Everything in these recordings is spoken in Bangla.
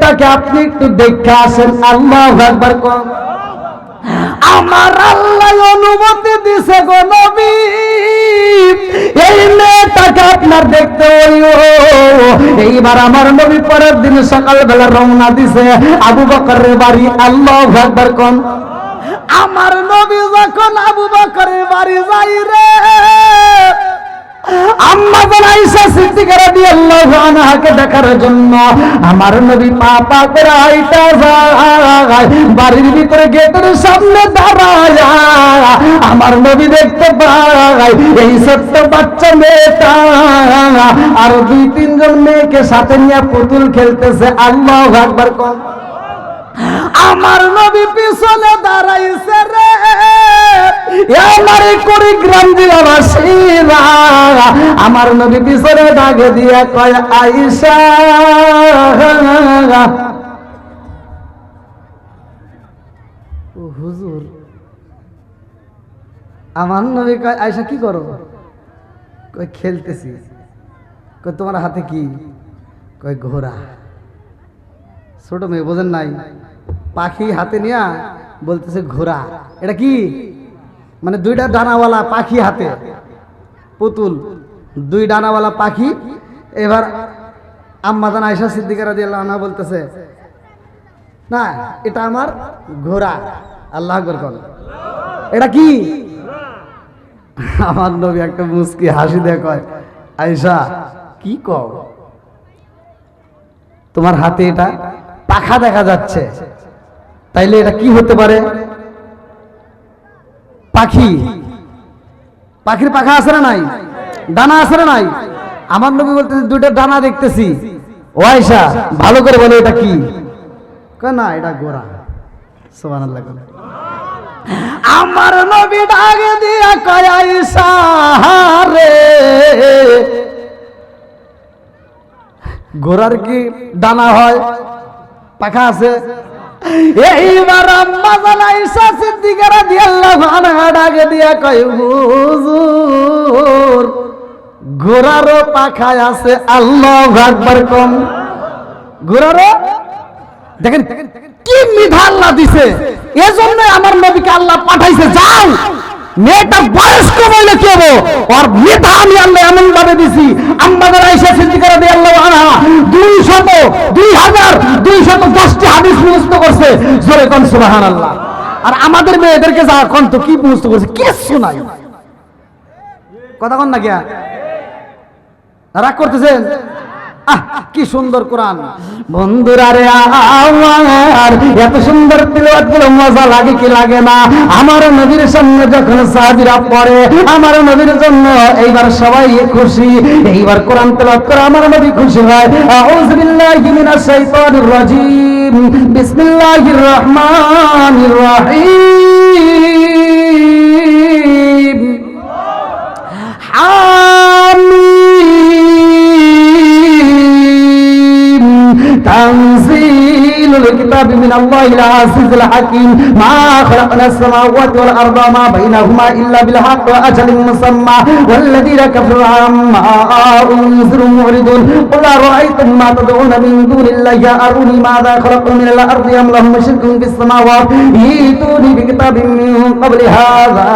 মেয়েটাকে আপনি একটু দেখে আসেন। আল্লাহু আকবার কোন। আমার আল্লাহ অনুমতি দিছে গো নবী, এই মেয়েটাকে আপনার দেখতে হইও। এইবার আমার নবী পরের দিন সকালবেলা রওনা দিছে আবু বকরের বাড়ি। আল্লাহু আকবার কোন। আমার নবী যখন আবু বকরের বাড়ি যাই রে, আম্মা জান আয়েশা সিদ্দিকা রাদিয়াল্লাহু আনহাকে দেখার জন্য আমার নবী পা পা করে হাঁটা যায়। বাড়ির ভিতরে গেটের সামনে দাঁড়ায় আমার নবী দেখতে পায় এই ছোট্ট বাচ্চা মেয়েটা আর 2-3 জন মেয়েকে সাথে নিয়ে পুতুল খেলতেছে। আল্লাহু আকবার কোন। আমার নবী পিছনে দাঁড়াইছে রে, আমার কুড়িগ্রাম জেলাবাসীরা আমার নবী পিছনে ডাকে দিয়া কয় আয়েশা। ও হুজুর, আমার নবী কয় আয়েশা কি করো? কয় খেলতেছি। কয় তোমার হাতে কি? কয় ঘোড়া। ছোট মেয়ে বোঝেন নাই, পাখি হাতে নিয়া বলতেছে ঘোড়া। এটা কি? মানে 2টা ডানাওয়ালা পাখি হাতে, পুতুল 2 ডানাওয়ালা পাখি। এবার আম্মা জান আয়েশা সিদ্দিকা রাদিয়াল্লাহু আনহা বলতেছে না এটা আমার ঘোড়া। আল্লাহু আকবার বল। এটা কি? আমার নবী একটা মুস্কি হাসি দিয়ে কয় আয়েশা কি কও? তোমার হাতে এটা পাখা দেখা যাচ্ছে, তাইলে এটা কি হতে পারে? পাখি। পাখির পাখা আছে না নাই? ডানা আছে না নাই? আমার নবী বলতেছে 2টা ডানা দেখতেছি। ও আয়েশা ভালো করে বলো এটা কি? কয় না এটা ঘোড়া। সুবহানাল্লাহ। আমার নবী ডাকে দিয়া কয় আয়েশা রে, ঘোড়ার কি ডানা হয়, পাখা আছে? এইবার আম্মা জান আয়েশা সিদ্দিকা রাদিয়াল্লাহু আনহা ডাকে দিয়া কয় হুজুর ঘোড়ারও পাখা আছে। আল্লাহু আকবার কোন। ঘোড়ারও দেখেন কি মিঠা আল্লাহ দিছে, এজন্য আমার নবীকে আল্লাহ পাঠাইছে। যাও মেয়েটা বয়স কম হইলে কি হবো, আর মেয়েটা আমি আল্লাহ এমন ভাবে দিছি। আম্মা জান আয়েশা সিদ্দিকা রাদিয়াল্লাহু আনহা 2210টি হাদিস মুখস্থ করছে। জোরে কোন সুবহানাল্লাহ। আর আমাদের মেয়েদেরকে যা কোন তো কি মুখস্থ করছে কিছু নাই। কথা কোন না কি? রাগ করতেছেন? কি সুন্দর কোরআন। বন্ধুরা রে আমার এত সুন্দর তিলাওয়াত গুলো মজা লাগে কি লাগে না? আমার নবীর সামনে যখন সাহাবীরা পড়ে আমার নবীর জন্য এইবার সবাই খুশি। এইবার কোরআন তেলাওয়াত করে আমার নবী খুশি হয়। আউযু বিল্লাহি মিনাশ শাইতানির রাজীম। বিসমিল্লাহির রহমানির রহিম। تنزيل الكتاب من الله العزيز الحكيم ما خلقنا السماوات والأرض ما بينهما إلا بالحق وأجل مسمى والذين كفروا عما أنذروا معرضون قل أرأيتم ما تدعون من دون الله أروني ماذا خلقوا من الأرض أم لهم شرك في السماوات ائتوني بكتاب من قبل هذا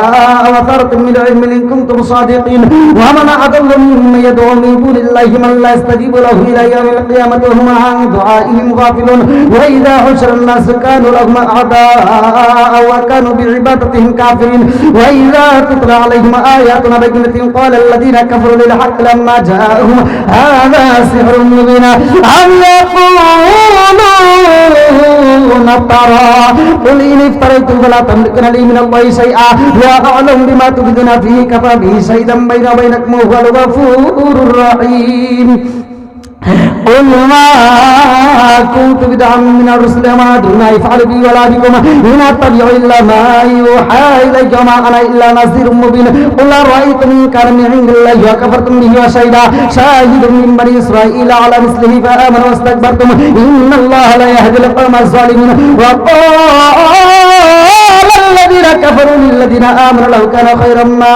أو أثرتم من علم إن كنتم صادقين ومن أضل ممن يدعو من دون الله من لا يستجيب له إلى يوم القيامة وهم عن دعائهم غافلون وإذا حشر الناس كانوا لهم أعداء وكانوا بعبادتهم كافرين وإذا تتلى عليهم آياتنا بينات قال الذين كفروا للحق لما جاءهم هذا سحر مبين أم يقولون افترى قل إن افتريت فلا تملكون لي من الله شيئا وأعلم بما تبدون فيه كفى به شهيدا بيني وبينكم وهو الغفور الرحيم قل ما كنت بدعا من الرسل ما أدري ما يفعل بي ولا بكم إن أتبع إلا ما يوحى إلي وما أنا إلا نذير مبين قل أرأيتم إن كان من عند الله وكفرتم به وشهد شاهد من بني إسرائيل على مثله فآمنوا واستكبرتم إن الله لا يهدي القوم الظالمين وقال الذين كفروا للذين آمنوا لو كان خيرا ما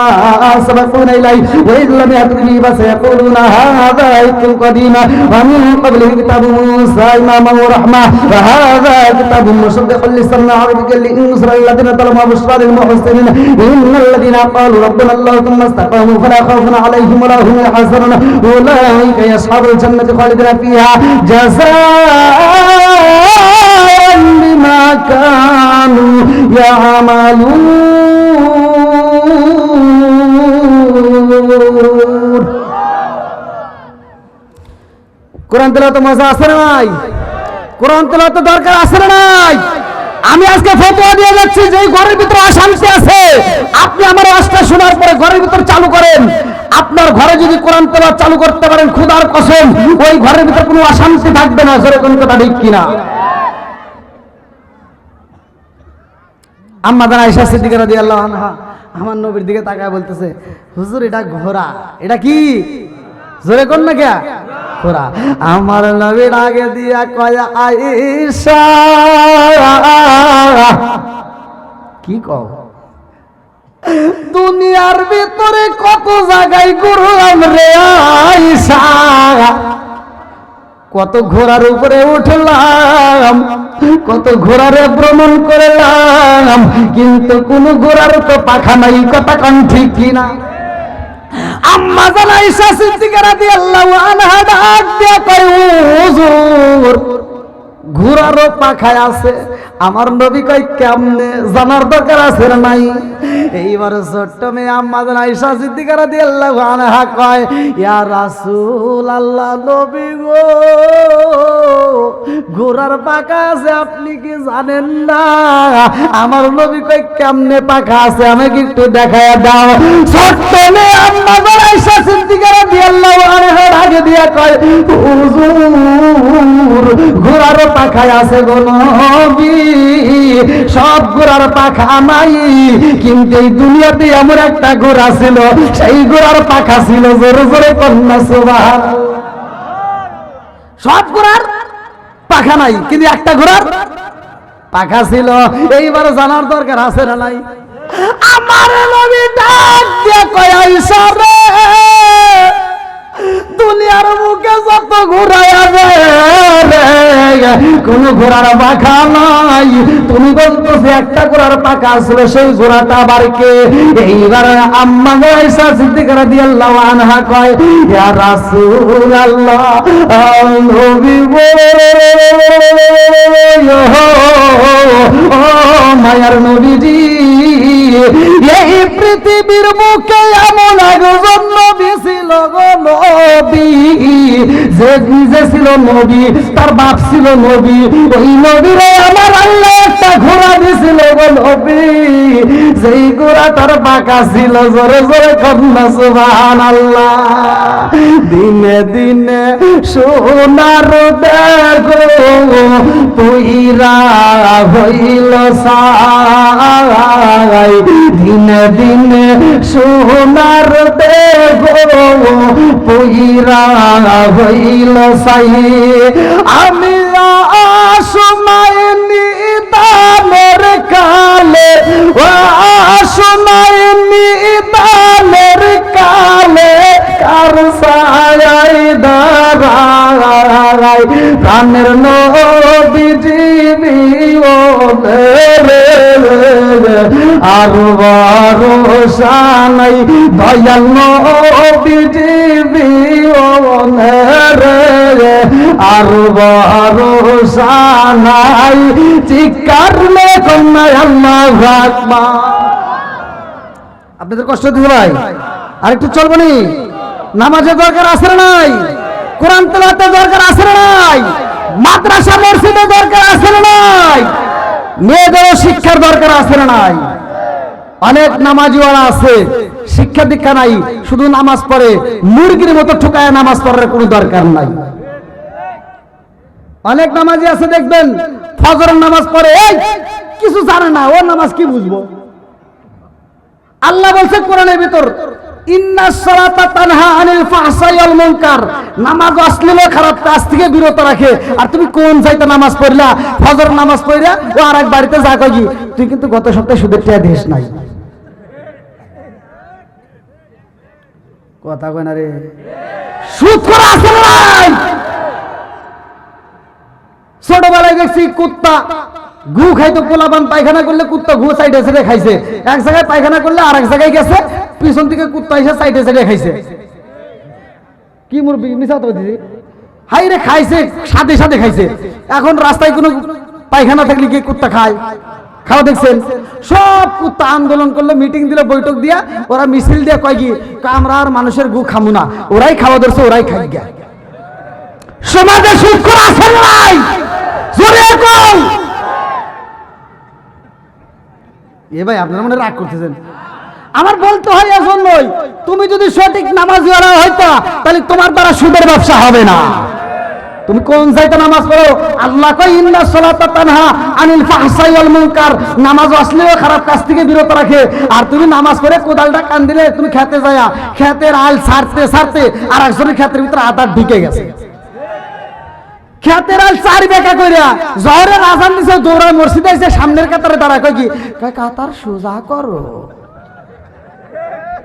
سبقونا إليه وإذ لم يأتوا به فسيقولون هذا إفك قديم ومن قبله كتاب موسى إماما ورحمة وهذا كتاب مصدق لسانا عربيا لينذر الذين ظلموا وبشرى للمحسنين إن الذين قالوا ربنا الله ثم استقاموا فلا خوف عليهم ولا هم يحزنون أولئك أصحاب الجنة خالدين فيها جزاء بما كانوا يعملون কোরআন তেলাওয়াতে মজা আছে না নাই? কোরআন তেলাওয়াতে দরকার আছে না নাই? আমি আজকে ফতোয়া দিয়ে যাচ্ছি যে ঘরের ভিতরে অশান্তি আছে, আপনি আমার ওয়াজটা শোনার পরে ঘরের ভিতর চালু করেন। আপনার ঘরে যদি কোরআন তেলাওয়াত চালু করতে পারেন, খোদার কসম ওই ঘরের ভিতর কোনো অশান্তি থাকবে না। জোরে কোন কথা ঠিক কিনা? আম্মা জান আয়েশা সিদ্দিকা রাদিয়াল্লাহু আনহা আমার নবীর দিকে তাকায় বলতেছে, হুজুর এটা ঘোড়া। এটা কি? জোরে কোন না কে? ঘোড়া। আমার নবীর আগে দিয়া কয়, আয়েশা কি কও, দুনিয়ার ভিতরে কত জায়গায় ঘুরলাম রে আয়েশা, কত ঘোড়ার উপরে উঠলাম, কত ঘোড়ারে ভ্রমণ করলাম, কিন্তু কোন ঘোড়ার তো পাখা নাই। কথা কোন ঠিক কিনা? আম্মা জান আয়েশা সিদ্দিকা রাদিয়াল্লাহু আনহা ডাক দিয়া কয়, হুজুর ঘোড়ারও পাখা আছে। আমার নবী কয়, কেমনে? জানার দরকার আছে না নাই? এইবার ছোট্ট মেয়ে আম্মা জান আয়েশা সিদ্দিকা রাদিয়াল্লাহু আনহা কয়, ইয়া রাসূলুল্লাহ, নবী গো ঘোড়ার পাখা আছে আপনি কি জানেন না? আমার নবী কয়, কেমনে পাখা আছে আমাকে একটু দেখায়া দাও। ছোট্ট মেয়ে আম্মা জান আয়েশা সিদ্দিকা রাদিয়াল্লাহু আনহা আগে দিয়া কয়, হুজুর ঘোড়ার পাখা আছে গো নবী, সব ঘোড়ার পাখা নাই, কিন্তু এই দুনিয়াতে এমন একটা ঘোড়া ছিল, সেই ঘোড়ার পাখা ছিল। জোরে জোরে কন্যা সুবহানাল্লাহ। সব ঘোড়ার পাখা নাই, কিন্তু একটা ঘোড়ার পাখা ছিল। এইবার জানার দরকার আছে না নাই? আমার নবী ডাক দিয়ে কয়, আয়েশা রে, দুনিয়ার মুখে যত ঘোড়া আছে কোন ঘোড়ার পাখা নাই। তুমি বলতেছো একটা ঘোড়ার পাখা ছিল, সেই ঘোড়াটা আবার কে? এইবার আম্মা আয়েশা সিদ্দিকা রাদিয়াল্লাহু আনহা কয়, ইয়া রাসূলুল্লাহ, নবী গো, ও মায়ার নবীজি, এই পৃথিবীর মুখে এমন একজন নবী ছিল গো নবী, যে নিজে ছিল নবী, তার বাপ ছিল নবী, ওই নবীরে আমার আল্লাহ একটা ঘোড়া দিছিল গো নবী, যেই ঘোড়াটার পাখা ছিল। জোরে জোরে কন্যা সুবহানাল্লাহ। দিনে দিনে সোনার দেখো পুইরা হইল সাই, দিনে দিনে সোনার দেখো পুইরা হইল সাই। আমি আসমায় নিদানের কালে, ও আসমায় নিদানের কালে, কার ছায়ায় দাঁড়াই প্রাণের নবীজি বিয়োগে, আর ভরসা নাই দয়াল নবীজি বিয়োগে, আর ভরসা নাই। চিৎকার মে কন্যা আল্লাহু আকবার। আপনাদের কষ্ট দিতে ভাই, আরেকটু চলবো নি? নামাজের দরকার আছে না নাই? কোরআন তেলাওয়াতের দরকার আছে না নাই? মাদ্রাসা মসজিদের দরকার আছে না নাই? মেয়েদেরও শিক্ষার দরকার আছে না নাই? অনেক নামাজিওয়ালা আছে, শিক্ষা দীক্ষা নাই, শুধু নামাজ পড়ে, মুরগির মতো ঠুকায় নামাজ পড়ার কোনো দরকার নাই। অনেক নামাজি আছে দেখবেন ফজরের নামাজ পড়ে, এই কিছু জানে না, ও নামাজ কি বুঝবো? আল্লাহ বলছে কোরআনের ভিতর, ইন্নাস সালাতা তানহা আনিল ফাহশাই ওয়াল মুনকার, নামাজ অশ্লীল খারাপ কাজ থেকে বিরত রাখে। আর তুমি কোন চাইতে নামাজ পড়লা? ফজর নামাজ পড়লা ও আরেক বাড়িতে যা কই, তুই কিন্তু গত সপ্তাহে সুদের টাকা দিস নাই। কথা কয় না রে, সুদ করা আছে নাই? ছোটবেলায় দেখছি কুত্তা গু খাইতো, পোলাপান পায়খানা করলে কুত্তা গু সাইডে সাইডে খাইছে, এক জায়গায় পায়খানা করলে আরেক জায়গায় গেছে, পিছন থেকে কুত্তা এসে সাইডে সাইডে খাইছে। কি মুরবি মিছা তো দিদি, হাই রে খাইছে, সাথে সাথে খাইছে। এখন রাস্তায় কোনো পায়খানা থাকলে কি কুত্তা খায়? খাওয়া দেখছেন? সব কুত্তা আন্দোলন করলো, মিটিং দিল, বৈঠক দিয়া, ওরা মিছিল দিয়ে কয় কি আমরা আর মানুষের গু খামু না, ওরাই খাওয়া ধরছে, ওরাই খাই গিয়া। সমাজে সুদ করা আছে নাই? জোরে কও। এ ভাই আপনারা মনে রাগ করতেছেন? আমার বলতে হয় এজন্যই, তুমি যদি সঠিক নামাজি হইতা তাহলে তোমার দ্বারা সুদের ব্যবসা হবে না। তুমি কোন চাইতে নামাজ পড়ো? আল্লাহ কয় ইন্নাস সালাতা তানহা আনিল ফাহশাই ওয়াল মুনকার, নামাজ অশ্লীল খারাপ কাজ থেকে বিরত রাখে। আর তুমি নামাজ পড়ে কোদালটা কান দিলে তুমি খেতে যায়া খেতের আল ছাড়তে ছাড়তে আর একজনের ক্ষেতের ভিতরে আদার ঢুকে গেছে। খেতের আল চার বেকা কইরা জহরের আজান দিছে, দৌড়ায় মসজিদে এসে সামনের কাতারে দাঁড়ায় কয় কি কাতার সোজা করো।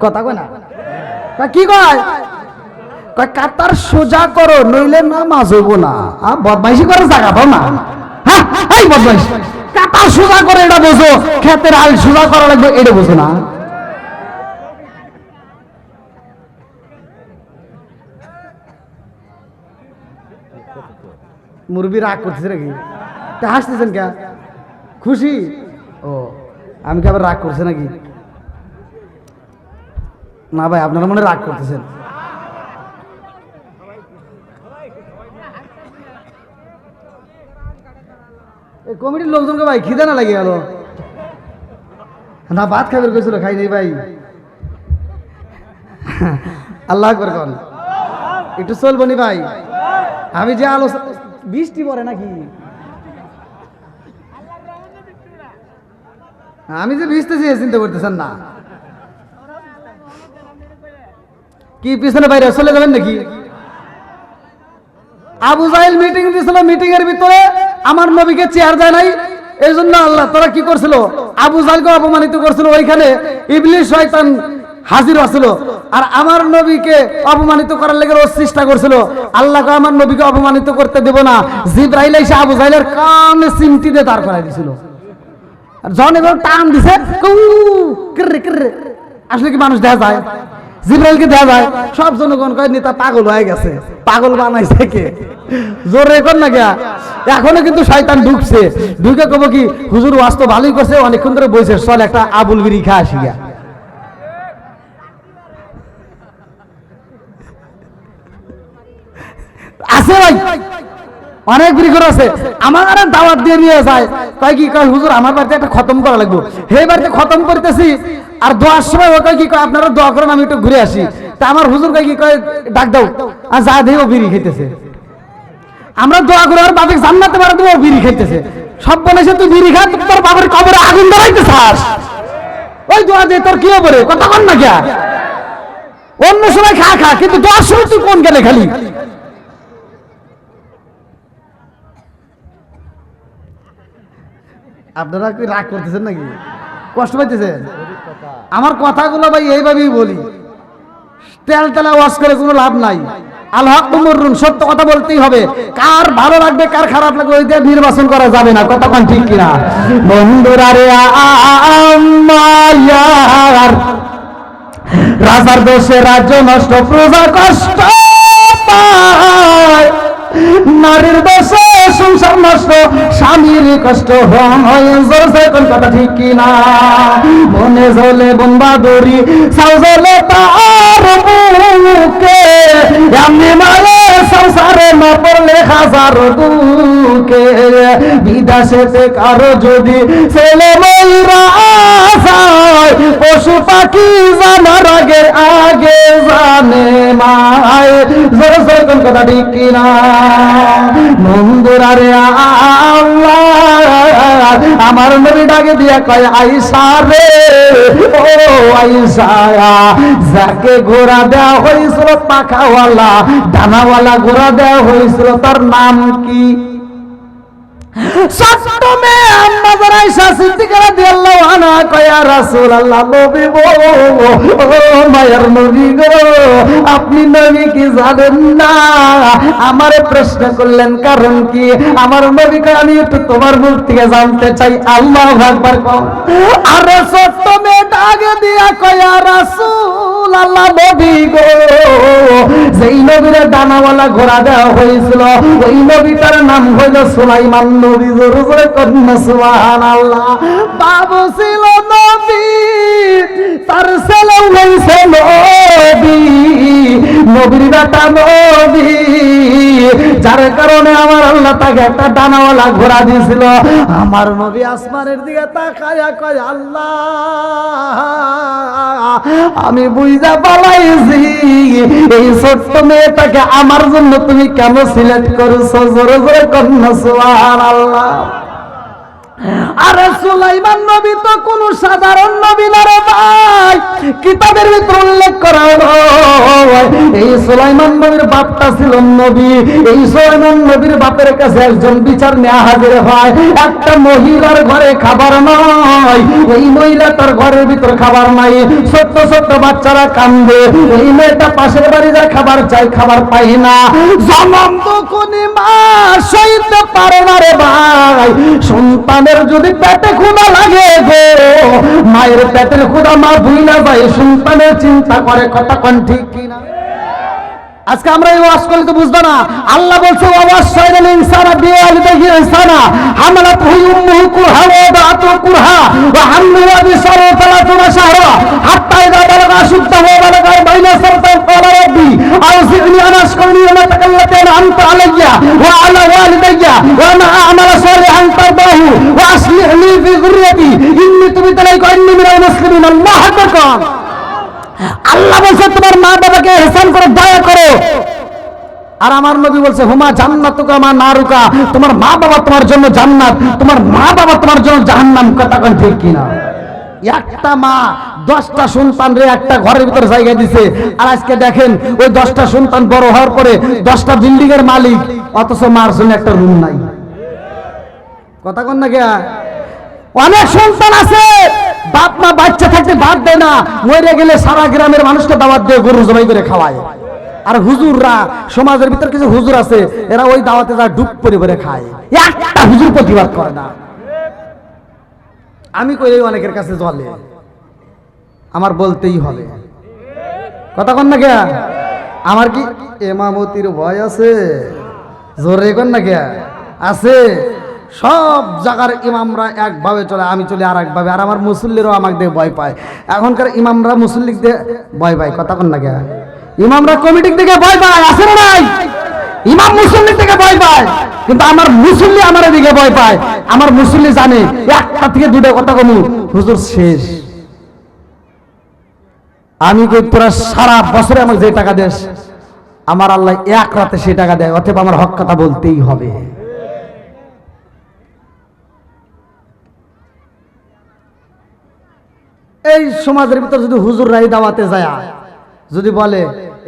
কথা কয় না? কি কয়? কাতার সোজা করো নইলে নামাজ হইব না। বদমাইশি করে জায়গা পাও না? হ্যাঁ এই বদমাইশ, কাতার সোজা করে এটা বোঝো, খেতের আল সোজা করা লাগবে এটা বোঝো না? মুরবি রাগ করতেছে নাকি? হাসতেছেন কে? খুশি? ও আমি কি আবার রাগ করছে নাকি? না ভাই আপনারা মনে রাগ করতেছেন। এই কমিটির লোকজনকে ভাই খিদে না লাগে গেল না, ভাত খাবার কইছিল, খাই নেই ভাই। আল্লাহ আকবার কোন, একটু চলবো নি ভাই? আমি যে আলোচনা, বৃষ্টি পড়ে নাকি? আমি যে ভিজতেছি চিন্তা করতেছেন না? কি পিছনে বাইরে চলে যাবেন নাকি? আবু জাহেল মিটিং দিয়েছিল, মিটিং এর ভিতরে আমার নবীকে চেয়ার দেয় নাই, এই জন্য আল্লাহ তারা কি করছিল? আবু জাহেলকে অপমানিত করছিল। ওইখানে ইবলিস শয়তান হাজির হয়েছিল, আর আমার নবীকে অপমানিত করার লেগে ও চেষ্টা করছিল। আল্লাহকে আমার নবীকে অপমানিত করতে দেব না, জিবরাইল এসে আবু জাহেলের কানে চিমটি দিয়ে দাঁড় করাই দিছিল। আর যখন এবার টান দিছে, আসলে কি মানুষ দেখা যায়? জিবরাইলকে দেয়া যায়? সব জনগণ কয় নেতা পাগল হয়ে গেছে। পাগল বানাইছে কে? জোরে কর না গিয়া। এখনো কিন্তু শয়তান ঢুকছে, ঢুকে কব কি হুজুর ওয়াজ তো ভালোই করছে, অনেকক্ষণ ধরে বইছে, চল একটা আবুল বিড়ি খা আসি গিয়া। আছে ভাই, অনেক বিড়ি করে আছে। আমার আর দাওয়াত দিয়ে নিয়ে যায়, কয় কি কয় হুজুর আমার বাড়িতে একটা খতম করা লাগবে। হে বাড়িতে খতম করতেছি, আর দোয়ার সময় ও কয় কি কয় আপনারা দোয়া করেন আমি একটু ঘুরে আসি। তা আমার হুজুর কয় কি কয় ডাক দাও, আর যা দিয়ে ও বিড়ি খাইতেছে। আমরা দোয়া করে আর বাবা জান্নাতে পারে দেবো, বিড়ি খাইতেছে। সব বলেছে তুই বিড়ি খা, তোর বাবার কবরে আগুন ধরাইতে চাস, ওই দোয়া দিয়ে তোর কি হবে? কথা কন না কিয়া? অন্য সময় খা খা, কিন্তু দোয়ার সময় তুই কোন গেলে খালি? আপনারা কি রাগ করতেছেন নাকি? কষ্ট পাইতেছেন? আমার কথাগুলো ভাই এইভাবেই বলি, তেল তেলা ওয়াশ করে কোনো লাভ নাই। আল হক মুররুন, সত্য কথা বলতেই হবে। কার ভালো লাগবে কার খারাপ লাগবে ওই দিয়ে নির্বাচন করা যাবে না। কথা কোন ঠিক কিনা? বন্ধুরা রে আমার রাজার দেশে রাজ্য নষ্ট, প্রজা কষ্ট পায়, নারীর দেশে সংসার নষ্ট, স্বামীর কষ্ট হয়। কথা ঠিক কিনা? মনে জ্বলে বোম্বা দড়ি, সাউ জ্বলে তার বুকে, এমনি মারে সংসারে না পড়লে হাজার দুঃখে। বিদেশেতে কারো যদি ছেলে মেয়েরা যায়, পশু পাখি জানার আগে আগে জানে মায়। কোন কথা ঠিক কিনা? বন্ধুরা রে আল্লাহ আমার নবী ডাকে দিয়া কয় আয়েশা রে, ও আয়েশা, যাকে ঘোড়া দেওয়া হয়েছিল পাখাওয়ালা ডানাওয়ালা ঘোড়া দেওয়া হয়েছিল তার নাম কি? ছোট্ট মেয়ে আম্মা জান আয়েশা সিদ্দিকা রাদিয়াল্লাহু আনহা কয় ইয়া রাসূলুল্লাহ, নবী গো, ও মায়ের নবী গো, আপনি নবী কি জানেন না? আমারে প্রশ্ন করলেন কারণ কি? আমার নবী কয় আমি একটু তোমার মুখ থেকে জানতে চাই। আল্লাহু আকবার কও। আর ছোট্ট মেয়েটা আগে দিয়া কয় ইয়া রাসূলুল্লাহ, নবী গো, যেই নবীর ডানাওয়ালা ঘোড়া দেওয়া হয়েছিল ওই নবীটার নাম হইল সুলাইমান নবী। জোরে জোরে কন্যা সুবহানাল্লাহ। বাবু ছিল নবী, তার ছেলে হইছে নবী, নবীর বেটা নবী, যার কারণে আমার আল্লাহ তাকে একটা ডানাওয়ালা ঘোড়া দিয়েছিল। আমার নবী আসমানের দিকে তাকায়া কয় আল্লাহ, আমি বুঝা পালাইছি এই ছোট্ট মেয়েটাকে আমার জন্য তুমি কেন সিলেক্ট করছো? জোরে জোরে কন্যা সুবহানাল্লাহ। আরে সুলাইমান নবী তো কোন সাধারণ নবী না রে ভাই, কিতাবের ভিতর উল্লেখ করা হয় এই সুলাইমান নবীর বাপটা ছিল নবী। এই সুলাইমান নবীর বাপের কাছে একজন বিচার নেওয়া হাজির হয়। একটা মহিলার ঘরে খাবার নাই, ওই মহিলাটার ঘরের ভিতর খাবার নাই, ছোট্ট ছোট্ট বাচ্চারা কান্দে, ওই মেয়েটা পাশের বাড়ি যায় খাবার চাই, খাবার পাই না। জনম তো কোনি মা সইতে পারে না রে ভাই, সন্তানের যদি পেটে ক্ষুধা লাগে গো, মায়ের পেটের ক্ষুধা মা ভুইলা যায়, সন্তানের চিন্তা করে। কথা কোন ঠিক কিনা? আজকে আমরা এই ওয়াজ করলে তো বুঝবো না। আল্লাহ বলছে ওয়াসাইনাল ইনসানা বিওয়ালিদাইহি ইহসানা হামালাতহু উম্মুহু কুরহা ওয়া ওয়াদাতুহু কুরহা ওয়া হামলুহু ওয়া ফিসালুহু 30 শাহরা হাত্তা ইযা বালাগা আশুদ্দাহু ওয়া বালাগা বাইনা সারতান ক্বালা রাব্বি আউযি'নি আন আশকুরনি ওয়া তাকাল্লাতু আনতা আলাইয়া ওয়া আলা ওয়ালিদাইয়া ওয়া আনা আমালা সালিহান তারদাহু ওয়া আসলিহ লি ফি যুররিয়াতি ইন্নী তুবিতু ইলাইকা ইন্নী মিনাল মুসলিমিন। আল্লাহু আকবার। আল্লাহ বলছে তোমার মা বাবাকে ইহসান করো, দয়া করো। আর আমার নবী বলছে হুমা জান্নাতুকা মা নারুকা, তোমার মা বাবা তোমার জন্য জান্নাত, তোমার মা বাবা তোমার জন্য জাহান্নাম। কথা কোন ঠিক কিনা? একটা মা 10টা সন্তান রে একটা ঘরের ভিতরে জায়গা দিছে। আর আজকে দেখেন ওই 10টা সন্তান বড় হওয়ার পরে 10টা বিল্ডিং এর মালিক, অথচ মার জন্য একটা রুম নাই। কথা কোন না কে? অনেক সন্তান আছে বাপ মা বাচ্চা থাকতে ভাত দেয় না, মরে গেলে সারা গ্রামের মানুষকে দাওয়াত দিয়ে গরু জবাই করে খাওয়ায়। আর হুজুররা, সমাজের ভিতর কিছু হুজুর আছে, এরা ওই দাওয়াতে যা ডুব করে করে খায়, একটা হুজুর প্রতিবাদ করে না। আমি কইলেই অনেকের কাছে জলে, আমার বলতেই হবে। কথা কন না কে? আমার কি এমামতির ভয় আছে? জোরে কন না কে? আছে। সব জায়গার ইমামরা একভাবে চলে, আমি চলি আর একভাবে। আর আমার মুসল্লিরাও আমাকে দিয়ে ভয় পায়। এখনকার ইমামরা মুসল্লিক দিয়ে ভয় পায়। কথা কন না কে? ইমামরা কমিটির দিকে ভয় পায়, আছে না নাই? ইমাম মুসল্লির দিকে ভয় পায়, কিন্তু আমার মুসল্লি আমার দিকে ভয় পায়। আমার মুসল্লি জানে একটা থেকে দুটো কথা কমু হুজুর শেষ। আমি কই তোরা সারা বছরে আমাকে যে টাকা দেস, আমার আল্লাহ এক রাতে সেই টাকা দেয়, অতএব আমার হক কথা বলতেই হবে। এই সমাজের ভিতর যদি হুজুররাই দাওয়াতে যায়, যদি বলে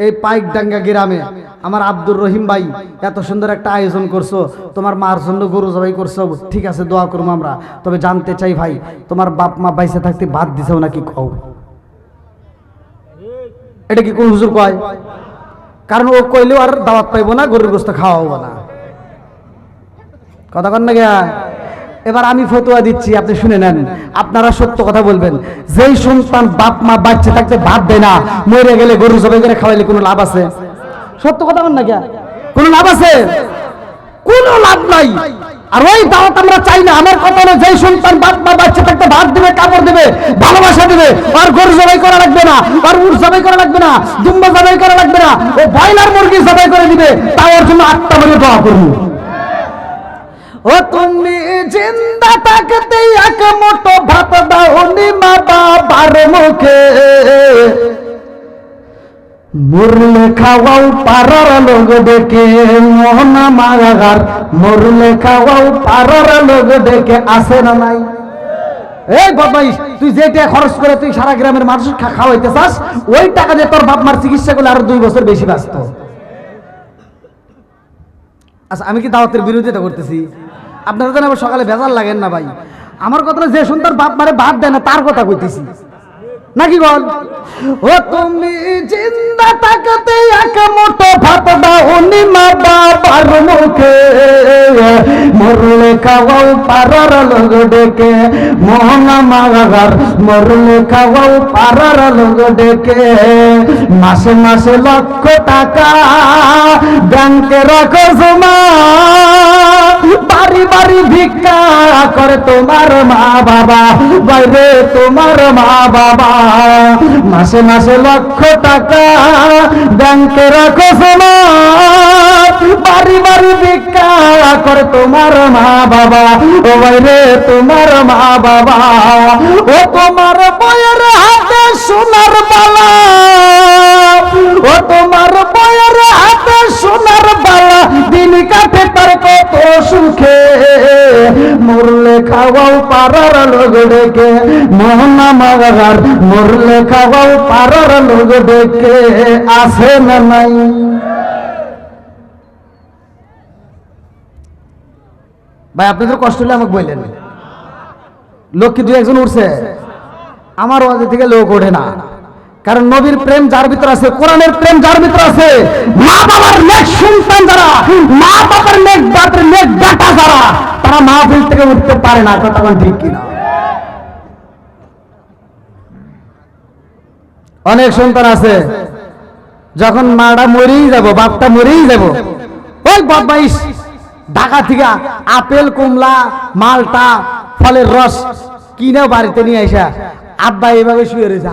এই পাইকডাঙ্গা গ্রামে আমার আব্দুর রহিম ভাই এত সুন্দর একটা আয়োজন করছো, তোমার মার জন্য গরু জবাই করছো, ঠিক আছে দোয়া করবো আমরা, তবে জানতে চাই ভাই তোমার বাপ মা বাইসে থাকতে ভাত দিছেও নাকি খাও? এটা কি কোন হুজুর কয়? কারণ ও কইলেও আর দাওয়াত পাইবো না, গরুর গোশত খাওয়াবো না। কথা কন না গিয়া? এবার আমি ফতোয়া দিচ্ছি, আপনি শুনে নেন। আপনারা সত্য কথা বলবেন। যেই সন্তান বাপ মা বাচ্চা থাকতে ভাত দেয় না, মরে গেলে গরু জবাই করে খাওয়াইলে কোনো লাভ আছে? সত্য কথা বল না কে? কোনো লাভ আছে? কোনো লাভ নাই। আর ওই দাওয়াত আমরা চাই না। আমার কথা হলো যেই সন্তান বাপ মা বাচ্চা থাকতে ভাত দিবে, কাপড় দিবে, ভালোবাসা দিবে, আর গরু জবাই করা লাগবে না, আর উট জবাই করা লাগবে না, দুম্বা জবাই করা লাগবে না, ও ব্রয়লার মুরগি জবাই করে দিবে, তাও ওর জন্য আত্মা বলে দোয়া করবো। ও তুমি জিন্দা থাকতে এক মুঠো ভাত দাও নি মা বাবার মুখে, মুরলে খাওয়াও পারার লোক ডেকে মোহনা মাগার, মুরলে খাওয়াও পারার লোক ডেকে আসে না নাই? এই বদমাইশ, তুই যে টাকা খরচ করে তুই সারা গ্রামের মানুষ খাওয়াইতে চাস, ওই টাকা দিয়ে তোর বাপ মার চিকিৎসা করলে আরো 2 বছর বেশি বাঁচত। আচ্ছা, আমি কি দাওয়াতের বিরোধিতা করতেছি? আপনারা যেন আবার সকালে ভেজাল লাগেন না ভাই। আমার কথাটা যে সুন্দর বাপ মারে ভাত দেয় না তার কথা কইতেছি নাকি বল? ও তুমি জিন্দা থাকতে এক মুঠো ভাত দাও নি মা বাবার মুখে, মরলে খাওয়াও পারার লোক ডেকে মোহনা মাগার, মরলে খাওয়াও পারার লোক ডেকে। মাসে মাসে লক্ষ টাকা ব্যাংকে রাখো জমা, বাড়ি বাড়ি ভিক্ষা করে তোমার মা বাবা, বাইরে তোমার মা বাবা। মাসে মাসে লক্ষ টাকা ব্যাংকে রাখো জমা, বাড়ি বাড়ি ভিক্ষা করে তোমার মা বাবা, ও বাইরে তোমার মা বাবা। ও তোমার বয়ের হাতে সোনার বালা, ও তোমার বয়ের হাতে সোনার বালা, দিন কাটে তার কত সুখে, মরলে খাওয়াও পারার লোক ডেকে মোহনা মাগার, মরলে খাওয়াও পারার লোক ডেকে আসে না নাই? ভাই আপনাদের কষ্ট হলে আমাকে বললেন, লোক কি 2-1 উঠছে? আমার ওয়াজ থেকে লোক ওঠে না, কারণ নবীর প্রেম যার ভিতর আছে, কোরআনের প্রেম যার ভিতর আছে, মা বাবার নেক সন্তান যারা, মা বাবার নেক বাপের নেক বেটা যারা, তারা মাহফিল থেকে উঠতে পারে না। কথা কোন ঠিক কিনা? অনেক সন্তান আছে যখন মাটা মরেই যাব, বাপটা মরেই যাব, ওই বদমাইশ ঢাকা থেকে আপেল কমলা মালটা ফলের রস কিনেও বাড়িতে নিয়ে আসা, আব্বা এইভাবে শুয়ে রয়েছে।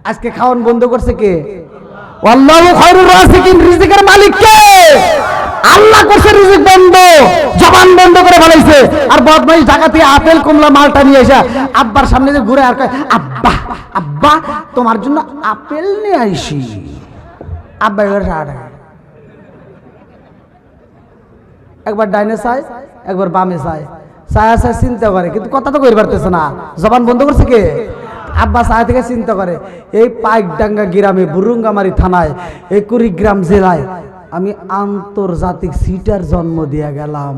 আজকে খাওয়ান বন্ধ করছে কে? আল্লাহু খায়রুর রাযিকিন, রিজিকের মালিক কে? আল্লাহ করছে রিজিক বন্ধ, জবান বন্ধ করে ফেলাইছে। আর বদমাইশ ঢাকা থেকে আপেল কমলা মালটা নিয়ে আসা আব্বার সামনে যে ঘুরে আর কয়, আব্বা আব্বা তোমার জন্য আপেল নিয়ে আইছি। আব্বা এবার একবার ডাইনে চায়, একবার বামে চায়, চায়া চায় চিন্তা করে, কিন্তু কথা তো কই পারতেছে না। জবান বন্ধ করছে কে? আব্বা চায় থেকে চিন্তা করে, এই পাইকডাঙ্গা গ্রামে বুরুঙ্গামারি থানায় 21 কুড়িগ্রাম জেলায় আমি আন্তর্জাতিক সিটার জন্ম দিয়া গেলাম।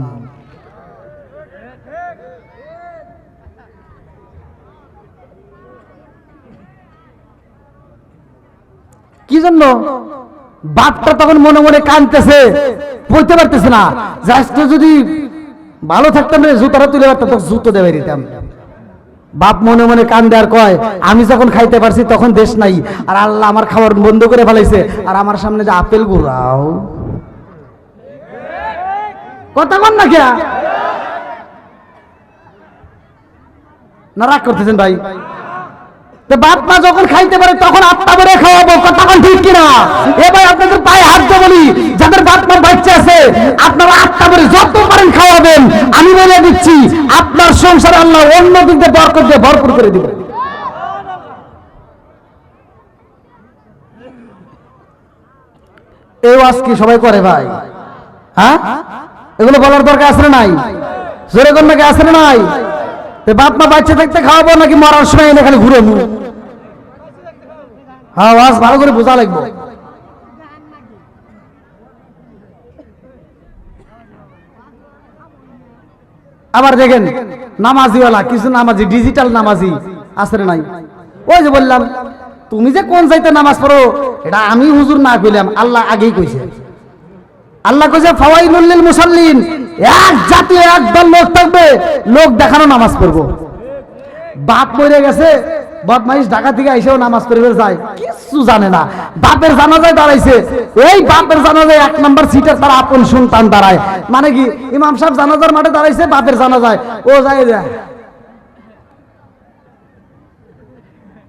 কি জন্য? বাপটা তখন মনে মনে কাঁদতেছে, বলতে পারতেছে না। আজকে যদি ভালো থাকতাম রে, জুতাটা তুলে পারতাম, তখন জুতো দেবে দিতাম। বাপ মনে মনে কান্দে আর কয়, আমি যখন খাইতে পারছি তখন দেশ নাই, আর আল্লাহ আমার খাবার বন্ধ করে ফেলাইছে, আর আমার সামনে যে আপেল গুড়াও। কথা বল না কে? না রাগ করতেছেন ভাই? বাপ মা যখন খাইতে পারে তখন আত্মা বেড়ে খাওয়াবো। কথা বল ঠিক কিনা? এবার আপনাদের পায়ে হাত দিয়ে বলি, যাদের বাপ মা বাচ্চা আছে আপনারা আত্মা বেড়ে যত পারেন খাওয়াবেন। আমি বলে দিচ্ছি, আপনার সংসার আল্লাহ অন্য দিক দিয়ে বরকত দিয়ে ভরপুর করে দিবে। এই ওয়াজ কি সবাই করে ভাই? হ্যাঁ, এগুলো বলার দরকার আছে না নাই? জোরে কোন নাকি আছে না নাই? বাপ মা বাচ্চা থাকতে খাওয়াবো নাকি মরার সময় এনে খালি ঘুরে? হ্যাঁ, ওয়াজ ভালো করে বোঝা লাগবে। আবার দেখেন নামাজিওয়ালা কিছু নামাজি, ডিজিটাল নামাজি আছে না নাই? ওই যে বললাম, তুমি যে কোন যাইতে নামাজ পড়ো এটা আমি হুজুর না কইলাম, আল্লাহ আগেই কইছে। আল্লাহ কইছে ফাওয়াইলুল লিল মুসাল্লিন, এক জাতীয় একদল লোক থাকবে, লোক দেখানো নামাজ পড়বো। বাপ মরে গেছে, বদমাইশ ঢাকা থেকে আইসেও নামাজ পড়বে যায়, কিছু জানে না। বাপের জানাজায় দাঁড়াইছে, এই বাপের জানাজায় 1 নম্বর সিটে তার আপন সন্তান দাঁড়ায়। মানে কি, ইমাম সাহেব জানাজার মাঠে দাঁড়াইছে, বাপের জানাজায় ও যায়,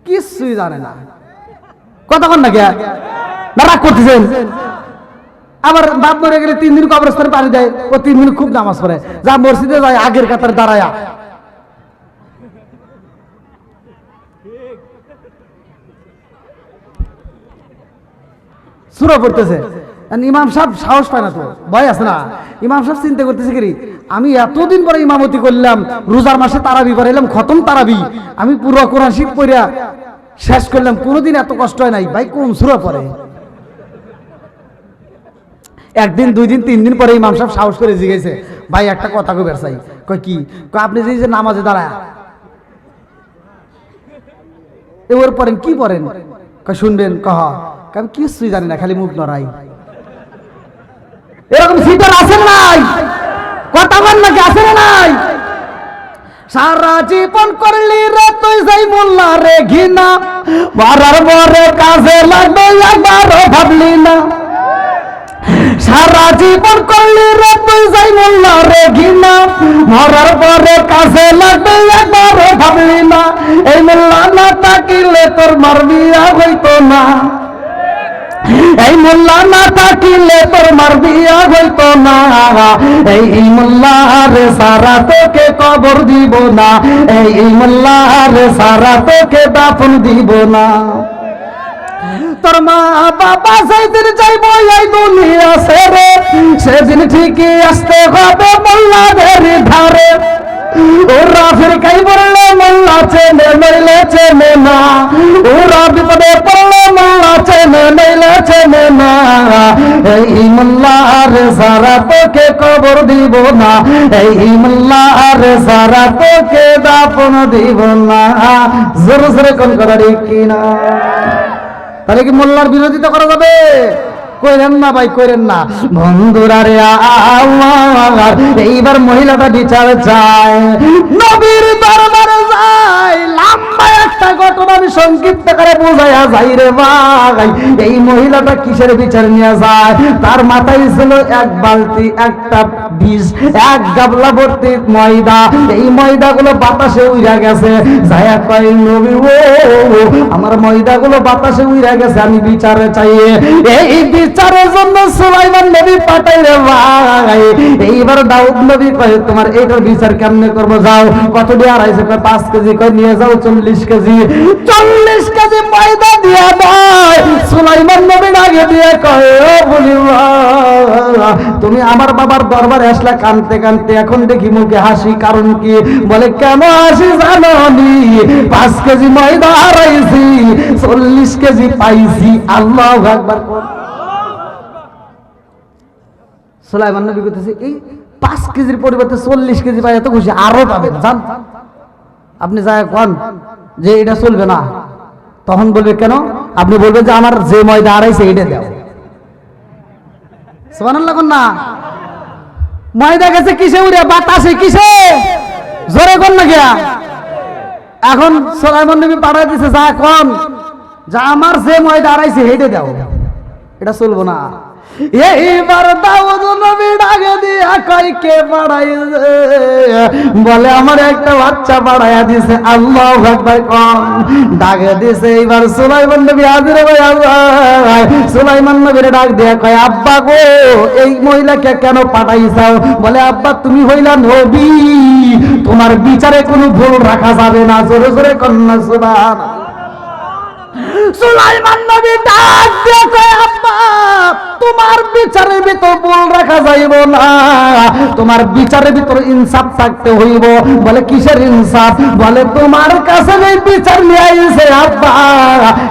কিছুই জানে না। কথা বল না কে? না রাগ করতেছেন? আবার বাপ মরে গেলে 3 দিন কবরস্থানে পানি দেয়, ও 3 দিন খুব নামাজ পড়ে, যা মসজিদে যায় আগের কাতারে দাঁড়ায়া। সূরা পড়তেছে, ইমাম সাহেব সাহস পায় না, তো ভয় আছে না। ইমাম সাহেব চিন্তা করতেছে কি, আমি এতদিন পরে ইমামতি করলাম, রোজার মাসে তারাবি পড়াইলাম, খতম তারাবি, আমি পুরো কোরআন শরীফ পড়া শেষ করলাম, কোনোদিন এত কষ্ট হয় নাই, ভাই কোন সূরা পড়ে? একদিন, 2 দিন, 3 দিন পরে ইমাম সাহেব সাহস করে জিজ্ঞেসে, ভাই একটা কথা কইবার চাই। কয় কি? কয় আপনি যে নামাজে দাঁড়ায় এবার পড়েন, কি পড়েন? কয় শুনবেন। কহ আমি কিছুই জানি না, খালি মুখ নড়াই। এরকম সিটার আছে নাই? কথা বল নাকি আছে না নাই? সারা জীবন করলি রে তুই যাই মোল্লা রে ঘৃণা, মরার পরে কাজে লাগবে একবারও ভাবলি না। সারা জীবন করলি রে তুই যাই মোল্লা রে ঘৃণা, মরার পরে কাজে লাগবে একবারও ভাবলি না। এই মোল্লা না থাকিলে তোর মার বিয়া হইতো না, এই মোল্লা না থাকিলে তোর মার বিয়া হইতো না। এই মোল্লার সারা তোকে কবর দিব না, এই মোল্লার সারা তোকে দাফন দিব না। তোর মা বাবা সেদিন যাইব এই দুনিয়া ছেড়ে, সেদিন ঠিকই আসতে হবে মোল্লাদের ধারে। ওরা ফিরকাই বললে মোল্লা চেনে নইলে চেনে না, ওরা বিপদে পড়লে মোল্লা চেনে নইলে চেনে না। এই মোল্লার সারা তোকে কবর দিব না, এই মোল্লার সারা তোকে দাফন দিব না। জোরে জোরে কোন কথা ঠিক কিনা? তাহলে কি মোল্লার বিরোধিতা করা যাবে? কইরেন না ভাই, কইরেন না। বন্ধুরা রে আমার এইবার মহিলাটা বিচার চায়, নবীর দরবারে যায়। লম্বা একটা ঘটনা আমি সংক্ষিপ্ত করে বোঝাইয়া যাই রে ভাই। এই মহিলাটা কিসের বিচার নিয়ে যায়? তার মাথায় ছিল এক বালতি একটা বিষ, এক গাবলা ভর্তি ময়দা। এই ময়দাগুলো বাতাসে উড়া গেছে। যায়া কয় নবী ও আমার ময়দাগুলো বাতাসে উড়া গেছে, আমি বিচারে চাই। এই বিচারের জন্য সুলাইমান নবী পাঠাই রে ভাই। এইবার দাউদ নবী কয় তোমার এইটার বিচার কেমনে করবো? যাও। কত দিয়ে আড়াইছে? কয় 5 কেজি। কয় নিয়ে যাও 40 কেজি। 40 কেজি ময়দা দিয়ে দেয়। সুলাইমান নবী আগে দিয়ে কয় ও বলি তুমি আমার বাবার দরবারে আসলা কানতে কানতে, এখন দেখি মুখে হাসি, কারণ কি? বলে কেন হাসি জানো নি? 5 কেজি ময়দা হারাইছি, 40 কেজি পাইছি। আল্লাহু আকবার। সুলাইমান নবী কইতেছে এই 5 কেজির পরিবর্তে 40 কেজি পাই, এত খুশি, আরো পাবেন জান। আপনি যায় কোন যে এটা চলবে না, তখন বলবে কেন? আপনি বলবেন যে আমার যে ময়দা হারাইছে এটা দাও। সুবহানাল্লাহ কোন না? ময়দা গেছে কিসে উড়ে? বাতাসে। কিসে? জোরে কোন না গিয়া। এখন সুলাইমান নবী পাঠাই দিছে, যা কোন যা আমার যে ময়দা হারাইছে এটা দাও। এটা চলবো না। এইবার দাউদ নবী ডাকে দিয়া কয় কে পাঠাইছে? বলে আমার একটা বাচ্চা পাঠাইয়া দিছে। আল্লাহু আকবার কোন। ডাকে দিছে। এইবার সুলাইমান নবী হাজির হয়ে যায়। সুলাইমান নবীর ডাক দিয়া কয় আব্বা গো এই মহিলাকে কেন পাঠাইছাও? বলে আব্বা তুমি হইলা নবী, তোমার বিচারে কোনো ভুল রাখা যাবে না। জোরে জোরে কন্যা সুবহানাল্লাহ। সুলাইমান নবী ডাক দিয়ে কয় আব্বা তোমার বিচারের ভিতর ভুল রাখা যাইব না, তোমার বিচারের ভিতর ইনসাফ থাকতে হইব। বলে কিসের ইনসাফ? বলে তোমার কাছে এই বিচার নিয়ে আইছে আব্বা,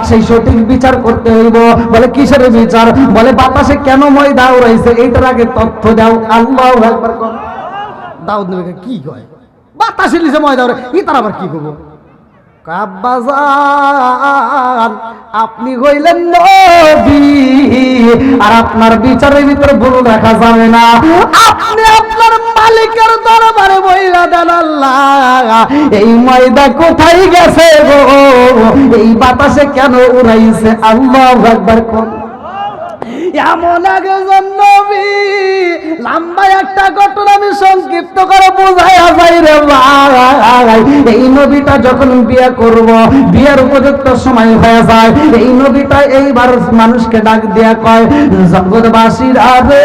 সেই সঠিক বিচার করতে হইব। বলে কিসের বিচার? বলে বাতাসে কেন ময়দা উড়াইছে এইটার আগে তথ্য দাও। আল্লাহু আকবার। দাউদ নবী কি কয়? বাতাসে নিচে ময়দা উড়ে, ইতার আবার কি করবো? আব্বাজান আপনি হইলেন নবী, আর আপনার বিচারের ভিতরে ভুল রাখা যাবে না। আপনি আপনার মালিকের দরবারে বইলা দেন আল্লাহ এই ময়দা কোথায় গেছে গো? এই বাতাসে কেন উড়াইছে? আল্লাহু আকবার কোন। এমন একজন নবী, লম্বা একটা ঘটনা আমি সংক্ষিপ্ত করে বোঝাইয়া যাই রে ভাই। এই নবীটা যখন বিয়ে করব, বিয়ের উপযুক্ত সময় হয়ে যায়, এই নবীটা এইবার মানুষকে ডাক দিয়া কয় জগৎবাসীরা রে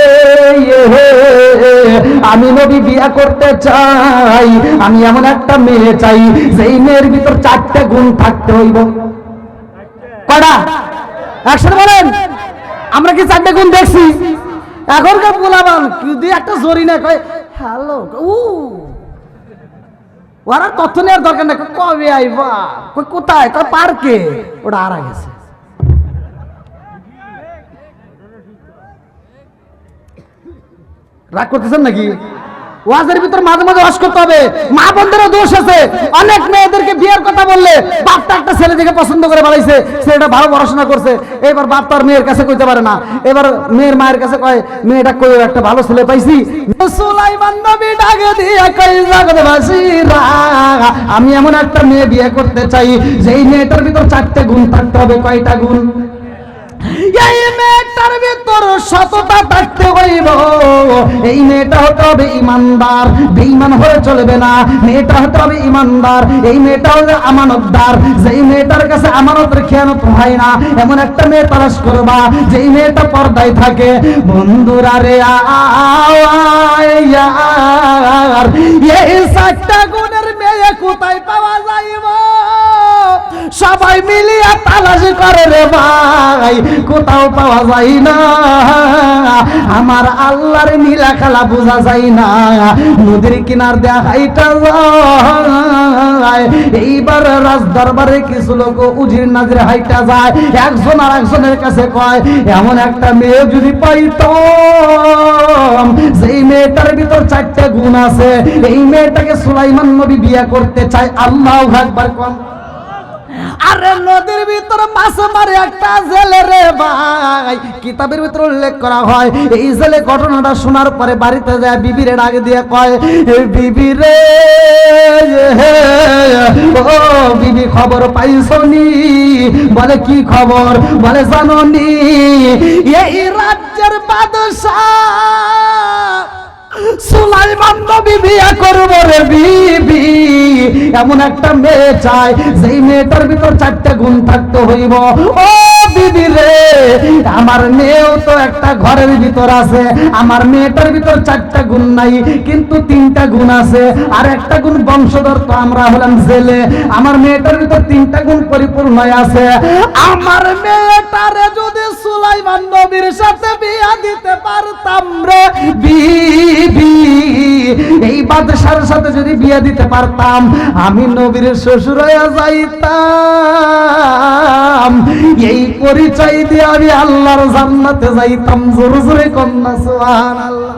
আমি নবী বিয়ে করতে চাই। আমি এমন একটা মেয়ে চাই যেই মেয়ের ভিতর 4টে গুণ থাকতে হইব। কয়টা? একসাথে বলেন। আমরা কি 4টে গুণ দেখছি? এখনকার পোলাবান যদি একটা জরি না কয় হ্যালো ওরা তথ্য নেওয়ার দরকার নেই, কবে আইবা, কোথায়, পার্কে, ওটা আর গেছে। রাগ করতেছেন নাকি? ওয়াজের ভিতর মাঝে মাঝে ওয়াজ করতে হবে। মা বোনদেরও দোষ আছে। অনেক মেয়েদেরকে বিয়ের কথা বললে বাপটা একটা ছেলে দেখে পছন্দ করে বাড়াইছে, ছেলেটা ভালো পড়াশোনা করছে, এবার বাপ তার মেয়ের কাছে কইতে পারে না, এবার মেয়ের মায়ের কাছে কয় মেয়েটা কই একটা ভালো ছেলে পাইছি। সুলাইমান নবী ডাকে দিয়ে কই জগৎবাসীরা আমি এমন একটা মেয়ে বিয়ে করতে চাই যেই মেয়েটার ভিতর 4টে গুণ থাকতে হবে। কয়টা গুণ? এই মেয়েটার ভিতর সততা থাকতে হইব, এই মেয়েটা হতে হবে ইমানদার, বেঈমান হয়ে চলবে না, মেয়েটা হতে হবে ইমানদার, এই মেয়েটা হলে আমানতদার, যেই মেয়েটার কাছে আমানতের খেয়ানত হয় না এমন একটা মেয়ে তালাশ করবা যেই মেয়েটা পর্দায় থাকে। বন্ধুরা রে আর এই 4টা গুণের মেয়ে কোথায় পাওয়া যাইব? সবাই মিলিয়া তালাশ করে রে ভাই, কোথাও পাওয়া যায় না। আমার আল্লাহর নীলা খেলা বোঝা যায় না, নদীর কিনার দেয়া হাইটা যায়। এইবার রাজ দরবারে কিছু লোক উজির নাজির হাইটা যায়, একজন আর একজনের কাছে কয় এমন একটা মেয়ে যদি পাইতাম যেই মেয়েটার ভিতর 4টে গুণ আছে, এই মেয়েটাকে সুলাইমান নবী বিয়ে করতে চায়। আল্লাহু আকবার। কোন আরে নদীর ভিতর মাছ মারে একটা জেলে রে ভাই, কিতাবের ভিতর উল্লেখ করা হয় এই জেলে ঘটনাটা শোনার পরে বাড়িতে যায় বিবিরে ডাক দিয়ে কয় বিবি রে ও বিবি খবর পাইছনি? বলে কি খবর? বলে জানোনি এই রাজ্যের বাদশা সুলাইমান নবী বিয়ে করব রে বিবি, এমন একটা মেয়ে চাই যেই মেয়েটার ভিতর 4টে গুণ থাকতে হইব। ও বিবি রে আমার মেয়েও তো একটা ঘরের ভিতর আছে, আমার মেয়েটার ভিতর 4টা গুণ নাই কিন্তু 3টা গুণ আছে, আর একটা গুণ বংশধর তো আমরা হলাম জেলে, আমার মেয়েটার ভিতর 3টা গুণ পরিপূর্ণ আছে। আমার মেয়েটারে যদি সুলাইমান নবীর সাথে বিয়ে দিতে পারতাম রে বিবি, এই বাদশার সাথে যদি বিয়ে দিতে পারতাম আমি নবীর শ্বশুর হয়ে যাইতাম, এই পরিচয় দিয়ে আমি আল্লাহর জান্নাতে যাইতাম। জোরে জোরে কন্যা সুবহানাল্লাহ।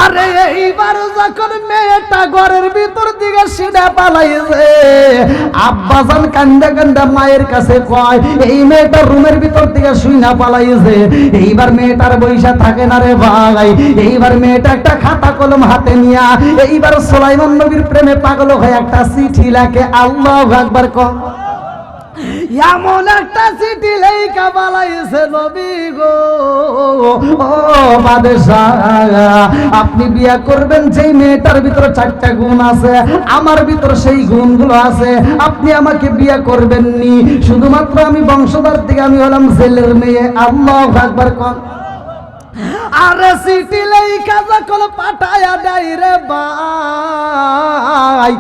আরে এইবার যখন মেয়েটা ঘরের ভিতর দিকে সিধা পালাইছে, আব্বাজান কান্দা কান্দা মায়ের কাছে কয় এই মেয়েটা রুমের ভিতর দিকে শুইনা পালাইছে। এইবার মেয়েটার বইসা থাকে না রে ভাই, এইবার মেয়েটা একটা খাতা কলম হাতে নিয়া এইবার সুলাইমান নবীর প্রেমে পাগল হয়ে একটা চিঠি লেখে। আল্লাহু আকবার। কম এমন একটা চিঠি লেখা পালাইছে নবী গো, ও বাদশাহ আপনি বিয়া করবেন যেই মেয়েটার ভিতরে 4টা গুণ আছে, আমার ভিতর সেই গুণগুলো আছে, আপনি আমাকে বিয়া করবেন নি, শুধুমাত্র আমি বংশধর থেকে আমি হলাম জেলের মেয়ে। আল্লাহু আকবার। কোন আরে চিঠি লেখা যখন পাঠায়া দেয় রে ভাই,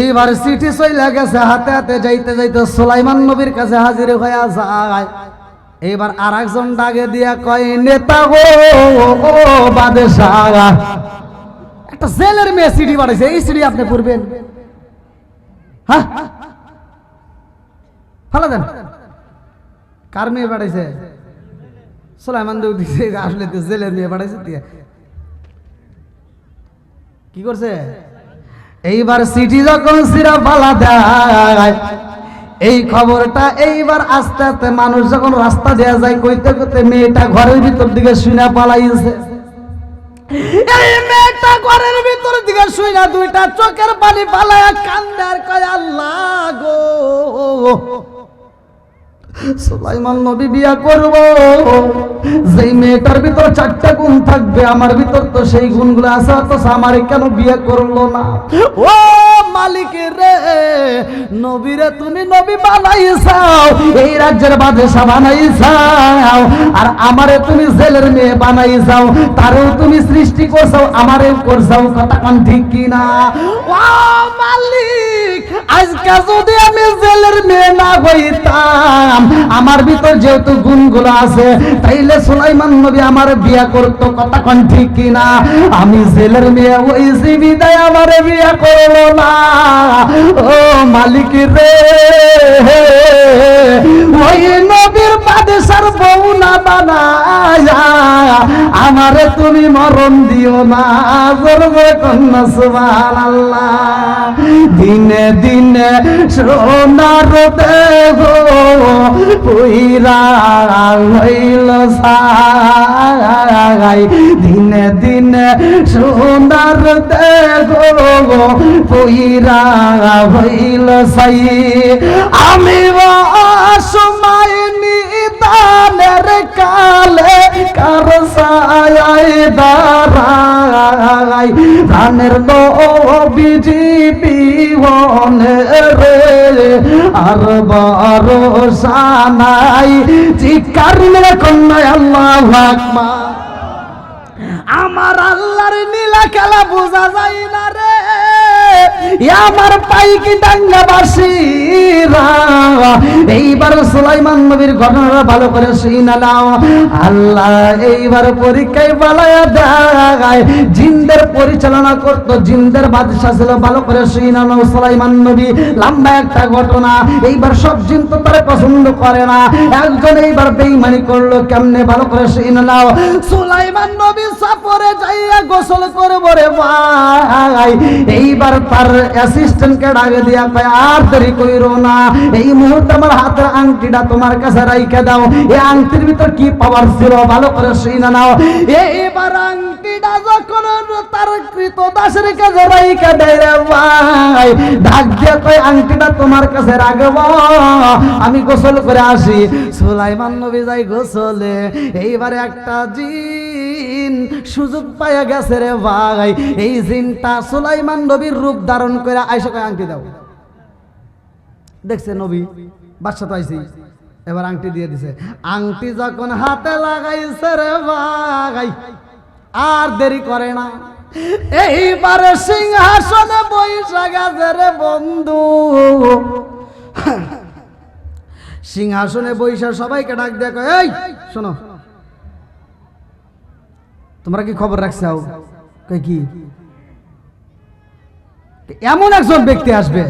এইবার চিঠি চলে গেছে হাতে হাতে, যাইতে যাইতে সুলাইমান নবীর কাছে হাজির হয়ে যায়। এইবার আর একজন ডাকে দিয়া কয় নেতা গো ও বাদশাহ, একটা জেলের মেয়ে চিঠি পাঠাইছে, এই চিঠি আপনি পড়বেন? হ্যাঁ ভালো দেন। কার মেয়ে পাঠাইছে? সুলাইমান নবী দিছে, আসলে তো জেলের মেয়ে পাঠাইছে। কি করছে? এইবার চিঠি যখন সিরা পালা দেয়, এই খবরটা এইবার আস্তে আস্তে মানুষ যখন রাস্তা দেয়া যায় কইতে কইতে মেয়েটা ঘরের ভিতর দিকে শুইনা পালাইছে। এই মেয়েটা ঘরের ভিতর দিকে শুইনা 2টা চোখের পানি পালায়া কান্দে আর কয় আল্লাহ গো সুলাইমান নবী বিয়া করব, যেই মেয়েটার ভিতর 4টা গুণ থাকবে আমার ভিতর তো সেই গুণগুলো আছে, অথচ আমার কেন বিয়ে করলো না? ও মালিক রে, নবীরে তুমি নবী বানাইছাও, এই রাজ্যের বাদশা বানাইছাও, আর আমারে তুমি জেলের মেয়ে বানাইছাও, তারেও তুমি সৃষ্টি করছাও, আমারেও করছাও। কথা কোন ঠিক কিনা? ও মালিক, আজকে যদি আমি জেলের মেয়ে না হইতাম আমার ভিতর যেহেতু গুণগুলো আছে তাইলে সুলাইমান নবী আমার বিয়া করতো, কথা কোন ঠিক কিনা? আমি জেলের মেয়ে হইছি বিদায় আমার বিয়া করলো না। ও মালিক রে, ওই নবীর বাদশার বউ না বানায়া আমারে তুমি মরণ দিও না। জোরে কন্যা সুবহানাল্লাহ। দিনে দিনে সোনার দেহ পুইরা হইল ছাই, দিনে দিনে সোনার দেহ পুইরা হইল ছাই। আমি সময় নিদানের কালে কার ছায়ায় দাঁড়াই, প্রাণের নবীজি বিহনে রে আর ভরসা নাই। চিৎকার মেরে কন্যায় আল্লাহু আকবার। আমার আল্লাহর নীলা খেলা বোঝা যায় না রে, আমার পাইকি ডাঙ্গাবাসীরা। এইবার সুলাইমান নবীর ঘটনাটা ভালো করে শুনে নাও। আল্লাহ এইবার পরীক্ষায় বালায়া দেয়, জিনদের পরিচালনা করতো, জিনদের বাদশা ছিল। ভালো করে শুনে নাও সুলাইমান নবী, লম্বা একটা ঘটনা। এইবার সব জিন তো তারা পছন্দ করে না, একজন এইবার বেঈমানি করলো কেমনে, ভালো করে শুনে নাও। সুলাইমান নবী সফরে যাইয়া গোসল করবো রে ভাই, এইবার তার অ্যাসিস্ট্যান্টকে ডাকে দিয়া কয় আর দেরি কইরো না, এই মুহূর্তে আমার হাতের আংটিটা তোমার কাছে রাইখা দাও। এই আংটির ভিতর কি পাওয়ার ছিল, ভালো করে শুনে নাও। এইবার আংটিটা যখন তার কৃতদাসের কাছে রাইখা দেয় রে ভাই, ডাক দিয়া কয় আংটিটা তোমার কাছে রাখবো, আমি গোসল করে আসি। সুলাইমান নবী যাই গোসলে, এইবারে একটা জিন সুযোগ পাইয়া গেছে রে ভাই। এই জিনটা সুলাইমান নবীর রূপ ধারণ করে আইসা কয় আংটি দাও। দেখছে নবী বাদশা তো আইছি, এবার আংটি দিয়ে দিছে। আংটি যখন হাতে লাগাইছে রে ভাই, আর দেরি করে না, এইবারে সিংহাসনে বইসা গেছে রে বন্ধু। সিংহাসনে বইসা সবাইকে ডাক দিয়ে কয় এই শোনো, তোমরা কি খবর রাখছাও? কয় কি? এমন একজন ব্যক্তি আসবে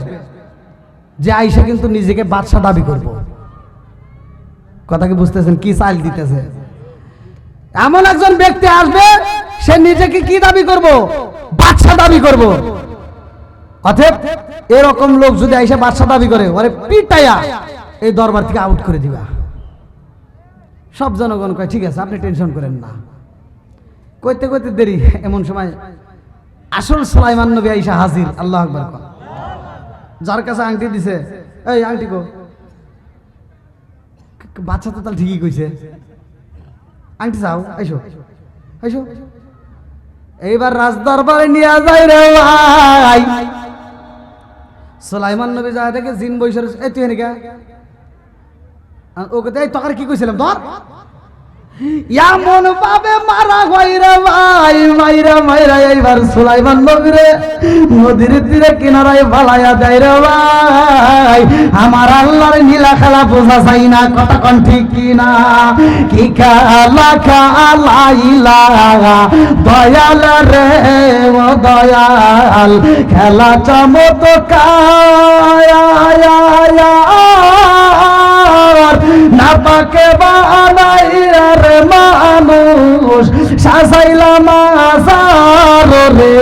যে আইসা কিন্তু নিজেকে বাদশা দাবি করব। কথা কি বুঝতেছেন? কি চাল দিতেছে? এমন একজন ব্যক্তি আসবে, সে নিজেকে কি দাবি করব? বাদশা দাবি করব। অতএব এরকম লোক যদি আইসা বাদশা দাবি করে, ওরে পিটাইয়া এই দরবার থেকে আউট করে দিবা। সব জনগণ কয় ঠিক আছে, আপনি টেনশন করেন না। কইতে কইতে দেরি, এমন সময় আসল সুলাইমান নবী আইসা হাজির। আল্লাহু আকবার। যার কাছে আংটি দিছে, এই আংটি কো? বাচ্চা তো তাহলে ঠিকই কইছে, আংটি চাও, আইসো আইসো। এইবার রাজ দরবারে নিয়ে যায় রে ভাই। সুলাইমান নবী যায় দেখে জিন বইসা, এই তুই এদিকে ওকে এই তখন কি কইছিলাম ধর। এমন ভাবে মারা হয় রে ভাই, মাইরা মাইরা এইবার সুলাইমান নবীরে নদীর তীরে কিনারায় ফালাইয়া দেয় রে ভাই। আমার আল্লাহর নীলা খেলা বোঝা যায় না, কথা কোন ঠিক কিনা? কি খেলা খেলাইলা দয়াল রে ও দয়াল, খেলা চমৎকার না পাকে বানাইয়া রে মানুষ সাজাইলাম আসার রে।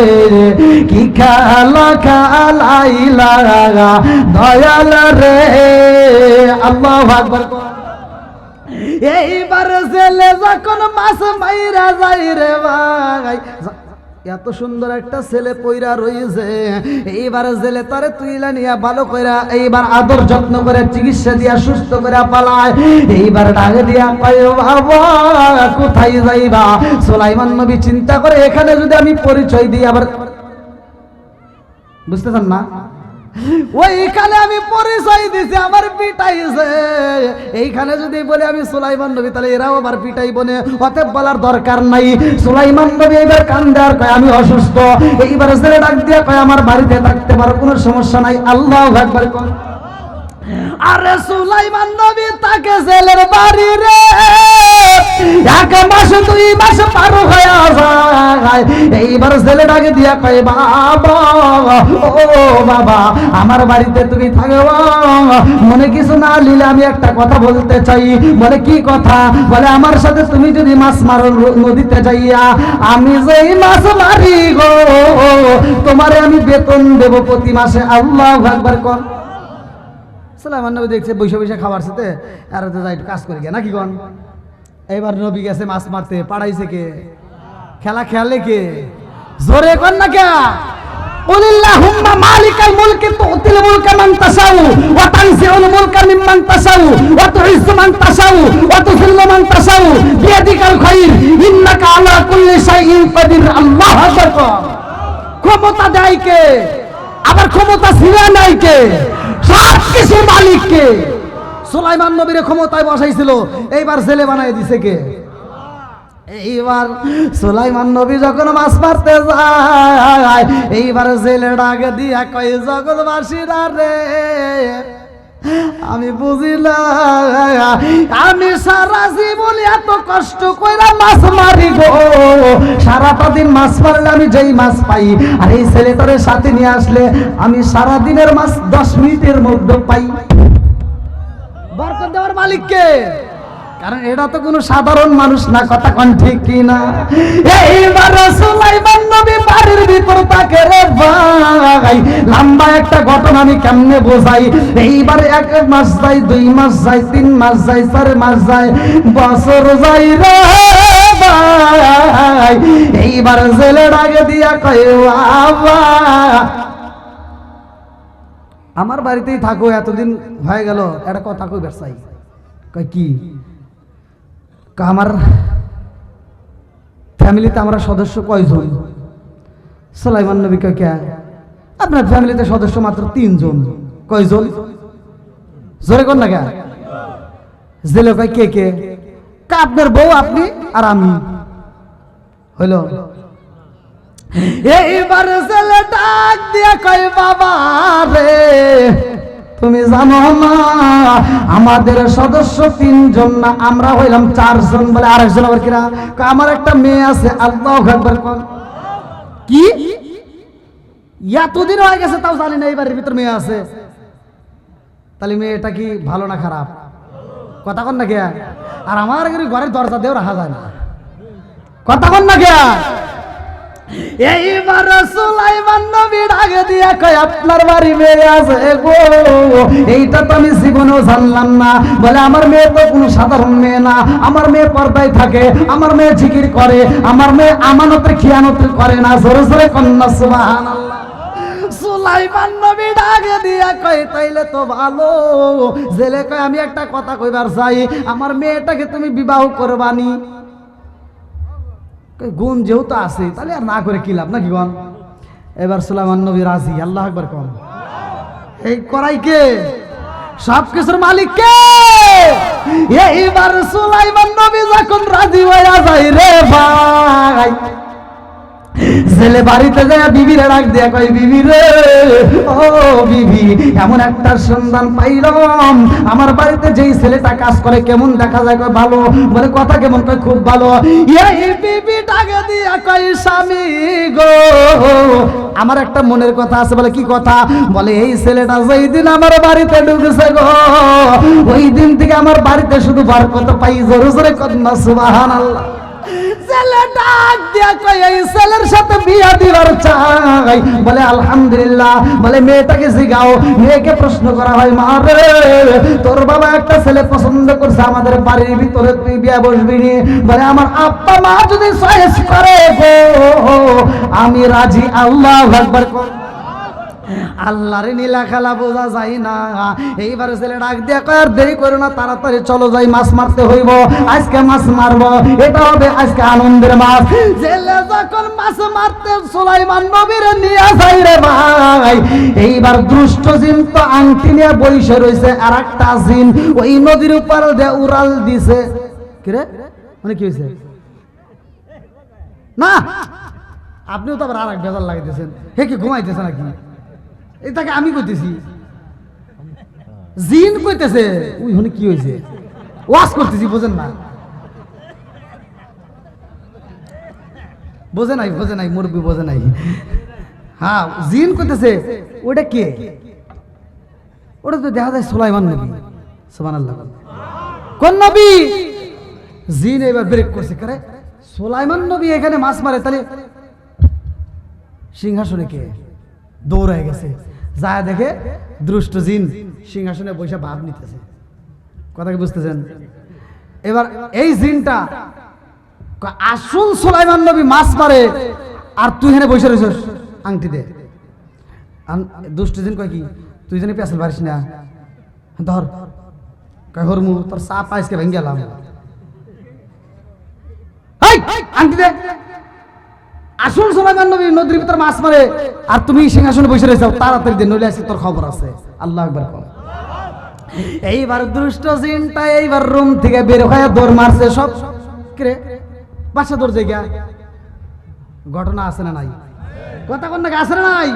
কি খেলা খেলাইলা দয়াল রে। আল্লাহু আকবার। এইবার জেলে যখন মাছ মাইরা যাই রে ভাই, এত সুন্দর একটা ছেলে পয়রা রয়েছে, এইবার জেলে তারে তুইলা নিয়া ভালো কইরা এইবার আদর যত্ন করে চিকিৎসা দিয়া সুস্থ করে পালায়। এইবার ডাকে দিয়া কয় বাবা কোথায় যাইবা? সুলাইমান নবী চিন্তা করে এখানে যদি আমি পরিচয় দিই, আবার বুঝতেছেন না, ওইখানে আমি পরিচয় দিছি আমার পিটাইছে, এইখানে যদি বলে আমি সুলাইমান নবী তাহলে এরাও আবার পিটাই বনে। অতএব বলার দরকার নাই। সুলাইমান নবী এবার কান্দে আর কয় আমি অসুস্থ। এইবার ছেলে ডাক দিয়ে কয় আমার বাড়িতে থাকতে পারো, কোনো সমস্যা নাই। আল্লাহু আকবার। আরে সুলাইমান নবী তাকে জেলের বাড়ি রে 1 মাস 2 মাস পার হয়ে যায়। এইবার ছেলেটাকে দিয়া কয় বাবা, ও বাবা আমার বাড়িতে তুমি থাকো, মনে কিছু না নিলে আমি একটা কথা বলতে চাই। বলে কি কথা? বলে আমার সাথে তুমি যদি মাছ মারো নদীতে যাইয়া, আমি যেই মাছ মারি গো তোমারে আমি বেতন দেব প্রতি মাসে। আল্লাহু আকবার কোন। সুলাইমান নবী দেখছে বসে বসে খাবার সাথে আর তো যাই কাজ করে গিয়া নাকি কোন। এবার নবী গেছে মাছ মারতে, পাড়াইছে কে? খেলা খেলে কে? জোরে কোন না কে? কুলিল্লাহুম্মা মালিকাল মুলকি তুতিল মুলকা মান তাশাউ ওয়া তানজিউল মুলকা মিম্মান তাশাউ ওয়া তুইজ্জু মান তাশাউ ওয়া তুযিল্লু মান তাশাউ বিয়াদিকাল খায়র ইন্নাকা আলা কুল্লি শাইইন কাদির। আল্লাহু আকবার। ক্ষমতা দেয় কে? আবার ক্ষমতা ছিঁড়ে নেয় কে? সব কিছু মালিক কে? সুলাইমান নবীর ক্ষমতায় বসাইছিল, এইবার ছেলে বানাই দিছে কে? এইবার সুলাইমান নবী যখন মাছ মারতে যায়, এইবার জেলে ডাক দিয়া কয় জগৎবাসীরা রে, আমি বুঝিলাম আমি সারা জীবন এত কষ্ট কইরা মাছ মারি গো, সারাটা দিন মাছ মারলে আমি যেই মাছ পাই, আর এই ছেলেটারে সাথে নিয়ে আসলে আমি সারা দিনের মাছ 10 মিনিটের মধ্যে পাই। বরকত দেওয়ার মালিক কে? কারণ এটা তো কোনো সাধারণ মানুষ না, কথা কোন ঠিক কি না? এইবার সুলাইমান নবী বাড়ির ভিতর থাকে রে ভাই। লম্বা একটা ঘটনা আমি কেমনে বোঝাই। এইবার 1 মাস যায়, 2 মাস যায়, 3 মাস যায়, 4 মাস যায়, বছর যায় রে ভাই। এইবার জেলে ডাকে দিয়া কয় বাবা আমার বাড়িতেই থাকো, এতদিন হয়ে গেল, একটা কথা কই ব্যবসায়ী। কয় কি? আমার ফ্যামিলিতে আমরা সদস্য কয়জন? সুলাইমান নবী কয় কে? আপনার ফ্যামিলিতে সদস্য মাত্র 3 জন। কয়জন? জোরে কোন না কে? জেলে কয় কে কে? আপনার বউ, আপনি আর আমি। হইল। এইবার জেলে ডাক দিয়া কয় বাবা রে, তুমি জানো না আমাদের সদস্য 3 জন না, আমরা হইলাম 4 জন। বলে আরেকজন আবার কিরা? আমার একটা মেয়ে আছে। আল্লাহু আকবার কোন। কি এতদিন হয়ে গেছে তাও জানি না এই বাড়ির ভিতর মেয়ে আছে? তাহলে মেয়েটা কি ভালো না খারাপ? কথা কন না কে? আর আমার ঘরের দরজা দিয়েও রাখা যায় না, কথা কন না কে? এইবার সুলাইমান নবী ডাকে দিয়া কয় আপনার বাড়ি মেয়ে আছে গো, এইটা তো আমি জীবনেও জানলাম না। বলে আমার মেয়ে তো কোনো সাধারণ মেয়ে না, আমার মেয়ে পর্দায় থাকে, আমার মেয়ে জিকির করে, আমার মেয়ে আমানতের খিয়ানত করে না। জোরে জোরে কন্যা সুবহানাল্লাহ। সুলাইমান নবী ডাকে দিয়া কয় তাইলে তো ভালো। জেলে কয় আমি একটা কথা কইবার চাই, আমার মেয়েটাকে তুমি বিবাহ করবানি? গুণ যেহেতু আছে তাহলে আর না করে কি লাভ নাকি গন? এবার সুলাইমান নবী রাজি। আল্লাহু আকবার কোন। এই করাই কে? সব কিছুর মালিক কে? এইবার সুলাইমান নবী যখন রাজি হইয়া যায় রে ভাই, ছেলে বাড়িতে যায় বিবিরে ডাক দিয়া কয় বিবি রে, ও বিবি এমন একটা সন্ধান পাইলাম, আমার বাড়িতে যেই ছেলেটা কাজ করে কেমন দেখা যায়? কয় ভালো। বলে কথা কেমন? কয় খুব ভালো। এই বিবি ডাকে দিয়া কয় স্বামী গো, আমার একটা মনের কথা আছে। বলে কি কথা? বলে এই ছেলেটা যেই দিন আমার বাড়িতে ঢুকেছে গো, ওই দিন থেকে আমার বাড়িতে শুধু বরকত পাই। জোরে জোরে কন্যা সুবহানাল্লাহ। ছেলে ডাক দিয়া কয় এই ছেলের সাথে বিয়া দিবার চাই। বলে আলহামদুলিল্লাহ। বলে মেয়েটাকে জিগাও। মেয়েকে প্রশ্ন করা হয়, মা রে তোর বাবা একটা ছেলে পছন্দ করছে, আমাদের বাড়ির ভিতরে তুই বিয়া বসবি নি? বলে আমার আব্বা মা যদি চয়েস করে গো আমি রাজি। আল্লাহু আকবার। আল্লাহরে নীলা খেলা বোঝা যায় না। এইবারে ছেলে ডাক দিয়া কয় আর দেরি করো না, তাড়াতাড়ি চলো যাই, মাছ মারতে হইব, আজকে মাছ মারবো, এটা হবে আজকে আনন্দের মাছ। ছেলে যখন মাছ মারতে সুলাইমান নবীর নিয়ে যায় রে ভাই, এইবার দুষ্ট জিন তো আংটি নিয়ে বইসে রইছে, আর একটা জিন ওই নদীর উপর দিয়ে উড়াল দিছে। কিরে মানে কি হয়েছে? না আপনিও তো আবার আর এক বেজার লাগাইতেছেন। হে কি ঘুমাইতেছে নাকি? এটাকে আমি করতেছি। জিন কইতেছে ওই হনে কি হয়েছে ওয়াজ করতেছি বোঝেন না বোঝে নাই মুরব্বী বোঝে নাই হ্যাঁ জিন কইতেছে ওটা কে ওটা তো দেখা যায় সুলাইমান নবী সুবহানাল্লাহ কোন নবী জিন এবার ব্রেক করছে করে সুলাইমান নবী এখানে মাছ মারে তাহলে সিংহাসনে কে দৌড়ায় গেছে যায় দেখে দুষ্ট জিন সিংহাসনে বসে ভাব নিতেছে কথা কি বুঝতেছেন এবার এই জিনটা আসল সুলাইমান নবী মাছ মারে আর তুই এখানে বসে রয়েছিস আংটি দে দুষ্ট জিন কয় কি তুই জানি পেছাল পারিস না ধর কয় হরমু তোর চা পাইসকে ভেঙে গেলাম আংটি দে আসল সুলাইমান নবী নদীর ভিতর মাছ মারে আর তুমি সিংহাসনে বসে রয়েছ তাড়াতাড়ি দে নইলে আসে তোর খবর আছে আল্লাহু আকবার কর এইবার দুষ্ট জিনটা এইবার রুম থেকে বের হয়ে দৌড় মারছে সব কে বাসা দৌড় জায়গা ঘটনা আছে না নাই কথা কোন না আছে না নাই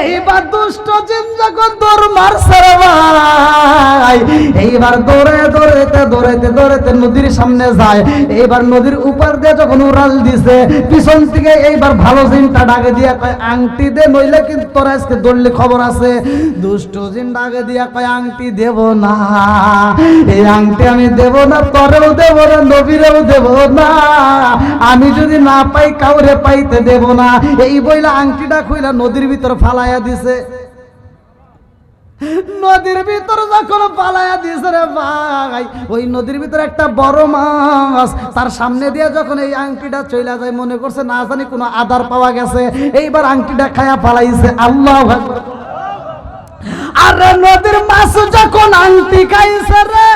এইবার দুষ্ট জিন যখন দৌড় মারছে রে ভাই এইবার দৌড়াইতে নদীর সামনে যায় এইবার নদীর উপর দিয়ে যখন উড়াল দিছে পিছন থেকে এইবার ভালো জিনটা ডাকে দিয়া কয় আংটি দে নইলে কিন্তু তোর আজকে দৌড়লে খবর আছে দুষ্ট জিন ডাকে দিয়া কয় আংটি দেব না এই আংটি আমি দেব না তোরেও দেব না নবীরেও দেব না আমি যদি না পাই কাউরে পাইতে দেব না এই বইলা আংটিটা খুইলা নদীর ভিতর ফালাইয়া দিছে নদীর ভিতর যখন পালায়া দিয়েছে রে ভাই ওই নদীর ভিতর একটা বড় মাছ তার সামনে দিয়ে যখন এই আংটিটা চলে যায় মনে করছে না জানি কোনো আদার পাওয়া গেছে এইবার আংটিটা খায়া পালাইছে আল্লাহু আকবার আরে নদীর মাছ যখন আংটি খাইছে রে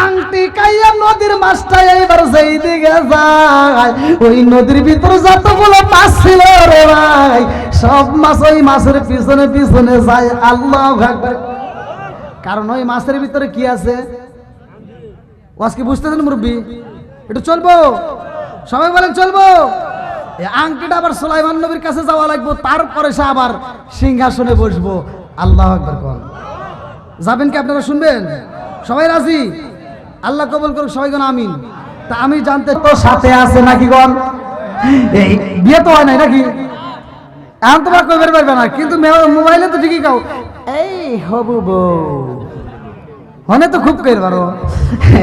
আংটি খাইয়া নদীর মাছটা এইবার যেই দিকে যায় ওই নদীর ভিতর যতগুলো মাছ ছিল রে ভাই সব মাছ ওই মাছের পিছনে পিছনে যায় আল্লাহু আকবার কারণ ওই মাছের ভিতরে কি আছে আজকে বুঝতেছেন মুরব্বী একটু চলবো সবাই বলেন চলবো এই আংটিটা আবার সুলাইমান নবীর কাছে যাওয়া লাগবে তারপরে সে আবার সিংহাসনে বসবো আল্লাহু আকবার কোন যাবেন কি আপনারা শুনবেন সবাই রাজি আল্লাহ কবুল করুক সবাই কোন আমিন তা আমি জানতে তো সাথে আছে নাকি কোন এই বিয়ে তো হয় নাই নাকি এখন তোমার কইবার পারবে না কিন্তু মোবাইলে তো ঠিকই কাও এই হবু বউ মনে তো খুব কইর পারো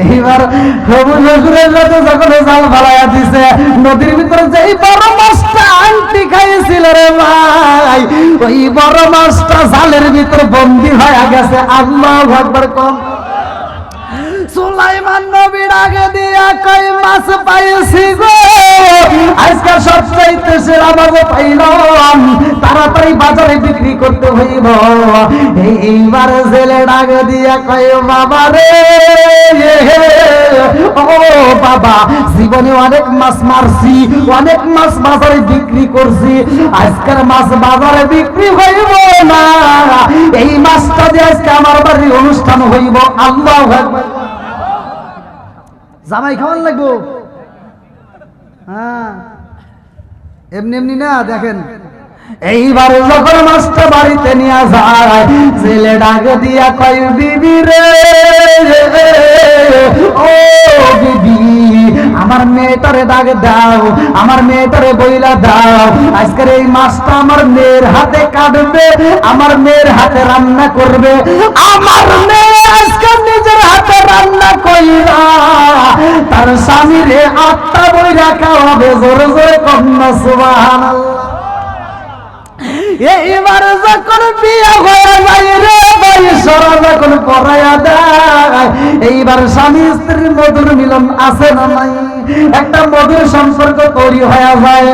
এইবার হবু শ্বশুরের সাথে যখন জাল ফালাইয়া দিছে নদীর ভিতরে যেই বড় মাছটা আংটি খাইছিল রে ভাই ওই বড় মাছটা জালের ভিতর বন্দী হয়ে গেছে আল্লাহু আকবার কোন সুলাইমান নবীর আগে দিয়া কই মাছ পাইছি গো আজকে সবচাইতে সেরা মাছ পাইলাম তাড়াতাড়ি বাজারে বিক্রি করতে হইব এইবার জেলে আগে দিয়া কই বাবা রে ও বাবা জীবনে অনেক মাছ মারছি অনেক মাছ বাজারে বিক্রি করছি আজকের মাছ বাজারে বিক্রি হইব না এই মাছটা দিয়ে আজকে আমার বাড়ির অনুষ্ঠান হইব আল্লাহু আকবার জামাই খাওয়ান লাগবো হ্যাঁ এমনি এমনি না দেখেন এইবার যখন মাছটা বাড়িতে নিয়ে যায় ছেলে ডাক দিয়া কয় বিবি রে ও বিবি আমার মেয়েটারে ডাক দাও আমার মেয়েটারে বইলা দাও আজকের এই মাছটা আমার মেয়ের হাতে কাটবে আমার মেয়ের হাতে রান্না করবে আমার মেয়ে আজকে নিজের হাতে রান্না কইরা তার স্বামীরে আত্মা বইরা খাওয়াবে জোরে জোরে কন্যা সুবহানাল্লাহ এইবার যখন বিয়ে হয়ে যায় রে ভাই সরা যখন পড়াইয়া দেয় এইবার স্বামী স্ত্রীর মধুর মিলন আছে না নাই একটা মধুর সম্পর্ক তৈরি হয়ে যায়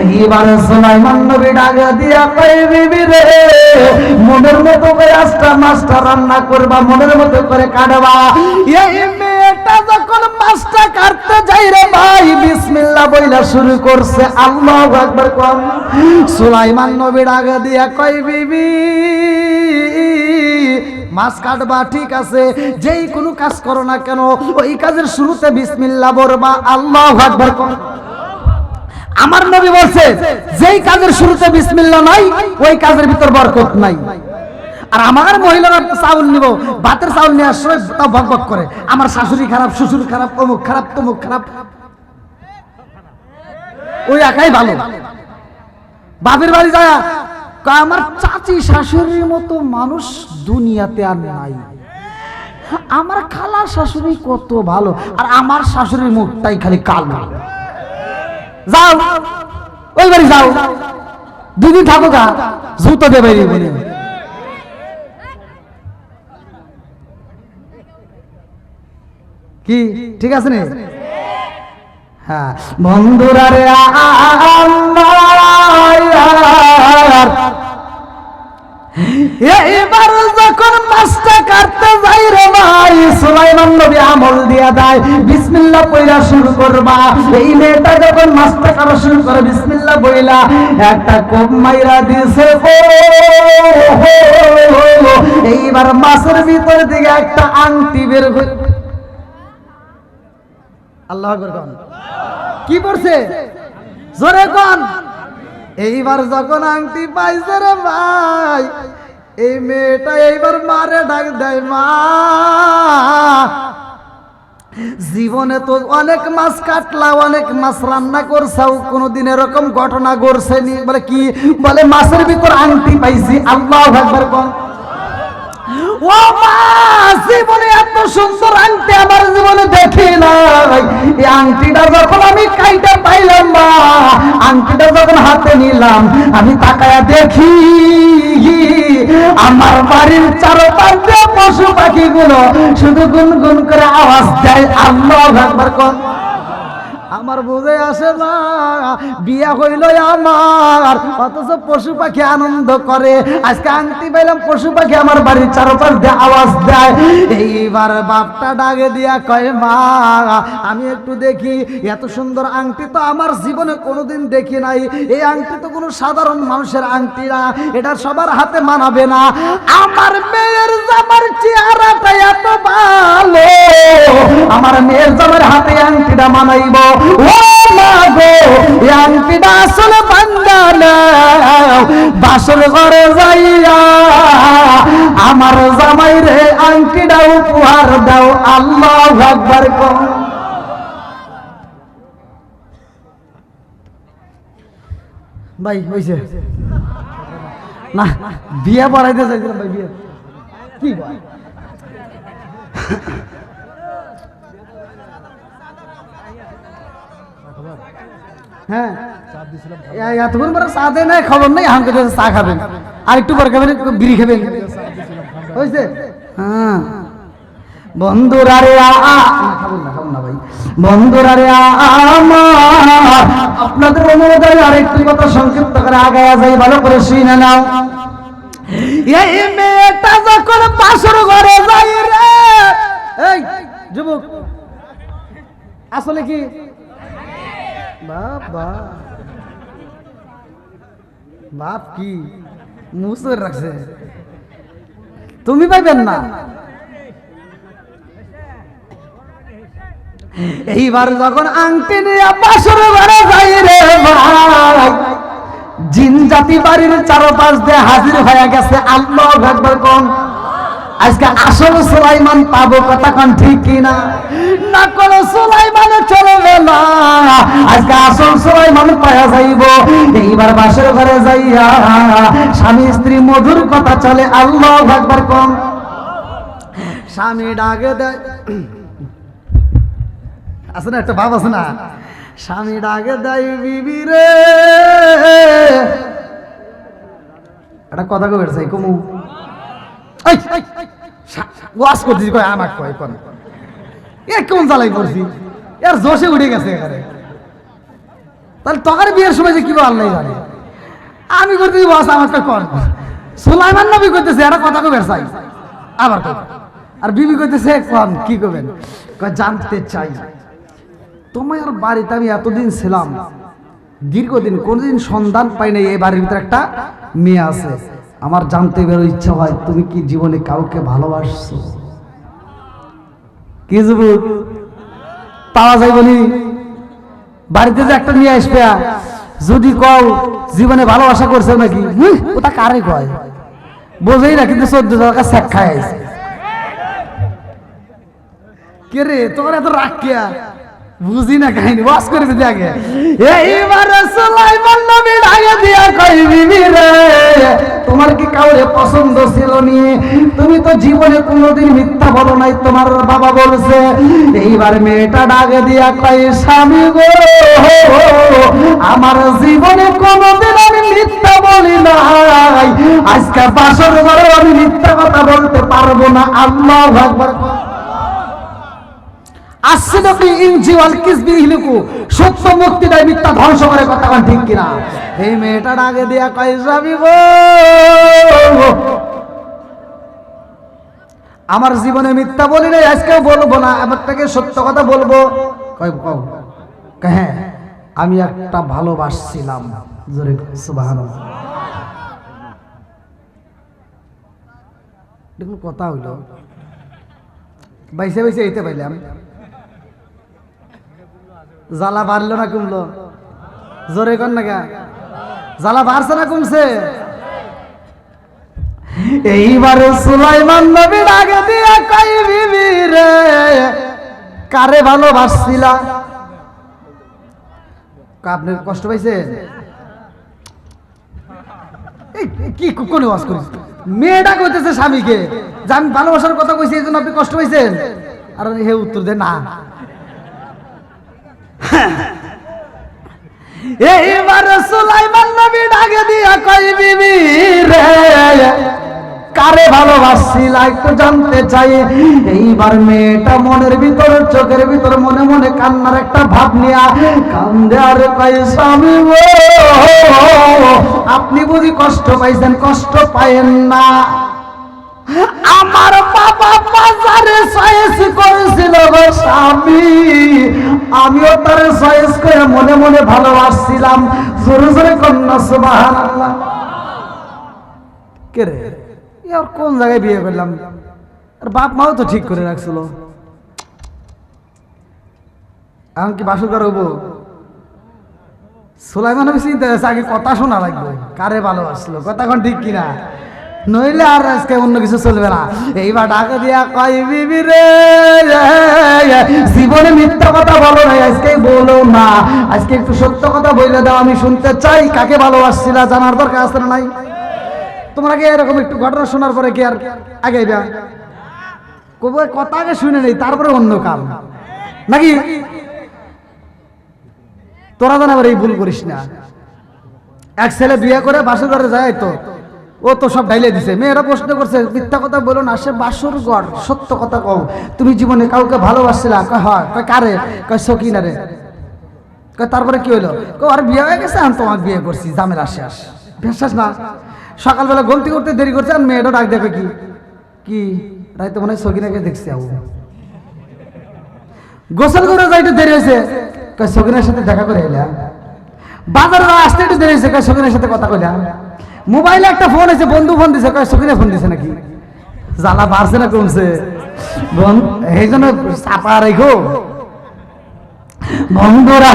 এইবার সুলাইমান নবী ডাক দিয়া কয় বিবি রে মনের মতো করে আজটা মাছটা রান্না করবা মনের মতো করে কাটবা এই মেয়েটা যখন মাছটা কাটতে যাই রে ভাই বিসমিল্লাহ বইলা শুরু করছে আল্লাহু আকবার কোন সুলাইমান নবী ডাক দিয়া কয় বিবি মাছ কাটবা ঠিক আছে যেই কোনো কাজ করো না কেন ওই কাজের শুরুতে বিসমিল্লাহ বলবা আল্লাহু আকবার কোন আমার নবী বলছে যেই কাজের শুরুতে বিসমিল্লাহ নাই ওই কাজের ভিতর বরকত নাই আর আমার মহিলারা চাউল নিব, ভাতের চাউল নিয়ে আসলে তাও বক বক করে, আমার শাশুড়ি খারাপ, শ্বশুর খারাপ, অমুক খারাপ, তমুক খারাপ। ওই একাই ভালো। বাপের বাড়ি যায় আমার চাচি শাশুড়ির মতো মানুষ দুনিয়াতে আর নাই, আমার খালা শাশুড়ি কত ভালো, আর আমার শাশুড়ির মুখটাই খালি কালো। যাও ওই বাড়ি যাও, দুদিন থাকো গা, জুতো দেবে কি ঠিক আছে না? হ্যাঁ বন্ধুরা রে, এবার যখন মাছটা কাটতে যাই রে ভাই, সুলাইমান নবী আমল দিয়া দেয়, বিসমিল্লাহ পয়লা শুরু করবা। এই মেয়েটা যখন মাছটা কাটা শুরু করে বিসমিল্লাহ বইলা একটা কোপ মাইরা দিয়েছে, এইবার মাছের ভিতর দিকে একটা আংটি বের করে, আল্লাহু আকবার কোন কি পড়ছে জোরে কোন। এইবার যখন আংটি পাইছে রে ভাই, এই মেয়েটা এইবার মারে ডাক দেয়, মা জীবনে তো অনেক মাছ কাটলা, অনেক মাছ রান্না করছাও, কোনদিন এরকম ঘটনা ঘটছেনি? বলে কি? বলে মাছের ভিতর আংটি পাইছি। আল্লাহু আকবার কোন। ও মা, জীবনে এত সুন্দর আংটি আমার জীবনে দেখি নাই। এই আংটিটা যখন আমি কাইটা পাইলাম মা, আংটিটা যখন হাতে নিলাম, আমি তাকায়া দেখি আমার বাড়ির চারপাশে পশু পাখিগুলো শুধু গুনগুন করে আওয়াজ দেয়। আল্লাহু আকবার কোন। আমার বুঝে আসে না, বিয়া হইল আমার, অথচ পশু পাখি আনন্দ করে। আজকে আংটি পাইলাম, পশু পাখি আমার বাড়ির চারপাশ দিয়ে আওয়াজ দেয়। এইবার বাপটা ডাকে দিয়া কয়, মা আমি একটু দেখি, এত সুন্দর আংটি তো আমার জীবনে কোনোদিন দেখি নাই। এই আংটি তো কোনো সাধারণ মানুষের আংটি না, এটা সবার হাতে মানাবে না। আমার মেয়ের জামার চেহারাটা এত ভালো, আমার মেয়ের জামার হাতে আংটিটা মানাইব। ও মা গো, এই আংটিটা আসলে বান্দানা, বাসর ঘরে যাইয়া আমার জামাই রে আংটিটা উপহার দাও। আল্লাহু আকবার কোন। ভাই হইছে না, বিয়ে পড়াইতে চাইছিলাম ভাই, বিয়ে কি হ্যাঁ এতক্ষণ পরে চা দেয় নাই, খবর নেই, আমাকে চা খাবেন, আর একটু পরে খাবেন, বিড়ি খাবেন, হয়েছে? হ্যাঁ বন্ধুরা রে, খাবেন না ভাই। বন্ধুরা রে আমার, আপনাদের অনুমোদনে আরেকটি কথা সংক্ষিপ্ত করে আগায়া যাই, ভালো করে শুনে নাও। এই মেয়েটা যখন বাসর ঘরে যাই রে, এই যুবক আসলে কি বাবা বাপ কি মুসর রাখছে, তুমি পাইবেন না। এইবার যখন আংটি নিয়ে বাসর ঘরে যাই রে ভাই, জিন জাতি বাড়ির চারপাশ দিয়ে হাজির হয়ে গেছে। আল্লাহু আকবার কোন। আজকে আসল সুলাইমান পাবো, কথা কোন ঠিক কিনা? না কোন সুলাইমান চলবে না, আজকে আসল সুলাইমান পাওয়া যাইব। এইবার বাসর ঘরে যাইয়া স্বামী স্ত্রী মধুর কথা চলে। আল্লাহু আকবার কোন। স্বামী ডাকে দেয়, আছে না একটা ভাব আছে না, স্বামী ডাকে দেয়, বিবি রে একটা কথা কবে চাই কমু ওয়াশ করতেছি, কয় আমাকে কয় কোন এ কোন জ্বালাই করছি, এর জোশে উঠে গেছে এখানে। তাহলে তখন বিয়ের সময় যে কি আল্লাহ জানে, আমি করতেছি ওয়াশ আমাকে কর। সুলাইমান নবী করতেছে একটা কথা কবে চাই আবার কয়, আর বিবি কইতেছে কোন কি করবেন, কয় জানতে চাই তোমার বাড়িতে আমি এতদিন ছিলাম, দীর্ঘদিন কোনদিন সন্ধান পাই নাই, এই বাড়ির ভিতরে একটা মেয়ে আছে, আমার জানতে বেরো ইচ্ছা হয় তুমি কি জীবনে কাউকে ভালোবাসছো? কি যুবক পাওয়া যায় বলি, বাড়িতে যে একটা নিয়ে আসবে, যদি কও জীবনে ভালোবাসা করছে নাকি, ওটা কারে কয়? বোঝেই না, কিন্তু 14 টাকা শেখ খায় আইছে। কে রে তোমার এত রাগ কিয়া? বুঝি না কাহিনী, ওয়াজ করে দিতে আগে। এইবার সুলাইমান নবী ডাকে দিয়া কই, বিবি রে তোমার কি কাউরে পছন্দ ছিল নি? তুমি তো জীবনে কোনোদিন মিথ্যা বলো নাই, তোমার বাবা বলছে। এইবার মেয়েটা ডাকে দিয়া কই, স্বামী গো আমার জীবনে কোনোদিন আমি মিথ্যা বলি নাই, আজকে বাসর ঘরে আমি মিথ্যা কথা বলতে পারবো না। আল্লাহু আকবার। আসিদকি ইনজিওয়াল কিসবি ইহলিকু, সত্য মুক্তি দেয়, মিথ্যা ধ্বংস করে, কথা কোন ঠিক কিনা? এই মেয়েটা ডাকে দিয়া কয়, স্বামী গো আমার জীবনে মিথ্যা বলি নাই, আজকেও বলবো না, আমার থেকে সত্য কথা বলবো। কয় কও। হ্যাঁ আমি একটা ভালোবাসছিলাম। জোরে সুবহানাল্লাহ। দেখুন কথা হইলো বাইসে বাইসে এইতে পাইলাম, জ্বালা বাড়লো না কমলো? জোরে কর না কে, জ্বালা বাড়ছে না কমছে? এইবার সুলাইমান নবী ডাকে দিয়া কই, বিবি রে কারে ভালোবাসছিলা? আপনি কষ্ট পাইছেন? কি কোন ওয়াজ করিস? মেয়েটা কইতেছে স্বামীকে যে আমি ভালোবাসার কথা কইছি, এই জন্য আপনি কষ্ট পাইছেন? আর হে উত্তর দে না। এইবার সুলাইমান নবী ডাকে দিয়া কই, বিবি রে কারে ভালোবাসছিলা একটু জানতে চাই। এইবার মেয়েটা মনের ভিতর, চোখের ভিতর মনে মনে কান্নার একটা ভাব নিয়া কান্দে আর কই, স্বামী গো আপনি বুঝি কষ্ট পাইছেন? কষ্ট পায়েন না, আমার বাবা বাজারে চয়েস করেছিল গো স্বামী, আমিও তার চয়েস করে মনে মনে ভালোবাসছিলাম। জোরে জোরে কন্যা সুবহানাল্লাহ। কে রে আর কোন জায়গায় বিয়ে করলাম? আর বাপ মাও তো ঠিক করে রাখছিল, এখন কি বাসর করা হবো? সুলাইমান নবী চিন্তা আছে, আগে কথা শোনা লাগবে, কারে ভালোবাসছিল, কথা কোন ঠিক কিনা, নইলে আর আজকে অন্য কিছু চলবে না। এইবার ডাকে দিয়া কই, বিবি রে জীবনে মিথ্যা কথা বলো না, আজকে বলো না, আজকে একটু সত্য কথা বলে দাও, আমি শুনতে চাই কাকে ভালোবাসছিলা, জানার দরকার আছে না নাই? তোমরা কি এরকম একটু ঘটনা শোনার পরে কি আর আগে কবে কথা আগে শুনে নেই, তারপরে অন্য কাম নাকি? তোরা যেন আবার এই ভুল করিস না। এক ছেলে বিয়ে করে বাসর ঘরে যায়, তো ও তো সব ঢাইলে দিছে। মেয়েরা প্রশ্ন করছে, মিথ্যা কথা বলো না, সে বাসর ঘর, সত্য কথা কও, তুমি জীবনে কাউকে ভালোবাসছিলা? কয় হয়। কয় কারে? কয় সকিনা রে। কয় তারপরে কি হইলো? কয় আর বিয়ে হয়ে গেছে, আমি তোমাকে বিয়ে করছি, জামেলা শেষ। বিশ্বাস না? সকালবেলা গন্তি করতে দেরি করছে, আর মেয়েটা ডাক দেখে কি কি রাইতে মনে হয় সকিনাকে দেখছি। আবু গোসল করে যাইতে দেরি হয়েছে, কয় সকিনার সাথে দেখা করে এলাম। বাজারে আসতে একটু দেরি হয়েছে, কয় সকিনার সাথে কথা কইলাম। মোবাইলে একটা ফোন আছে, বন্ধু ফোন দিছে, কয় সকিনা ফোন দিছে নাকি? জ্বালা বাড়ছে না কমছে? এই জন্য চাপা রেখো বন্ধুরা।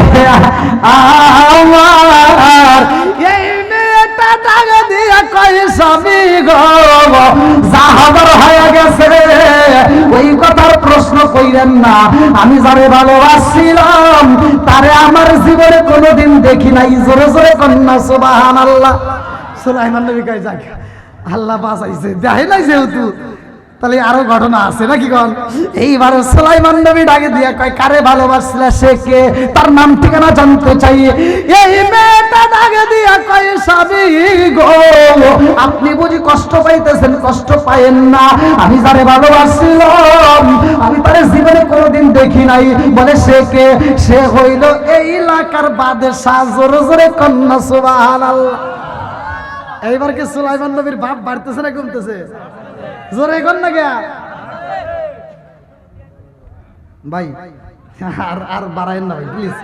আমার এই মেয়েটা টাকা দিয়া কয়, স্বামী গো যা হবার হয়ে গেছে, ওই কথার প্রশ্ন কইরেন না। আমি যারে ভালোবাসছিলাম তারে আমার জীবনে কোনোদিন দেখি নাই। জোরে জোরে কন্যা সুবহানাল্লাহ। সুলাইমান নবী কয়, যাক আল্লাহ বাঁচাইছে, দেখে নাই যেহেতু, তাহলে আরো ঘটনা আছে নাকি কোন? এইবার সুলাইমান নবী ডাকে দিয়া কয়, কারে ভালোবাসছিলা, সে কে, তার নাম ঠিকানা জানতে চাই। এই মেয়েটা ডাকে দিয়া কয়, স্বামী গো আপনি বুঝি কষ্ট পাইতেছেন? কষ্ট পায়েন না, আমি যারে ভালোবাসছিলাম আমি তারে জীবনে কোনোদিন দেখি নাই। বলে সে কে? সে হইল এই এলাকার বাদশা। জোরে জোরে কন্যা সুবহানাল্লাহ। এইবার কি সুলাইমান নবীর বাপ বাড়তেছে না কমতেছে? জোরে কর না কে ভাই, আর বাড়ায়েন না ভাই প্লিজ।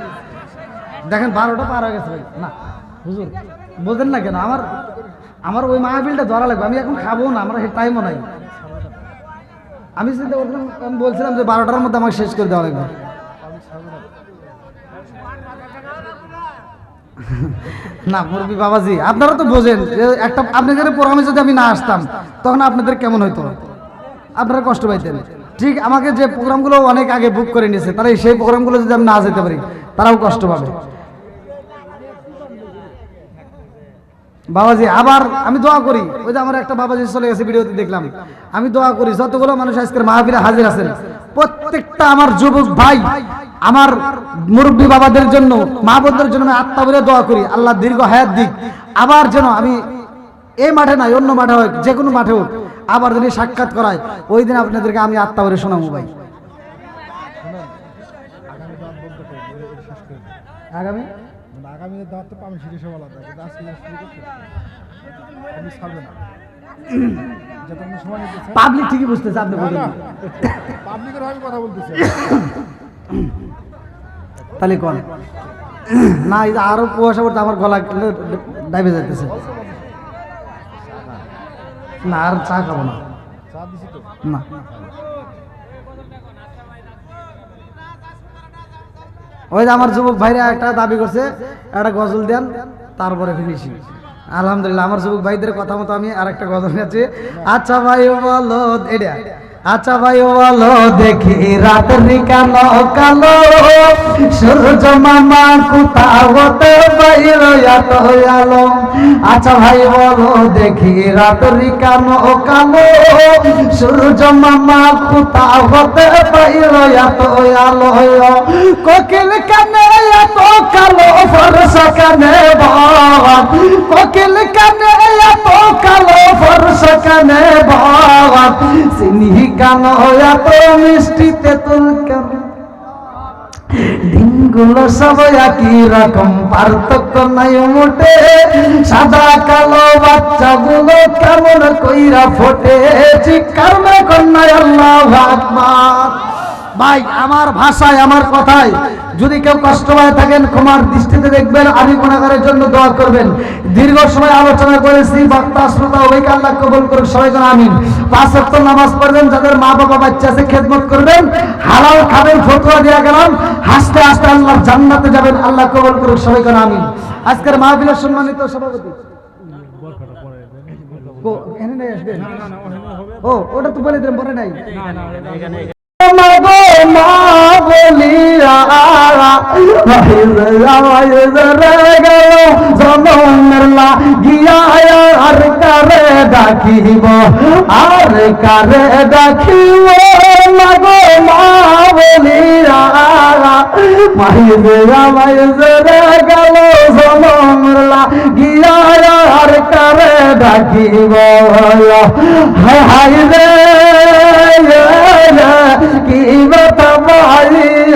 দেখেন 12টা পার হয়ে গেছে ভাই। না হুজুর বোঝেন না কেন? আমার ওই মাহফিলটা ধরা লাগবে, আমি এখন খাবো না, আমার টাইমও নাই। আমি চিন্তা করলাম, আমি বলছিলাম যে 12টার মধ্যে আমাকে শেষ করে দেওয়া লাগবে। না মুরব্বী বাবাজি, আপনারা তো বোঝেন যে একটা আপনাদের প্রোগ্রামে যদি আমি না আসতাম তখন আপনাদের কেমন হইতো, আপনারা কষ্ট পাইতেন। ঠিক আমাকে যে প্রোগ্রামগুলো অনেক আগে বুক করে নিয়েছে, তারা সেই প্রোগ্রামগুলো যদি আমি না যেতে পারি তারাও কষ্ট পাবে। বাবাজি আবার আমি দোয়া করি, ওই যে আমার একটা বাবাজি চলে গেছে ভিডিওতে দেখলাম, আমি দোয়া করি যতগুলো মানুষ আজকের মাহফিলে হাজির আছেন প্রত্যেকটা আমার যুবক ভাই, আমার মুরব্বী বাবাদের জন্য, মা বোনদের জন্য আমি আত্মা বলে দোয়া করি আল্লাহ দীর্ঘ হায়াত দিক। আবার যেন আমি এই মাঠে নাই অন্য মাঠে হোক, যে কোনো মাঠে হোক, আবার যদি সাক্ষাৎ করায় ওই দিন আপনাদেরকে আমি আত্মা বলে শোনাবো ভাই। আগামী আগামী দাওয়াত তো পাবেন, সেটা সব আলাদা, কিন্তু আজকে শুরু করতে আপনি ছাড়বেন না, যতক্ষণ সময় নিতেছে পাবলিক ঠিকই বুঝতেছে, আপনি বলেন পাবলিকের আমি কথা বলতেছি। তাহলে কোন না, এই যে আরো কুয়াশা পড়তে আমার গলা ডাইবে যাইতেছে না, আর চা খাবো না, চা দিছি তো না। ওই যে আমার যুবক ভাইরা একটা দাবি করছে একটা গজল দেন তারপরে ফিনিশিং। আলহামদুলিল্লাহ আমার যুবক ভাইদের কথা মতো আমি আর একটা গজল নিয়েছি। আচ্ছা ভাই বলো এটা, আচ্ছা ভাই বলো দেখি রাত্রি কালো কালো, সূর্য মামা কোথাওতে বাইর এত আলো। আচ্ছা ভাই বলো দেখি রাত্রি কালো কালো, সূর্য মামা কোথাওতে বাইর এত আলো। কোকিল কানে এত কালো ফরসা কানে বাবা, কোকিল কানে এত কালো ফরসা কানে বাবা, সিনি কেন এত মিষ্টি তেঁতুল কেন, দিনগুলো সব একই রকম পার্থক্য নাই মোটে, সাদা কালো বাচ্চাগুলো কেমন কইরা ফোটে, চিৎকার মে কন্যায় আল্লাহু আকবার। ভাই আমার ভাষায় আমার কথায় যদি কেউ কষ্ট হয়ে থাকেন ক্ষমার দৃষ্টিতে দেখবেন, আমি গুনাহগারের জন্য দোয়া করবেন। দীর্ঘ সময় আলোচনা করেছি, বক্তা শ্রোতা উভয়কে আল্লাহ কবুল করুক, সবাই যেন আমিন। 5 ওয়াক্ত নামাজ পড়বেন, যাদের মা বাবা বাচ্চা আছে খেদমত করবেন, হালাল খাবেন, ফতোয়া দেয়া গেলাম, হাসতে হাসতে আল্লাহর জান্নাতে যাবেন, আল্লাহ কবুল করুক, সবাই যেন আমিন। আজকের মাহফিলের সম্মানিত সভাপতি ও ওটা তো বলে দিলেন, পরে নাই আর কারে ডাকিব, আর কারে ডাকিব মাগো মা বলিয়া, মাইজরা মাইজরে গেল জনমলা গিয়া, আর কারে ডাকিব হায় হায় রে কি কথা ভাই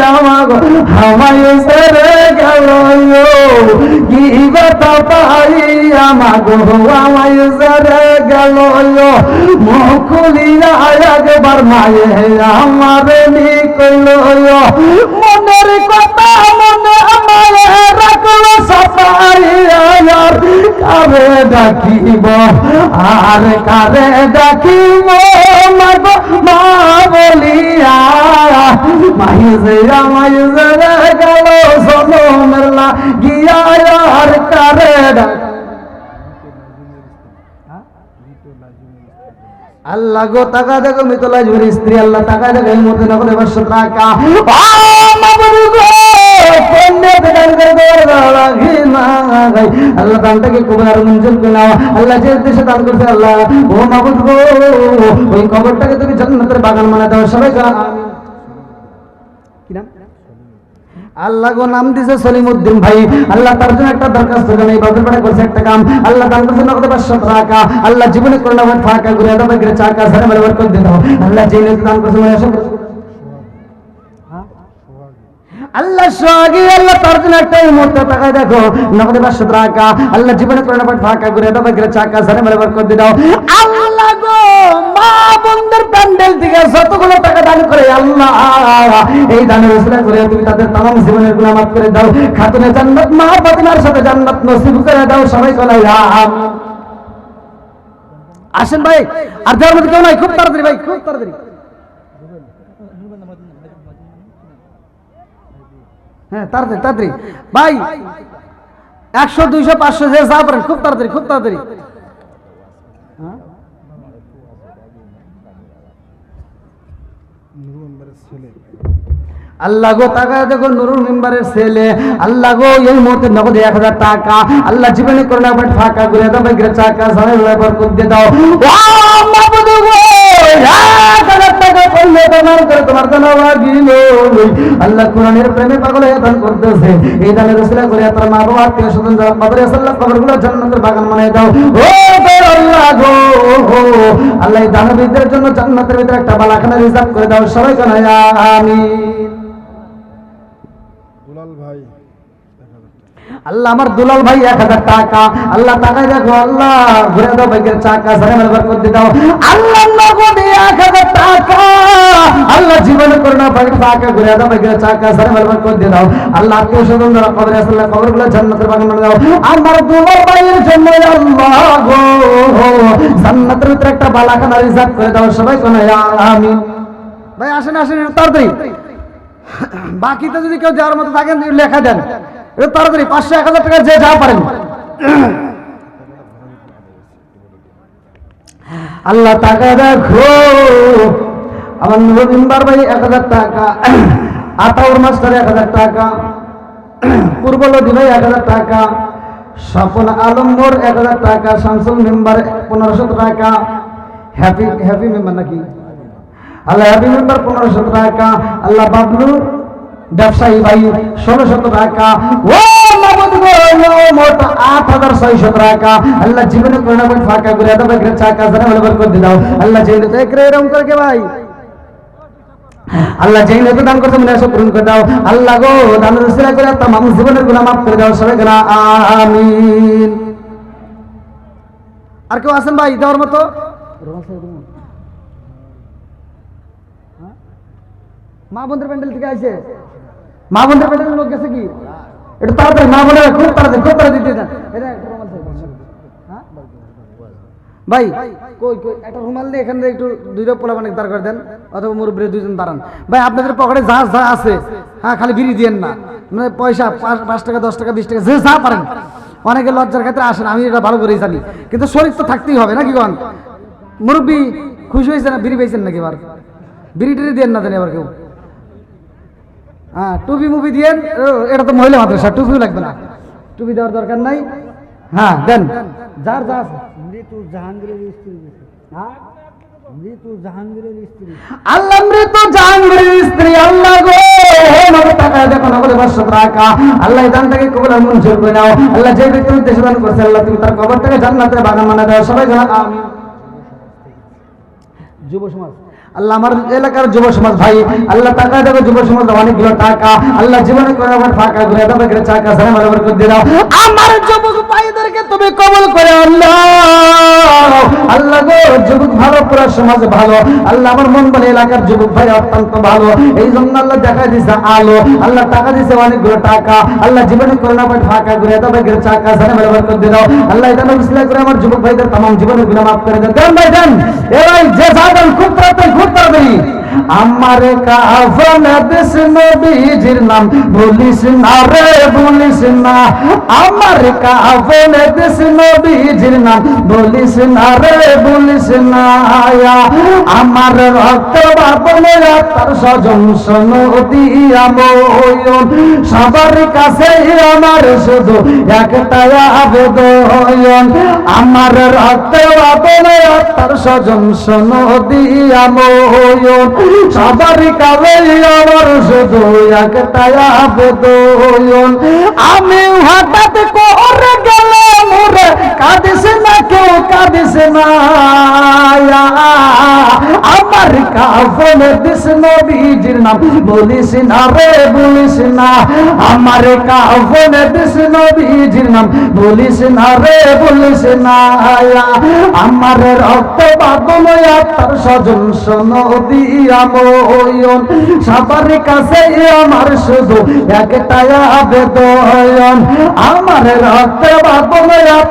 আমাগো হামায় সেরে গেল, কি কথা ভাই আমাগো হামায় সেরে গেল, মুখলিয়া একবার মায়ে আমার নিকল, মনের কথা মনে আমার রাখল সাফাইয়ার, কারে ডাকিব আর কারে ডাকিব মাগো মা বলিয়া, মাইজরা মাইজরা গেল জনমলা গিয়া, আর কারে আল্লাহ গো টাকা দেখো মিতলা ঝুরি স্ত্রী, আল্লাহ টাকা দেখো এই মধ্যে না করে 500 টাকা আল্লাহ দানটাকে কবর মঞ্জুর করে নাও, আল্লাহ যে দেশে দান করছে আল্লাহ ও মাবুদ গো ওই কবরটাকে তুমি জান্নাতের বাগান বানায় দাও, সবাই কি নাম আল্লাহ গো নাম দিছে সলিমউদ্দিন ভাই, আল্লাহ তার জন্য একটা দরখাস্ত জানাই, বাজার পাড়া করছে একটা কাম, আল্লাহ দান করছে নগদ 500 টাকা, আল্লাহ জীবনে করলে আমার ফাঁকা ঘুরে দাও, করে চাকা সারা মেরে বরকত দিয়ে দাও, আল্লাহ যে দান করছে মনে আসে আল্লাহ সোহাগী, আল্লাহ তার জন্য একটা এই মুহূর্তে তাকায় দেখো নগদ 500 টাকা, আল্লাহ জীবনে করলে আমার ফাঁকা ঘুরে দাও, করে চাকা সারা মেরে বরকত দিয়ে দাও। আল্লাহ গো মা বন্ধের প্যান্ডেল থেকে যতগুলো টাকা দান করে আল্লাহ এই দানের উসিলা করে তুমি তাদের तमाम জীবনের গুনাহ মাফ করে দাও, খাতুনে জান্নাত মা ফাতিমার সাথে জান্নাত নসিব করে দাও, সবাই বলে আমিন। আসেন ভাই, আর যার মধ্যে কেউ নাই, খুব তাড়াতাড়ি ভাই, খুব তাড়াতাড়ি, হ্যাঁ তাড়াতাড়ি তাড়াতাড়ি ভাই। 100 200 500 যে যা পারেন, খুব তাড়াতাড়ি খুব তাড়াতাড়ি। আল্লাহ গো তাকায় দেখো নুরুল মেম্বারের ছেলে, আল্লাহ গো এই মুহূর্তে নগদে 1000 টাকা, আল্লাহ জীবনে করোনা পেট ফাঁকা করে দাও, বাইরে চাকা সামনে বরকত দিয়ে দাও। ও মাবুদ গো 1000 টাকা করলে তোমার করে তোমার দান লাগিল। আল্লাহ কোরআনের প্রেমে পাগল হয়ে দান করতেছে, এই দানের উসিলা করে তার মা বাবা আত্মীয় স্বজন যারা কবরে আছে আল্লাহ কবরগুলো জান্নাতের বাগান বানিয়ে দাও। ও আল্লাহ গো আল্লাহ এই দানবীদের জন্য জান্নাতের ভিতরে একটা বালাখানা রিজার্ভ করে দাও, সবাই জানাই আমিন। আল্লাহ আমার দুলাল ভাই 1000 টাকা, আল্লাহ টাকায় দেখো আল্লাহ ঘুরে দাও, বাইকের চাকা সারে বরকত দিয়ে দাও। আল্লাহ নগদে 1000 টাকা, আল্লাহ জীবনে করোনা বাইক ফাঁকা ঘুরে দাও, বাইকের চাকা সারে বরকত দিয়ে দাও। আল্লাহ আত্মীয় স্বজন যারা কবরে আছে আল্লাহ কবরগুলো জান্নাতের বাগান বানিয়ে দাও। আমার দুলাল ভাইয়ের জন্য আল্লাহ গো জান্নাতের ভিতরে একটা বালাখানা রিজার্ভ করে দাও, সবাই কোন আমিন। ভাই আসেন আসেন তাড়াতাড়ি, বাকিতে যদি কেউ যাওয়ার মতো থাকেন লেখা দেন তাড়াতাড়ি, 500 1000 টাকা যে যা পারেন। আল্লাহ টাকা দেখো আমার নুরুল মেম্বার ভাই 1000 টাকা, আতাউর মাস্টার 1000 টাকা, পূর্বলদী ভাই 1000 টাকা, স্বপন আলম মোর 1000 টাকা, শামসুল মেম্বার 1500 টাকা, হ্যাপি মেম্বার নাকি আল্লাহ হ্যাপি মেম্বার 1500 টাকা, আল্লাহ বাবলু ব্যবসায়ী ভাই 1600 টাকা। ও মাবুদ গো মোট 8600 টাকা, আল্লাহ জীবনে করোনা পেট ফাঁকা করে দাও, বাইরে চাকা সারে বরকত দিয়ে দাও। আল্লাহ যেই তো একরে এরকম করে কে ভাই, আল্লাহ যেই তো দান করতে মনে পূরণ করে দাও। আল্লাহ গো দানের উসিলা করে তামাম জীবনের গুনাহ মাফ করে দাও, সবাই গনা আমিন। আর কেউ আছেন ভাই দেওয়ার মতো? মা বোনদের প্যান্ডেল থেকে আইছে, মা বোনদের প্যান্ডেলের লোক গেছে কি? একটু তাড়াতাড়ি মা বোনেরা খুব তাড়াতাড়ি দিতে দেন। ভাই কই কই একটা রুমাল দিয়ে এখান থেকে একটু 2টা পোলা বানিয়ে দাঁড় করে দেন, অথবা মুরব্বী 2জন দাঁড়ান। ভাই আপনাদের পকেটে যা যা আছে, হ্যাঁ খালি বিড়ি দিয়েন না, মানে পয়সা 5 টাকা 10 টাকা 20 টাকা যে যা পারেন। অনেকে লজ্জার ক্ষেত্রে আসেন, আমি এটা ভালো করেই জানি, কিন্তু শরীর তো থাকতেই হবে নাকি গন? মুরব্বী খুশি হয়েছে না? বিড়ি পেয়েছেন নাকি? এবার বিড়ি টিড়ি দেন না জানি আবার কেউ। হ্যাঁ টুপি মুভি দিয়েন, এটা তো মহিলা মাদ্রাসা, টুপিও লাগবে না, টুপি দেওয়ার দরকার নাই। হ্যাঁ দেন যার যা আছে। মৃত্যু জাহাঙ্গীরের স্ত্রী, হ্যাঁ মৃত্যু জাহাঙ্গীরের স্ত্রী, আল্লাহ মৃত্যু জাহাঙ্গীরের স্ত্রী, আল্লাহ গো নগদ টাকা দেখো, নগদ 500 টাকা, আল্লাহ এই দানটাকে কবুল আর মঞ্জুর করে নাও। আল্লাহ যে ব্যক্তি উদ্দেশ্যে দান করছে আল্লাহ তুমি তার কবরটাকে জান্নাতের বাগান বানিয়ে দাও, সবাই জানা আমিন। যুব সমাজ, আল্লাহ আমার এলাকার যুব সমাজ ভাই, আল্লাহ টাকা দেবো যুব সমাজ অনেকগুলো টাকা, আল্লাহ জীবনে করে আমার ফাঁকা ঘুরে দাও, বাইরে চাকা সারে বরকত দিয়ে দাও। আমার যুবক ভাইদেরকে তুমি কবুল করে আল্লাহ, আল্লাহ গো যুবক ভালো, পুরো সমাজ ভালো, আল্লাহ আমার মন বলে এলাকার যুবক ভাই অত্যন্ত ভালো, এই জন্য আল্লাহ দেখা দিছে আলো, আল্লাহ টাকা দিছে অনেকগুলো টাকা, আল্লাহ জীবনে করে না ফাঁকা ঘুরে দাও, বাইরে চাকা সারে বরকত দিয়ে দাও। আল্লাহ এটা উসিলা করে আমার যুবক ভাইদের तमाम জীবনের গুনাহ মাফ করে দেন। দেন ভাই দেন, এ ভাই যে যাবেন খুব তাড়াতাড়ি আমার কাফন দেশ নবীজির নাম বলিস না রে বলিস না, আমার কাফন দেশ নবীজির নাম বলিস না রে বলিস না, আমার রক্ত বাপনে তার স্বজন সনদি আময়ন, সবার কাছে আমার শুধু একটাই আবেদন, আমার রক্ত বাপনে তার স্বজন সনদি আময়ন, সবার কাছে আমার শুধু একটাই আবেদন, আমি হঠাৎ করে গেলাম রে কাঁদিস না কেউ কাঁদিস না, আমার কাফনে দিস নবীজির নাম বলিস না রে বলিস না, আমার কাফনে দিস নবীজির নাম বলিস না রে বলিস না, আমার রক্ত বাদল তার স্বজন সনদি আময়ন, সবার কাছে আমার শুধু একটাই আবেদন, আমার রক্ত বাদল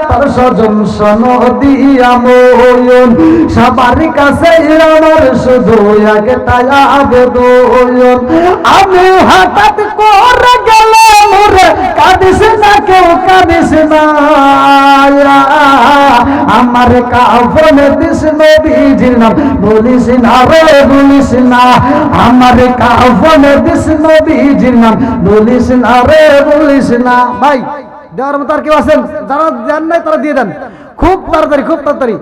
তার স্বজন সনদি আময়ন, সবার কাছে আমার শুধু একটাই আবেদন, আমি হঠাৎ করে গেলাম রে, কাঁদিস না কেউ কাঁদিস না, আমার কাফনে দিস নবীজির নাম বলিস না রে বলিস না, আমার কাফনে দিস নবীজির নাম বলিস না রে বলিস না। ভাই দেওয়ার মতো আর কেউ আছেন? যারা দেন নাই তারা দিয়ে দেন, খুব তাড়াতাড়ি খুব তাড়াতাড়ি।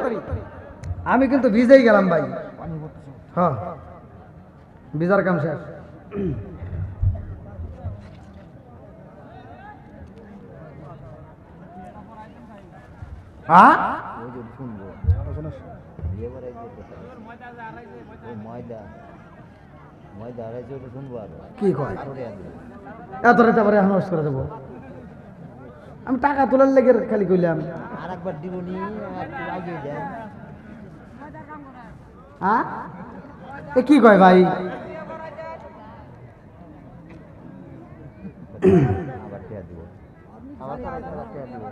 আমি কিন্তু ভিজেই গেলাম ভাই। হ্যাঁ ভিজার কাম শেষ। হ্যাঁ কি কয় এত রাতে আবার এখন করে দেবো? আমি টাকা তোলার লেগে খালি কইলাম। আরেকবার দিবনি একটু আগে দেন। হ্যাঁ এ কি কয় ভাই? আবার টিয়া দিব, আবার টিয়া দিব।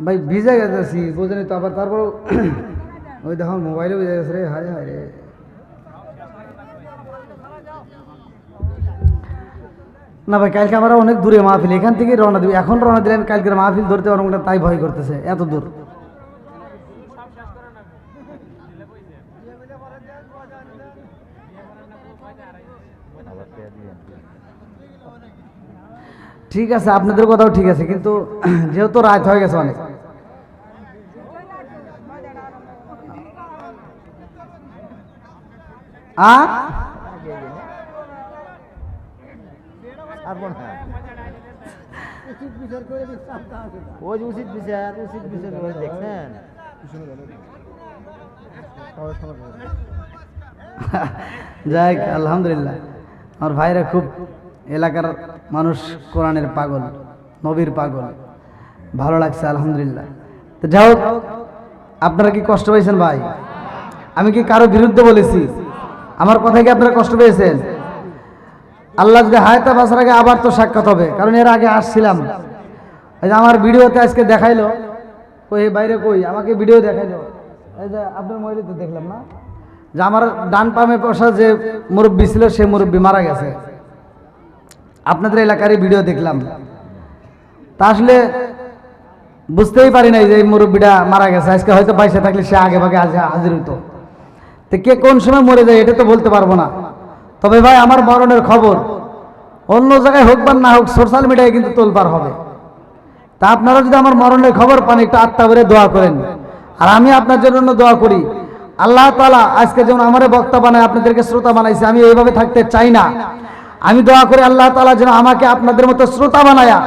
ভাই ভিজে গেছি বুঝলি তো, আবার তারপর ওই দেখো মোবাইলে ভিজে গেছে রে, হায় হায় রে। না ভাই কালকে আমরা অনেক দূরে মাহফিল, এখান থেকে রওনা দিবি, এখন রওনা দিলে আমি কালকের মাহফিল ধরতে পারবো না, তাই ভয় করতেছে এত দূর। ঠিক আছে আপনাদের কথাও ঠিক আছে, কিন্তু যেহেতু রাত হয়ে গেছে অনেক। উচিত বিচার দেখছেন। যাই আলহামদুলিল্লাহ, আমার ভাইরা খুব এলাকার মানুষ কোরআনের পাগল, নবীর পাগল, ভালো লাগছে আলহামদুলিল্লাহ। তো যাই হোক, আপনারা কি কষ্ট পেয়েছেন ভাই? আমি কি কারো বিরুদ্ধে বলেছি? আমার কথায় কি আপনারা কষ্ট পেয়েছেন? আল্লাহ যদি হায়াতে বাঁচার আগে আবার তো সাক্ষাৎ হবে, কারণ এর আগে আসছিলাম, এই যে আমার ভিডিওতে আজকে দেখাইলো, কই বাইরে কই আমাকে ভিডিও দেখাইলো, এই যে আপনার মহিলাতে দেখলাম না, যে আমার ডান পামে বসা যে মুরব্বী ছিল সে মুরব্বী মারা গেছে। আপনাদের এলাকারই ভিডিও দেখলাম, তা আসলে বুঝতেই পারি নাই যে এই মুরব্বীটা মারা গেছে। আজকে হয়তো বাইসে থাকলে সে আগে ভাগে হাজির হইতো। তো কে কোন সময় মরে যায় এটা তো বলতে পারবো না। তবে ভাই আমার মরণের খবর অন্য জায়গায় হোক বা না হোক সোশ্যাল মিডিয়ায় কিন্তু তোলপাড় হবে। তা আপনারা যদি আমার মরণের খবর পান একটু আত্মা করে দোয়া করেন, আর আমি আপনার জন্য দোয়া করি। আল্লাহ তাআলা আজকে যেমন আমারে বক্তা বানায় আপনাদেরকে শ্রোতা বানাইছে, আমি এইভাবে থাকতে চাই না। আমি দোয়া করি আল্লাহ তাআলা যেন আমাকে আপনাদের মতো শ্রোতা বানায়া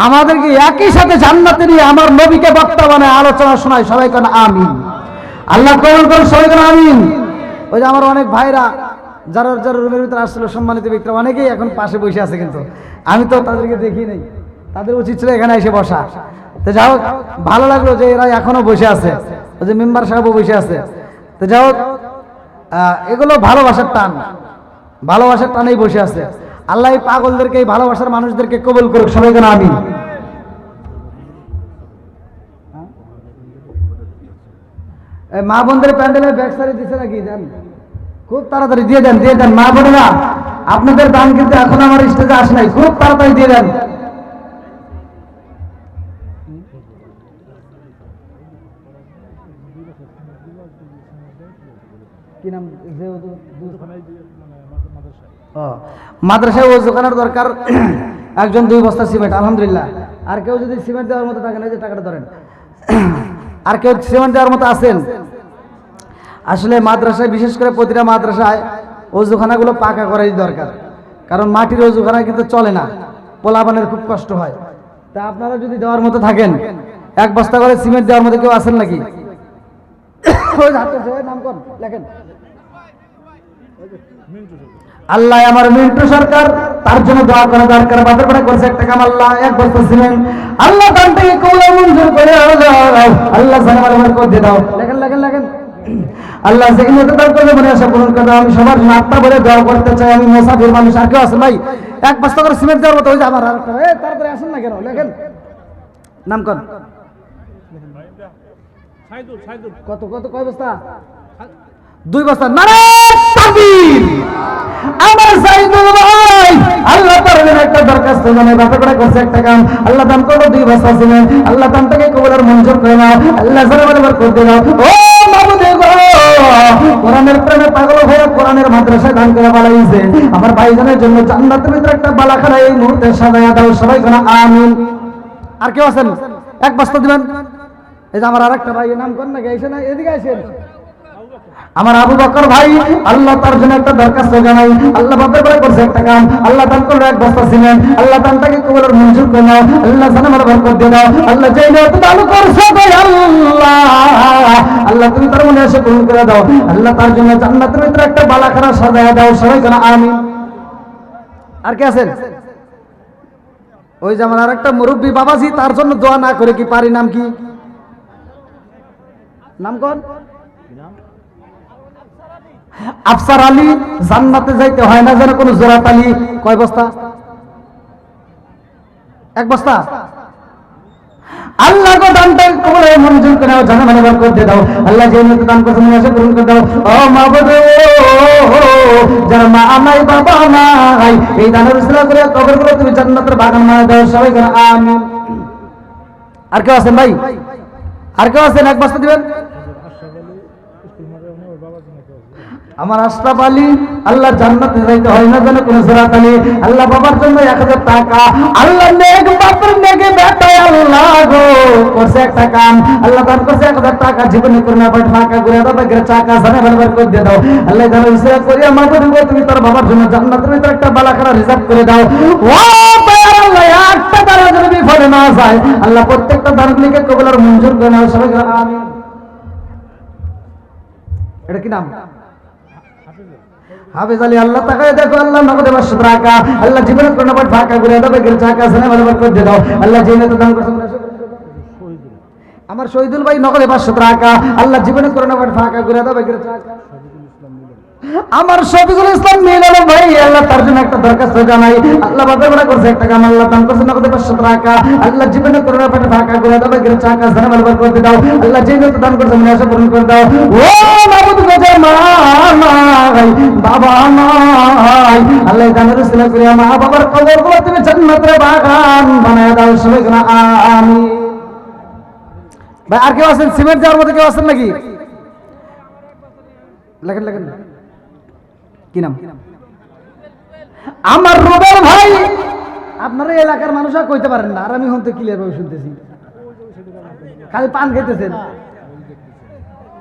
আমাদেরকে একই সাথে জান্নাতে নিয়ে আমার নবীকে বক্তা বানায় আলোচনা শোনায়। সবাই কেন আমিন। আল্লাহ কবুল করুন, সবাই কেন আমিন। ওই যে আমার অনেক ভাইরা যারা যারা রুমের ভিতরে আসছিল সম্মানিত ব্যক্তিরা অনেকেই এখন পাশে বসে আছে, কিন্তু আমি তো তাদেরকে দেখি নাই, তাদের উচিত ছিল এখানে এসে বসা। তো যাই হোক, ভালো লাগলো যে এরা এখনো বসে আছে, ওই যে মেম্বার সাহেবও বসে আছে। তো যাই হোক, এগুলো ভালোবাসার টান, ভালোবাসার টানেই বসে আছে। আল্লাহ এই পাগলদেরকে, এই ভালোবাসার মানুষদেরকে কবুল করুক, সবাই কেন আমিন। মা বোনদের প্যান্ডেলের ব্যাগ সারি দিচ্ছে নাকি? জান খুব তাড়াতাড়ি দিয়ে দেন, দিয়ে দেন। মা বোনেরা আপনাদের দান কিন্তু এখন আমার স্টেজে আসে নাই, খুব তাড়াতাড়ি দিয়ে দেন। কি নাম? মাদ্রাসায় ওযুখানার দরকার একজন 2 বস্তা সিমেন্ট, আলহামদুলিল্লাহ। আর কেউ যদি সিমেন্ট দেওয়ার মতো থাকে না, যে টাকাটা ধরেন, আর কেউ সিমেন্ট দেওয়ার মতো আছেন? আসলে মাদ্রাসায়, বিশেষ করে প্রতিটা মাদ্রাসায় ওযুখানাগুলো পাকা করাই দরকার, কারণ মাটির ওযুখানা কিন্তু চলে না, পোলাপানের খুব কষ্ট হয়। তা আপনারা যদি দেওয়ার মতো থাকেন, 1 বস্তা করে সিমেন্ট দেওয়ার মতো কেউ আছেন নাকি? নাম কোন লেখেন। আল্লাহ আমার মিন্টু সরকার, তার জন্য দোয়া করা দরকার। বাজার করে করছে 1 টাকা, আল্লাহ 1 বস্তা সিমেন্ট, আল্লাহ দান থেকে কবুল মঞ্জুর করে আল্লাহ জানার বরকত দিয়ে দাও। লেখেন লেখেন লেখেন। আল্লাহ যেই মতো দান করবে মনে আশা পূরণ করে দাও। আমি সবার জন্য আত্মা বলে দোয়া করতে চাই। আমি মুসাফির মানুষ, আর কেউ আছেন ভাই 1 বস্তা করে সিমেন্ট দেওয়ার মতো? ওই যে আমার আরেকটা, তাড়াতাড়ি আসেন না কেন? লেখেন নাম কোন। কত কত কয় বস্তা? 2 বস্তা। নারায়ে তাকবীর। আমার সাইদুল ভাই আল্লাহ তাআলার জন্য একটা দরখাস্ত জানাই, বাপের বেটা করছে একটা কাম, আল্লাহ দান করো 2 বস্তা ছিলেন, আল্লাহ দানটাকে কবুল আর মঞ্জুর করে নাও, আল্লাহ জালালে বরকত দিয়ে দাও। ও মাবুদ গো, কোরআনের প্রেমে পাগল হয়ে কোরআনের মাদ্রাসায় দান করে বানাইছে আমার ভাইজানের জন্য জান্নাতের ভিতরে একটা বালাখানা এই মুহূর্তে সাজায়া দাও, সবাই কোনা আমিন। আর কেউ আছেন? 1 বস্তা দিবেন। এই যে আমার আরেকটা ভাই, নাম কোন না গেছে না, এদিকে আসেন। আমার আবু বকর ভাই আল্লাহ তার জন্য একটা দরখাস্ত জানাই, আল্লাহ বাপের বেলা করছে একটা কাম, আল্লাহ দান করলো 1 বস্তা ছিলেন, আল্লাহ দানটাকে কবুল আর মঞ্জুর করে নাও, আল্লাহ জানামাল বরকত দিয়ে দাও, আল্লাহ যেই নিয়ত দান করছো গো আল্লাহ, আল্লাহ তুমি তার মনে এসে পূরণ করে দাও, আল্লাহ তার জন্য জান্নাতের ভিতরে একটা বালাখানা সাজায়া দাও, সবাই কোনা আমিন। আর কে আছেন? ওই যে আমার আরেকটা মুরব্বী বাবাজি, তার জন্য দোয়া না করে কি পারি? নাম কি? নাম কোন? আফসার আলী। জান্নাতে যাইতে হয় না যেন কোনো জোরাত আলী। কয় বস্তা? 1 বস্তা। আল্লাহ গো দানটা কবুল আর মঞ্জুর করে নাও, জানামালে বরকত দিয়ে দাও, আল্লাহ যে নিয়ত দান করছে মনে আশা পূরণ করে দাও। ও মাবুদ, যারা মা নাই বাবা নাই, এই দানের উসিলা করে কবরগুলো তুমি জান্নাতের বাগান বানায় দাও, সবাই করে আমিন। আর কেউ আছেন ভাই? আর কেউ আছেন? 1 বস্তা দিবেন। আমার আশরাফ আলী, আল্লাহ জান্নাতে যাইতে হয় না যেন কোনো জোরাত আলী, আল্লাহ বাবার জন্য 1000 টাকা, আল্লাহ নেক বাপের নেকে বেটায় আল্লাহ গো করছে একটা কাম, আল্লাহ দান করছে 1000 টাকা, জীবনে করে না পাঠ ফাঁকা ঘুরে দাও, বেগের চাকা জানে বলবার করে দিয়ে দাও, আল্লাহ জানে ইসরা করিয়া মাবুদ গো তুমি তার বাবার জন্য জান্নাতের ভিতরে একটা বালাখানা রিজার্ভ করে দাও। ও দয়ার আল্লাহ, একটা দ্বারা যদি বিফলে না যায়, আল্লাহ প্রত্যেকটা দানগুলিকে কবুল আর মঞ্জুর করে নাও, সবাই আমিন। এটা কি নাম? হাফেজ আলী। আল্লাহ তাকায় দেখো, আল্লাহ নগদে 500 টাকা, আল্লাহ জীবনে কোনো পাঠ ফাঁকা ঘুরে দাও, বেগের চাকা জানে বলবার করে দিয়ে দাও, আল্লাহ যে নিয়ত দান করছে। আমার শহীদুল ভাই নগদে 500 টাকা, আল্লাহ জীবনে কোনো পাঠ ফাঁকা ঘুরে দাও, বেগের চাকা। আমার শফিকুল ইসলাম মিলন ভাই, আল্লাহ তার জন্য একটা দরখাস্ত জানাই, আল্লাহ বাপের বেলা করছে একটা কাম, আল্লাহ দান করছে নগদে 500 টাকা, আল্লাহ জীবনে করোনা পেটে ফাঁকা করে দাও, বেগের চাকা জানে বলবার করে দাও, আল্লাহ যে নিয়ত দান করছে মনে আশা পূরণ করে দাও। ও মাবুদ গো, মা নাই বাবা নাই, আল্লাহ দানের উসিলা করে মা বাবার কবরগুলো তুমি জান্নাতের বাগান বানায় দাও, সবাই কোনা আমিন। ভাই আর কেউ আছেন? সিমেন্ট দেওয়ার মধ্যে কেউ আছেন নাকি? লেখেন লেখেন। কি নাম? আমার রুবেল ভাই। আপনারা এলাকার মানুষ আর কইতে পারেন না, আর আমি হন তো ক্লিয়ার ভাবে শুনতেছি, খালি পান খাইতেছেন,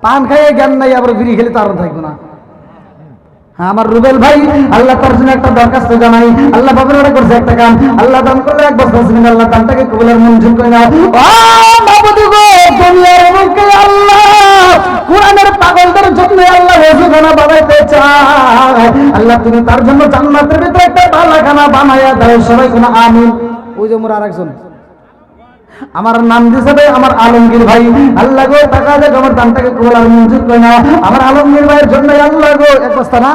পান খাইয়ে জ্ঞান নাই, আবার বিড়ি খেলে তো আরো থাকবো না। আমার রুবেল ভাই, আল্লাহ তার জন্য একটা দরখাস্ত জানাই, আল্লাহ বাবার বেলা করছে একটা কাম, আল্লাহ দান করলে 1 বস্তা ছিলেন, আল্লাহ দানটাকে কবুল আর মঞ্জুর করে নাও। ও মাবুদ গো, দুনিয়ার বুকে আল্লাহ কোরআনের পাগলদের জন্য আল্লাহ ওযুখানা বানাইতে চায়, আল্লাহ তুমি তার জন্য জান্নাতের ভিতরে একটা বালাখানা বানায়া দাও, সবাই কোনা আমিন। ওই যে মোর আরেকজন আমার নাম দিছে ভাই, আমার আলমগীর ভাই, আল্লাহ গো টাকা দেখ আমার দানটাকে কবুল আর মঞ্জুর করে নাও, আমার আলমগীর ভাইয়ের জন্য আল্লাহ গো 1 বস্তা না,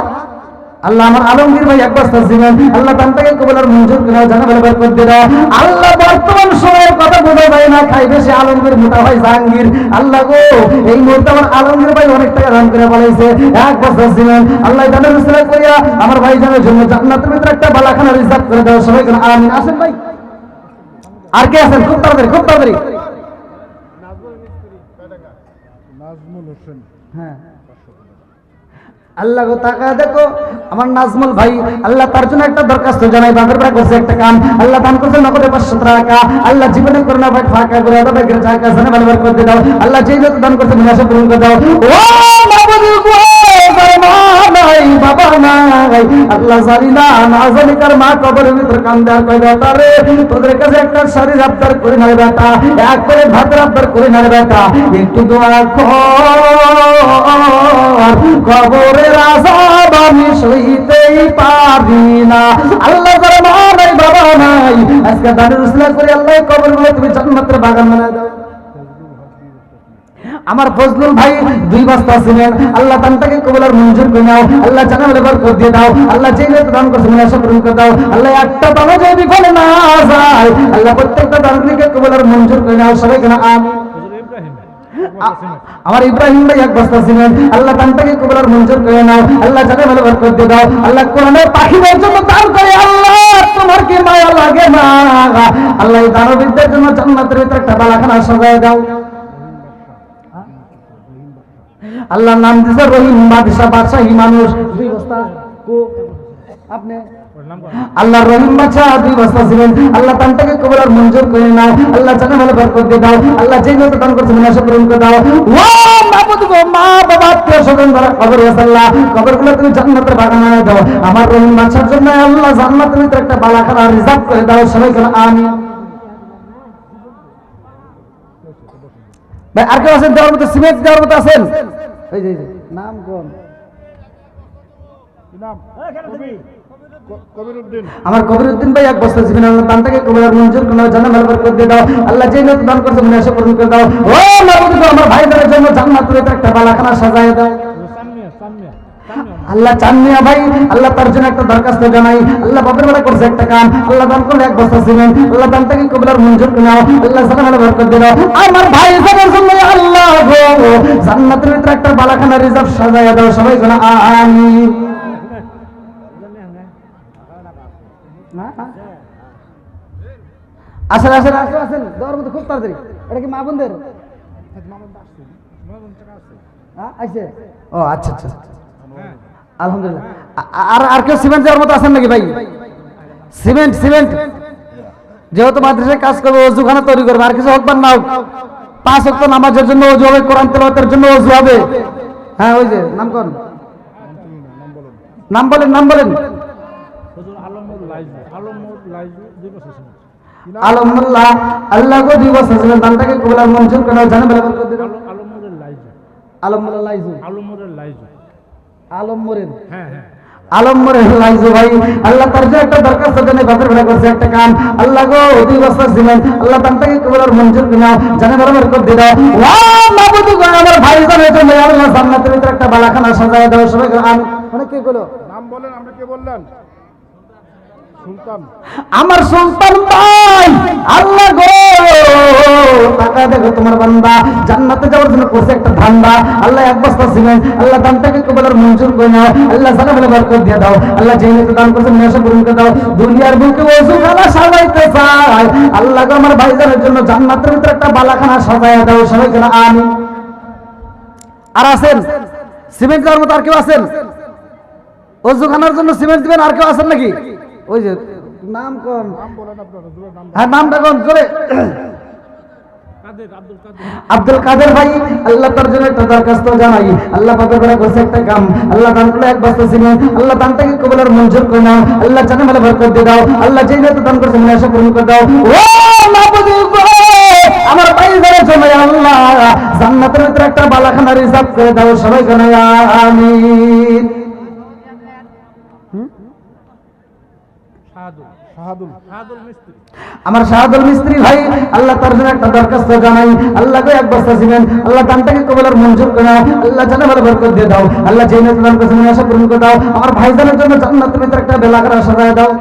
আল্লাহ আমার আলমগীর ভাই 1 বস্তা ছিলেন, আল্লাহ দানটাকে কবুল আর মঞ্জুর করে নাও, জানা বলবার করে দিয়ে দাও। আল্লাহ বর্তমান সময়ের কথা বোঝা যায় না, খাই বেশি আলমগীর, মোটা হয় জাহাঙ্গীর, আল্লাহ গো এই মুহূর্তে আমার আলমগীর ভাই অনেক টাকা দান করে বলাইছে, 1 বস্তা ছিলেন, আল্লাহ দানের উসিলা করিয়া আমার ভাইজানের জন্য জান্নাতের ভিতরে একটা বালাখানা রিজার্ভ করে দাও, সবাই কোনা আমিন। আসেন ভাই, আর কে আছেন? খুব তাড়াতাড়ি, খুব তাড়াতাড়ি। নাজমুল হোসেন। হ্যাঁ, আল্লাহ গো তাকা দেখো, আমার নাজমুল ভাই, আল্লাহ তার জন্য একটা দরখাস্ত জানাই, বাপের বেলা করছে একটা কাম, আল্লাহ দান করছে নগদে 500 টাকা, আল্লাহ জীবনে করোনা পাঠ ফাঁকা করে দাও, বেগের চাকা জানে বলবার করে দাও, আল্লাহ যেই যত দান করছে মনে আশা পূরণ করে দাও। ও মাবুদ গো, মা নাই বাবা নাই, আল্লাহ জানি না না জানি কার মা কবরের ভিতর কান্দে, আর কয় বেটা রে তোদের কাছে একটা শাড়ির আবদার করে না রে বেটা, এক করে ভাতের আবদার করে না রে বেটা, একটু দোয়া কর, কবরের আযাব আমি সইতেই পারি না, আল্লাহ যারা মা নাই বাবা নাই, আজকে দানের উসিলা করে আল্লাহ কবরগুলো তুমি জান্নাতের বাগান বানায় দাও। আমার ফজলুল ভাই 2 বস্তা ছিলেন, আল্লাহ দানটাকে কবুল আর মঞ্জুর করে নাও, আল্লাহ জানালে বরকত দিয়ে দাও, আল্লাহ যেই নিয়ত দান করছে মনে আশা পূরণ করে দাও, আল্লাহ একটা দানও যদি বিফলে না যায়, আল্লাহ প্রত্যেকটা দানগুলিকে কবুল আর মঞ্জুর করে নাও, সবাই কেন আমিন। আমার ইব্রাহিম ভাই এক বস্তা সিমেন্ট, আল্লাহ দানটাকে কবুল আর মঞ্জুর করে নাও, আল্লাহ জানে ভালো বরকত দিয়ে দাও, আল্লাহ কোরআনের পাখিদের জন্য দান করে, আল্লাহ তোমার কি মায়া লাগে না, আল্লাহ এই দানবীরদের জন্য জান্নাতের ভিতরে একটা বালাখানা সাজায় দাও। আল্লাহ নাম দিছে রহিম বাদশা, বাদশাহী মানুষ। দুই বস্তা আপনি আল্লাহ রহিম বাদশা 2 বস্তা ছিলেন, আল্লাহ দানটাকে কবুল আর মঞ্জুর করে নাও, আল্লাহ জানে ভালো বরকত দিয়ে দাও, আল্লাহ যেই মতো দান করছে মনে আশা পূরণ করে দাও। ও মাবুদ গো, মা বাবা আত্মীয় স্বজন যারা কবরে আছে আল্লাহ কবরগুলো তুমি জান্নাতের বাগান বানিয়ে দাও, আমার রহিম বাদশার জন্য আল্লাহ জান্নাতের ভিতরে একটা বালাখানা রিজার্ভ করে দাও। সবাই বলেন আমিন। ভাই আর কেউ আছেন দেওয়ার মতো, সিমেন্ট দেওয়ার মতো আছেন? এই যে নাম কোন? আমার কবিরউদ্দিন ভাই এক বস্তা ছিলেন, আল্লাহ দানটাকে কবুল আর মঞ্জুর করে নাও, জান্নাত ভালো বরকত দিয়ে দাও, আল্লাহ যেই মতো দান করছে মনে আশা পূরণ করে দাও। ও মাবুদ গো, আমার ভাইদের জন্য জান্নাতের ভিতরে একটা বালাখানা সাজায় দাও। আল্লাহ চানমিয়া ভাই, আল্লাহ তার জন্য একটা দরখাস্ত জানাই, আল্লাহ বাপের বেলা করছে একটা কাম, আল্লাহ দান করলে এক বস্তা ছিলেন, আল্লাহ দানটাকে কবুল আর মঞ্জুর করে নাও, আল্লাহ জান্নাত ভালো বরকত দিয়ে দাও। আমার ভাই সবার জন্য আল্লাহ গো জান্নাতের ভিতরে একটা বালাখানা রিজার্ভ সাজায় দাও। সবাই বলেন আমিন। আসেন আসেন আসেন আসেন দেওয়ার মতো খুব তাড়াতাড়ি। এটা কি মা বোনদের? আইছে? ও আচ্ছা আচ্ছা, আলহামদুলিল্লাহ। আর কেউ সিমেন্ট দেওয়ার মতো আছেন নাকি ভাই? সিমেন্ট সিমেন্ট যেহেতু মাদ্রাসায় কাজ করবে, অজুখানা তৈরি করবে, আর কিছু হোক বা না হোক, 5 ওয়াক্ত নামাজের জন্য অজু হবে, কোরআন তেলাওয়াতের জন্য অজু হবে। হ্যাঁ ওই যে নাম কোন? নাম বলেন, নাম বলেন। আলমুল্লাহ, আল্লাহ গো 2 বছর ছিলেন, দানটাকে কবুল আর মঞ্জুর করে নাও, জানে ভালো বরকত দিয়ে দাও। আলমমুরের লাইজু ভাই, আল্লাহ তার যে একটা দরখাস্ত জন্য বাপের বেলা করছে একটা কাম, আল্লাহ গো 2 বছর ছিলেন, আল্লাহ দানটাকে কবুল আর মঞ্জুর করে নাও, জানে ভালো বরকত দিয়ে দাও। ও মাবুদ গো, আমার ভাইজানের জন্য আল্লাহ জান্নাতের ভিতরে একটা বালাখানা সাজায় দাও। সবাই আমিন। মানে কে কইলো? নাম বলেন। আমরা কে বললেন? আমার সুলতান ভাই, আল্লাহ গো টাকা দেখো তোমার বান্দা জান্নাতে যাওয়ার জন্য করছে একটা ধান্দা, আল্লাহ এক বস্তা ছিলেন, আল্লাহ দানটাকে কবুল আর মঞ্জুর করে নাও, আল্লাহ জানে ভালো বরকত দিয়ে দাও, আল্লাহ যেই মতো দান করছে মনে আশা পূরণ করে দাও। দুনিয়ার বুকে ওযুখানা সাজাইতে চাই, আল্লাহ গো আমার ভাইজানের জন্য জান্নাতের ভিতরে একটা বালাখানা সাজায়া দাও। সবাই যেন আমিন। আর আছেন সিমেন্ট দেওয়ার মতো? আর কেউ আছেন ওযুখানার জন্য সিমেন্ট দিবেন? আর কেউ আছেন নাকি? ওই যে নাম কোন? হ্যাঁ নামটা কোন? জোরে। আব্দুল কাদের ভাই, আল্লাহ তার জন্য একটা দরখাস্ত জানাই, আল্লাহ পাকের করে করছে একটা কাম, আল্লাহ দান করলে এক বস্তা ছিলেন, আল্লাহ দানটাকে কবুল আর মঞ্জুর করে নাও, আল্লাহ জানে ভালো বরকত দিয়ে দাও, আল্লাহ যেই মতো দান করছে মনে আশা পূরণ করে দাও। ও মাবুদ গো, আমার ভাইদের জন্য আল্লাহ জান্নাতের ভিতরে একটা বালাখানা রিজার্ভ করে দাও। সবাই জানাই আমিন। আমার শাহাদুল মিস্ত্রি ভাই, আল্লাহ তার জন্য একটা দরখাস্ত জানাই, আল্লাহ গো এক বস্তা ছিলেন, আল্লাহ দানটাকে কবুল আর মঞ্জুর করে নাও, আল্লাহ জানে ভালো বরকত দিয়ে দাও, আল্লাহ যেই মতো দান করছে মনে আশা পূরণ করে দাও। আমার ভাইজানের জন্য জান্নাতের ভিতরে একটা বেলাখানা সাজায় দাও।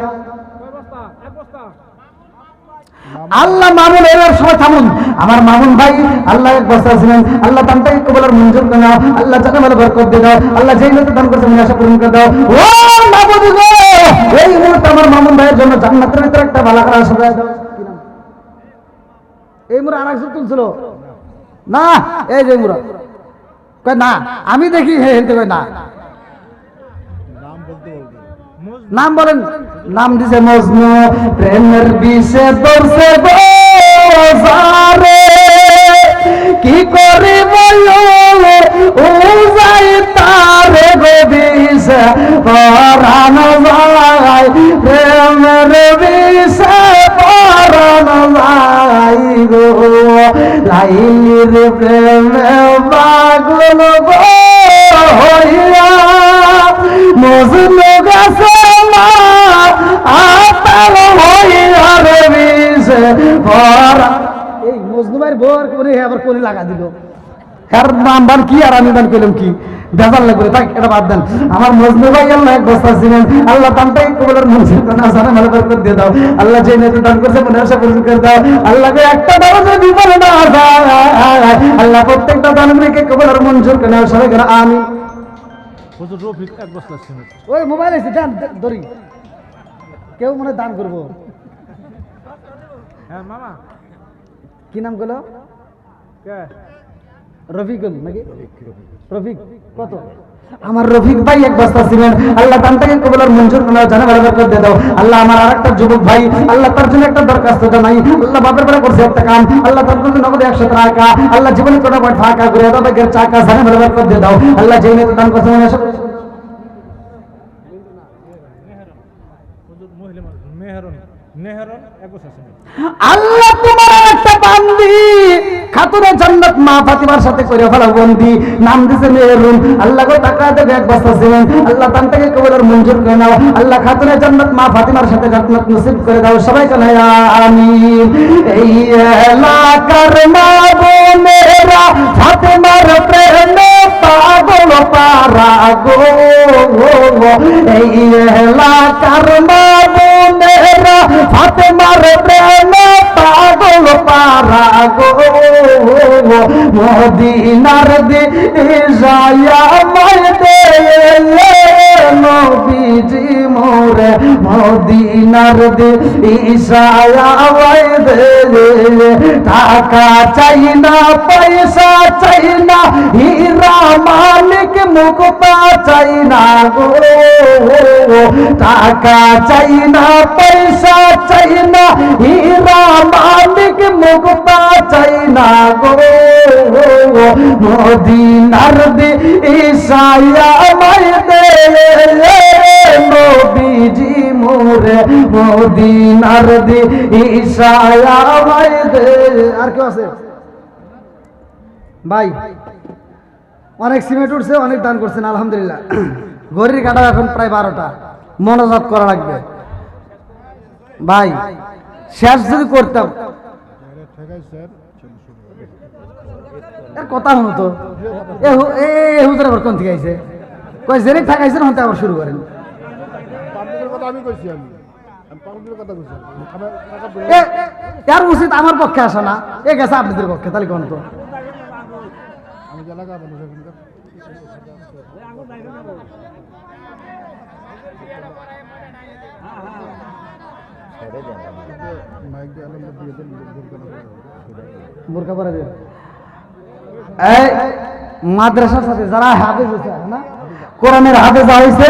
আল্লাহ মামুন, এর সময় থামুন। আমার মামুন ভাই, আল্লাহ এক বস্তা ছিলেন, আল্লাহ দানটাকে কবুল আর মঞ্জুর করে নাও, আল্লাহ জানে ভালো বরকত দিয়ে দাও, আল্লাহ যেই মতো দান করছে মনে আশা পূরণ করে দাও। ও মাবুদ গো, এই মুহূর্তে আমার মামুন ভাইয়ের জন্য জান্নাতের ভিতরে একটা বালাখানা সাজায় দাও। এই মুরা আরেকজন তুলছিল না? এই যে মুরা কয় না, আমি দেখি হেলতে কয় না। নাম বলেন। নাম দিছে মজনু, প্রেমের বিষে দর্শে বাজারে, কি করে বলো ও যাই তারে গো বিষে পরানো যায়, প্রেমের বিষে পরানো যায় গো, লাইলির প্রেমে পাগল গো হইয়া মজনু গাছে এই মজনু ভাইয়ের বর করে আবার কোলে লাগা দিল। আর বান কি আর আমি বান কইলাম কি বেজাল লাগবে তাই এটা বাদ দেন। আমার মজনু ভাই আল্লাহ এক বস্তা ছিলেন, আল্লাহ দানটাই কবুলের মঞ্জুর করে নাও, জানে ভালো বরকত দিয়ে দাও। আল্লাহ যে নেতা দান করছে মনে আশা পূরণ করে দাও। আল্লাহকে একটা দাও যদি বলে না আল্লাহ প্রত্যেকটা দানগুলিকে কবুলের মঞ্জুর করে নাও, সবাই করে আমিন। হুজুর রফিক এক বস্তা সিমেন্ট। ওই মোবাইল আছে দেন ধরি, কেউ মনে দান করবো। হ্যাঁ মামা কি নাম গুলো? কে? রফিকুল নাকি? রফিক কত? আমার রফিক ভাই এক বস্তা সিমেন্ট, আল্লাহ দানটাকে কবুলের মঞ্জুর করে নাও, জানে ভালো বরকত দিয়ে দাও। আল্লাহ আমার আরেকটা যুবক ভাই, আল্লাহ তার জন্য একটা দরখাস্ত জানাই। আল্লাহ বাপের বেলা করছে একটা কাম, আল্লাহ তার জন্য নগদে 100 টাকা, আল্লাহ জীবনে কোনো ফাঁকা করে দাও, ব্যাগের চাকা, জানে ভালো বরকত দিয়ে দাও। আল্লাহ যেই নেতা দান করছে মনে আশা হুজুর মহিলা মেহরন মেহরন এক বস্তা সিমেন্ট। আল্লাহ তোমার একটা বান্দি খাতুনে জান্নাত মা ফাতিমার সাথে করে ফেলা বন্দি, নাম দিছে মেহরুন। আল্লাহ গো টাকা দেবে এক বস্তা সিমেন্ট, আল্লাহ দানটাকে কবুলের মঞ্জুর করে নাও। আল্লাহ খাতুনে জান্নাত মা ফাতিমার সাথে জান্নাত নসিব করে দাও, সবাই কেন আমিন। এই এলাকার মা বোনেরা ফাতিমার প্রেমে পাগল পারা গো, এই এলাকার মা বোনেরা ফাতিমার প্রেমে পাগল পারা গো, মদিনার দিশায়া মায় দে নবীজি মোরে, মদিনার দিশায়া মায় দে। টাকা চাই না পয়সা চাই না, হীরা মালিক মুক্তা চাই না গো, টাকা চাই না পয়সা চাই না, হীরা মালিক মুক্তা চাই না গো, মদিনার দিশায়া মায় দে নবীজি মোরে, মদিনার দিশায়া মায় দে। আর কেউ আছে ভাই? অনেক সিমেন্ট উঠছে, অনেক দান করছেন আলহামদুলিল্লাহ। ঘড়ির কাটা এখন প্রায় 12টা, মনোজাত করা লাগবে ভাই। শেষ যদি করতাম এর কথা হতো। হুজুর আবার কোন থেকে আইছে? কই জেনে থাকাইছেন হতে আবার শুরু করেন। তার উচিত আমার পক্ষে আসা না, এ গেছে আপনাদের পক্ষে, তাহলে কোন তো বোরকা পরে দেন। এই মাদ্রাসার সাথে যারা হাফেজ হয়েছে না, কোরআনের হাফেজা হয়েছে,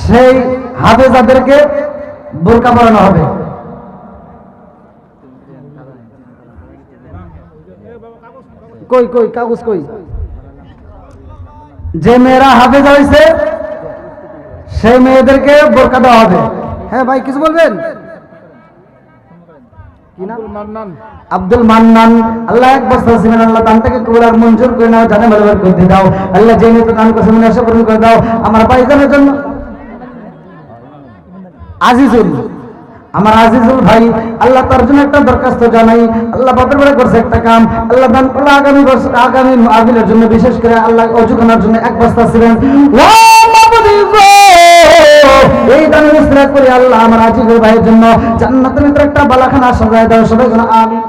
সেই হাফেজাদেরকে বোরকা পরানো হবে। কই কই কাগজ কই? যে মেয়েরা হাফেজা হয়েছে সেই মেয়েদেরকে বোরকা দেওয়া হবে। হ্যাঁ ভাই কিছু বলবেন? আব্দুল মান্নান, আল্লাহ এক বস্তা সিমেন্ট, আল্লাহ দানটাকে কবুল মঞ্জুর করে নাও, জানে ভালো করে দাও। আল্লাহ যে নিয়ে দান করছে মনে আশা পূরণ করে দাও। আমার ভাইজানের জন্য আজিজুল, আমার আজিজুল ভাই, আল্লাহ তার জন্য একটা দরখাস্ত জানাই। আল্লাহ বাপের বেলা করছে একটা কাম, আল্লাহ দান করলে আগামী বছর আগামী আবিলের জন্য বিশেষ করে আল্লাহ অজু করার জন্য এক বস্তা সিমেন্ট। এই দানের ইসরাত করে আল্লাহ আমার আজিজুল ভাইয়ের জন্য জান্নাতের ভিতরে একটা বালাখানা সাজায় দাও, সবাই যেন আমিন।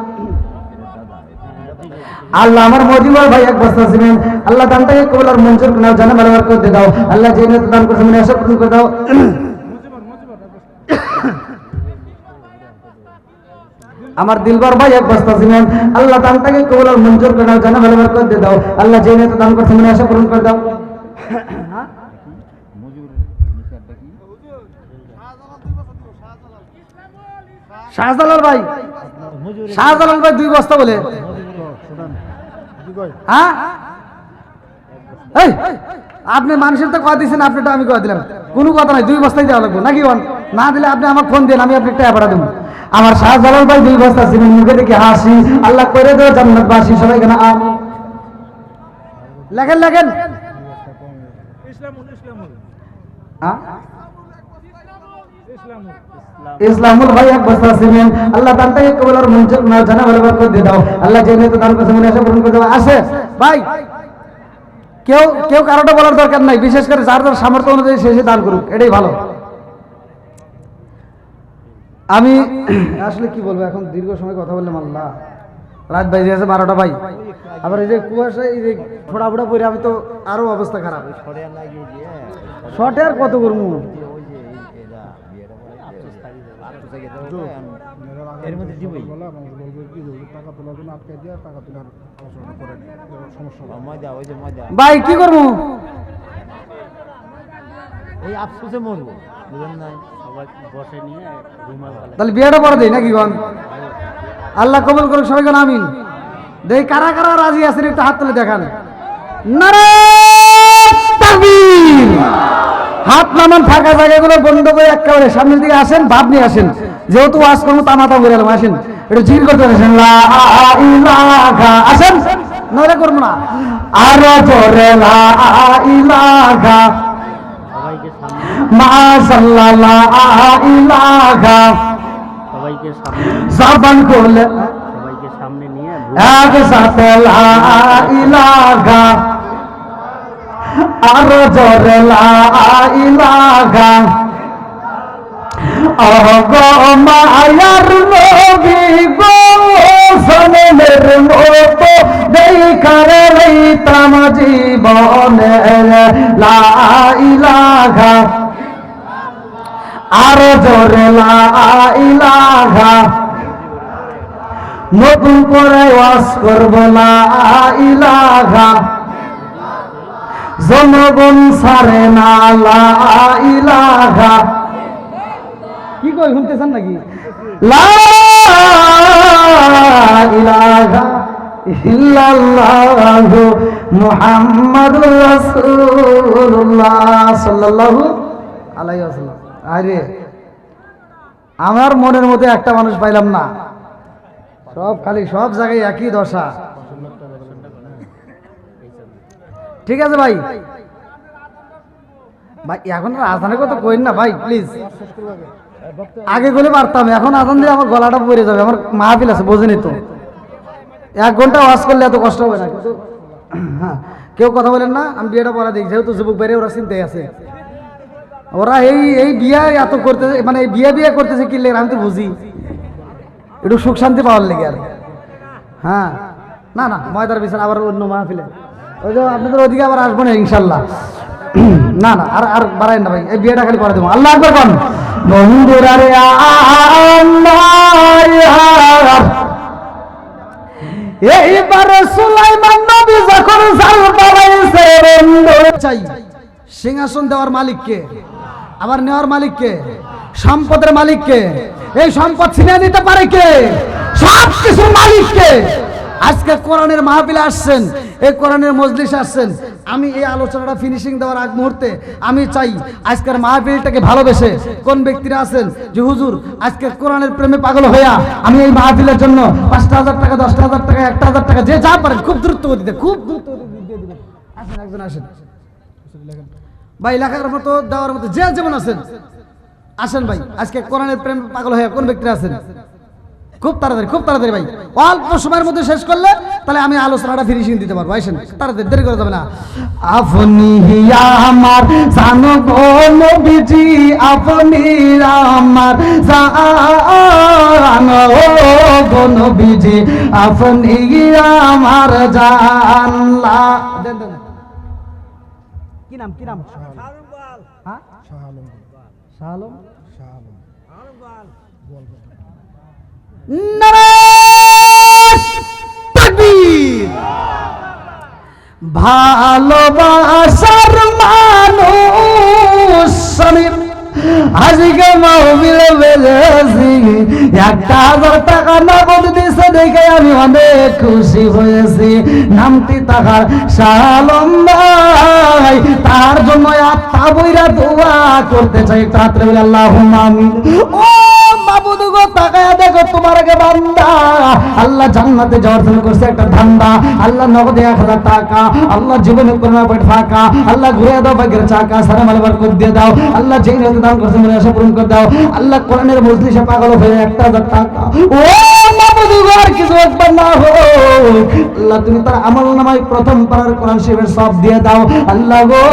আল্লাহ আমার মজিবর ভাই এক বস্তা সিমেন্ট, আল্লাহ দানটাকে কবুল আর মঞ্জুর করে নাও, জানে ভালো করে দাও। আল্লাহ যে নিয়ে দান করছে মনে আশা পূরণ করে দাও। আমার দিলবার ভাই এক বস্তা সিমেন্ট, আল্লাহ দানটাকে কবুল আর মঞ্জুর করে নাও, জানে ভালো করে দাও। আল্লাহ যে নিয়ে দান করছে মনে আশা পূরণ করে দাও। শাহজালাল ভাই, শাহজালাল ভাই 2 বস্তা বলে। হ্যাঁ আপনি মানুষের তো কথা দিচ্ছেন, আপনারটা আমি কথা দিলাম, কোনো কথা নাই, 2 বস্তাই দেওয়া লাগবে নাকি? না দিলে আপনি আমার ফোন দেন, আমি আপনার টাকা পাঠা দেবো। আমার শাহজালাল ভাই 2 বস্তা সিমেন্ট, মুখে দেখে হাসি, আল্লাহ করে দেও জান্নাতবাসী, সবাই কেন আমিন। লেখেন লেখেন। ইসলামুল ভাই এক বস্তা সিমেন্ট, আল্লাহ দান থেকে কবুল আর মঞ্জুর না জানা বলে বরকত দিয়ে দাও আল্লাহ, যে নিয়ে দান করেছে মনে আশা পূরণ করে দাও। আসে ভাই, কেউ কেউ কারোটা বলার দরকার নাই, বিশেষ করে যার যার সামর্থ্য অনুযায়ী সে দান করুক, এটাই ভালো। আমি আসলে কি বলবো, এখন দীর্ঘ সময় কথা বললাম, আল্লাহ রাত বাজে আছে 12টা ভাই, আবার এই যে কুয়াশা, এই যে ফোড়া ফোড়া পরে আমি তো আরো অবস্থা খারাপ। শর্টে আর কত করবো, এর মধ্যে দিবই টাকা তোলার জন্য আটকে দিয়ে টাকা তোলার আলোচনা করে সমস্যা মজা, ওই যে মজা, ভাই কি করবো, এই আফসোসে মরবো, বুঝলেন না? সবাই বসে নিয়ে তাহলে বিয়েটা পরে দেই নাকি গন? আল্লাহ কবুল করুক সবাই গণ আমিন। দেখি কারা কারা রাজি আছেন একটু হাত তুলে দেখান। নারায়ে তাকবীর। হাত নামান, ফাঁকা জায়গাগুলো বন্ধ করে একেবারে সামনের দিকে আসেন, ভাব নিয়ে আসেন, যেহেতু ওয়াজ করবো তামাতাম করে এলাম, আসেন একটু জিকির করতে আসেন, লা ইলাহা, আসেন নইলে করবো না, আরো জোরে লা ইলাহা সবাইকে সামনে, মাশাআল্লাহ লা ইলাহা, সবাইকে সামনে, জবান খুলে সবাইকে সামনে নিয়ে একসাথে লা ইলাহা, আরো জোরে লা ইলাহা, ওগো মায়ার নবী গো সনের মতো দেখার রইতাম জীবনে, লা ইলাহা, আরো জোরে লা ইলাহা, নতুন করে ওয়াজ করব লা ইলাহা, জনগণ সারে না লা ইলাহা। কি কই শুনতেছেন নাকি? লা ইলাহা ইল্লাল্লাহু মুহাম্মাদুর রাসূলুল্লাহ সাল্লাল্লাহু আলাইহি ওয়াসাল্লাম। আরে আমার মনের মধ্যে একটা মানুষ পাইলাম না, সব খালি সব জায়গায় একই দশা। ঠিক আছে ভাই, ভাই এখন আজানের কথা কইন না ভাই প্লিজ, আগে গলে পারতাম, এখন আজান দিয়ে আমার গলাটা পড়ে যাবে, আমার মাহফিল আছে বোঝেনি তো, 1 ঘন্টা ওয়াজ করলে এত কষ্ট হবে না। কিন্তু হ্যাঁ, কেউ কথা বলেন না, আমি বিয়েটা পড়া দেখি, যেহেতু যুবক বাইরে ওরা চিন্তাই আছে, ওরা এই বিয়ে এত করতেছে, মানে এই বিয়ে করতেছে কি লেগে আমি তো বুঝি, একটু সুখ শান্তি পাওয়ার লেগে আর। হ্যাঁ না না, ময়দার বিছানা আবার অন্য মাহফিলে, ওই যে আপনাদের ওদিকে আবার আসবো না ইনশাল্লাহ। না না, আর আর বাড়াই না ভাই, এই বিয়েটা খালি করে দেবো। আল্লাহ আকবার কোন বন্ধুরা রে, এইবার সুলাইমান নবী যখন জাল বানাইছে, চাই সিংহাসন দেওয়ার মালিককে, আবার নেওয়ার মালিককে, সম্পদের মালিককে, এই সম্পদ ছিনিয়ে নিতে পারে কে? সব কিছুর মালিককে। আজকে কোরআনের মাহফিলে আসছেন, এই কোরআনের মজলিসে আসছেন, আমি এই আলোচনাটা ফিনিশিং দেওয়ার আগ মুহূর্তে আমি চাই আজকের মাহফিলটাকে ভালোবেসে কোন ব্যক্তিরা আছেন যে হুজুর আজকে কোরআনের প্রেমে পাগল হইয়া আমি এই মাহফিলের জন্য 5,000 টাকা, 10,000 টাকা, 1,000 টাকা, যে যা পারেন খুব দ্রুত গতিতে, খুব দ্রুত গতিতে দিয়ে দিবেন। আসেন একজন আসেন ভাই, লেখার মতো দেওয়ার মতো যে যেমন আছেন আসেন ভাই। আজকে কোরআনের প্রেম পাগল হয়ে কোন ব্যক্তিরা আছেন? খুব তাড়াতাড়ি ভাই, অল্প সময়ের মধ্যে শেষ করলে তাহলে আমি আলোচনাটা ফিনিশিং দিতে পারবো। আসেন তাড়াতাড়ি, দেরি করা যাবে না। আপনি আমার জানো গো নবীজি, আপনি আমার জানো গো নবীজি, আপনি আমার জানলা। কি নাম? হ্যাঁ, শাহ আলম। ভালোবাসার মানুষ আজকে মাহফিলে বেজেছি, 1,000 টাকা নগদ দিয়েছেন দেখে আমি অনেক খুশি হয়েছি। নামটি তাহার শালম ভাই, তার জন্য আত্মা বইরা দোয়া করতে চাই। রাত্রে বলে আল্লাহুম্মা আমিন। ও মাবুদ গো, তাকায়া দেখো তোমার আগে বান্দা আল্লাহ জান্নাতে যাওয়ার জন্য করছে একটা ধান্দা। আল্লাহ নগদে 1000 টাকা, আল্লাহ জীবনে করোনা পেট ফাঁকা, আল্লাহ ঘুরে দাও ভাগ্যের চাকা, সারা মাল বরকত দিয়ে দাও। আল্লাহ যেই নিয়তে দান করছে মনে আশা পূরণ করে দাও। আল্লাহ কোরআনের মজলিসে পাগল হয়ে 1000 টাকা। ও মাবুদ গো, আর কিছু একবার না হোক, আল্লাহ তুমি তার আমল নামায় প্রথম পারার কোরআন শরীফের সব দিয়ে দাও। আল্লাহ গো,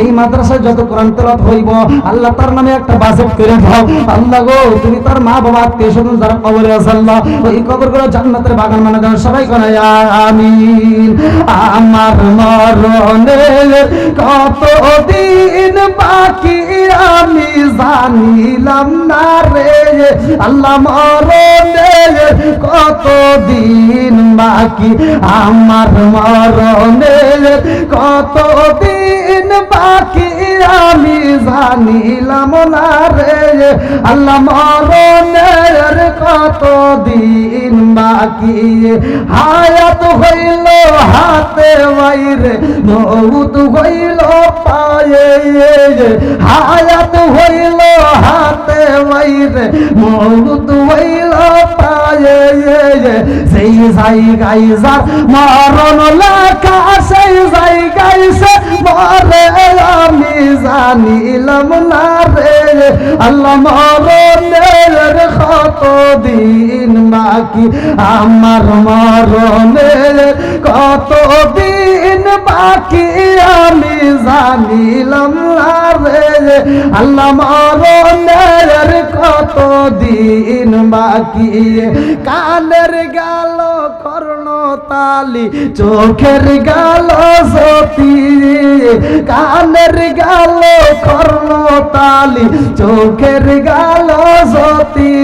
এই মাদ্রাসায় যত কোরআন তেলাওয়াত হইব আল্লাহ তার নামে একটা বাজেট করে দাও। আল্লাহ গো, তুমি তার মা বাবা আত্মীয় স্বজন যারা কবরে আছে আল্লাহ ওই কবরগুলো জান্নাতের বাগান বানিয়ে দাও। সবাই করে আমিন। আমার মরণের কতদিন বাকি আমি জানিলাম না রে আল্লাহ, মরণের কতদিন বাকি, আমার মরণের কতদিন বাকি আমি জানিলাম না রে আল্লাহ, মরণের কতদিন বাকি। হায়াত হইল হাতে বাইরে, মউত হইল পায়ে, হায়াত হইল হাতে বাইরে, মউত হইল পায়ে। সেই জায়গায় যার মরণ লেখা, সেই জায়গায় সে মরে আমি জানিলাম না রে আল্লাহ, মরণের কতদিন বাকি, আমার মরণের কতদিন বাকি আমি জানিলাম না রে আল্লাহ, মরণের কতদিন বাকি। কানের গেল কর্ণ তালি, চোখের গেল সতী, কানের গেল কর্ণ তালি, চোখের গেল সতী,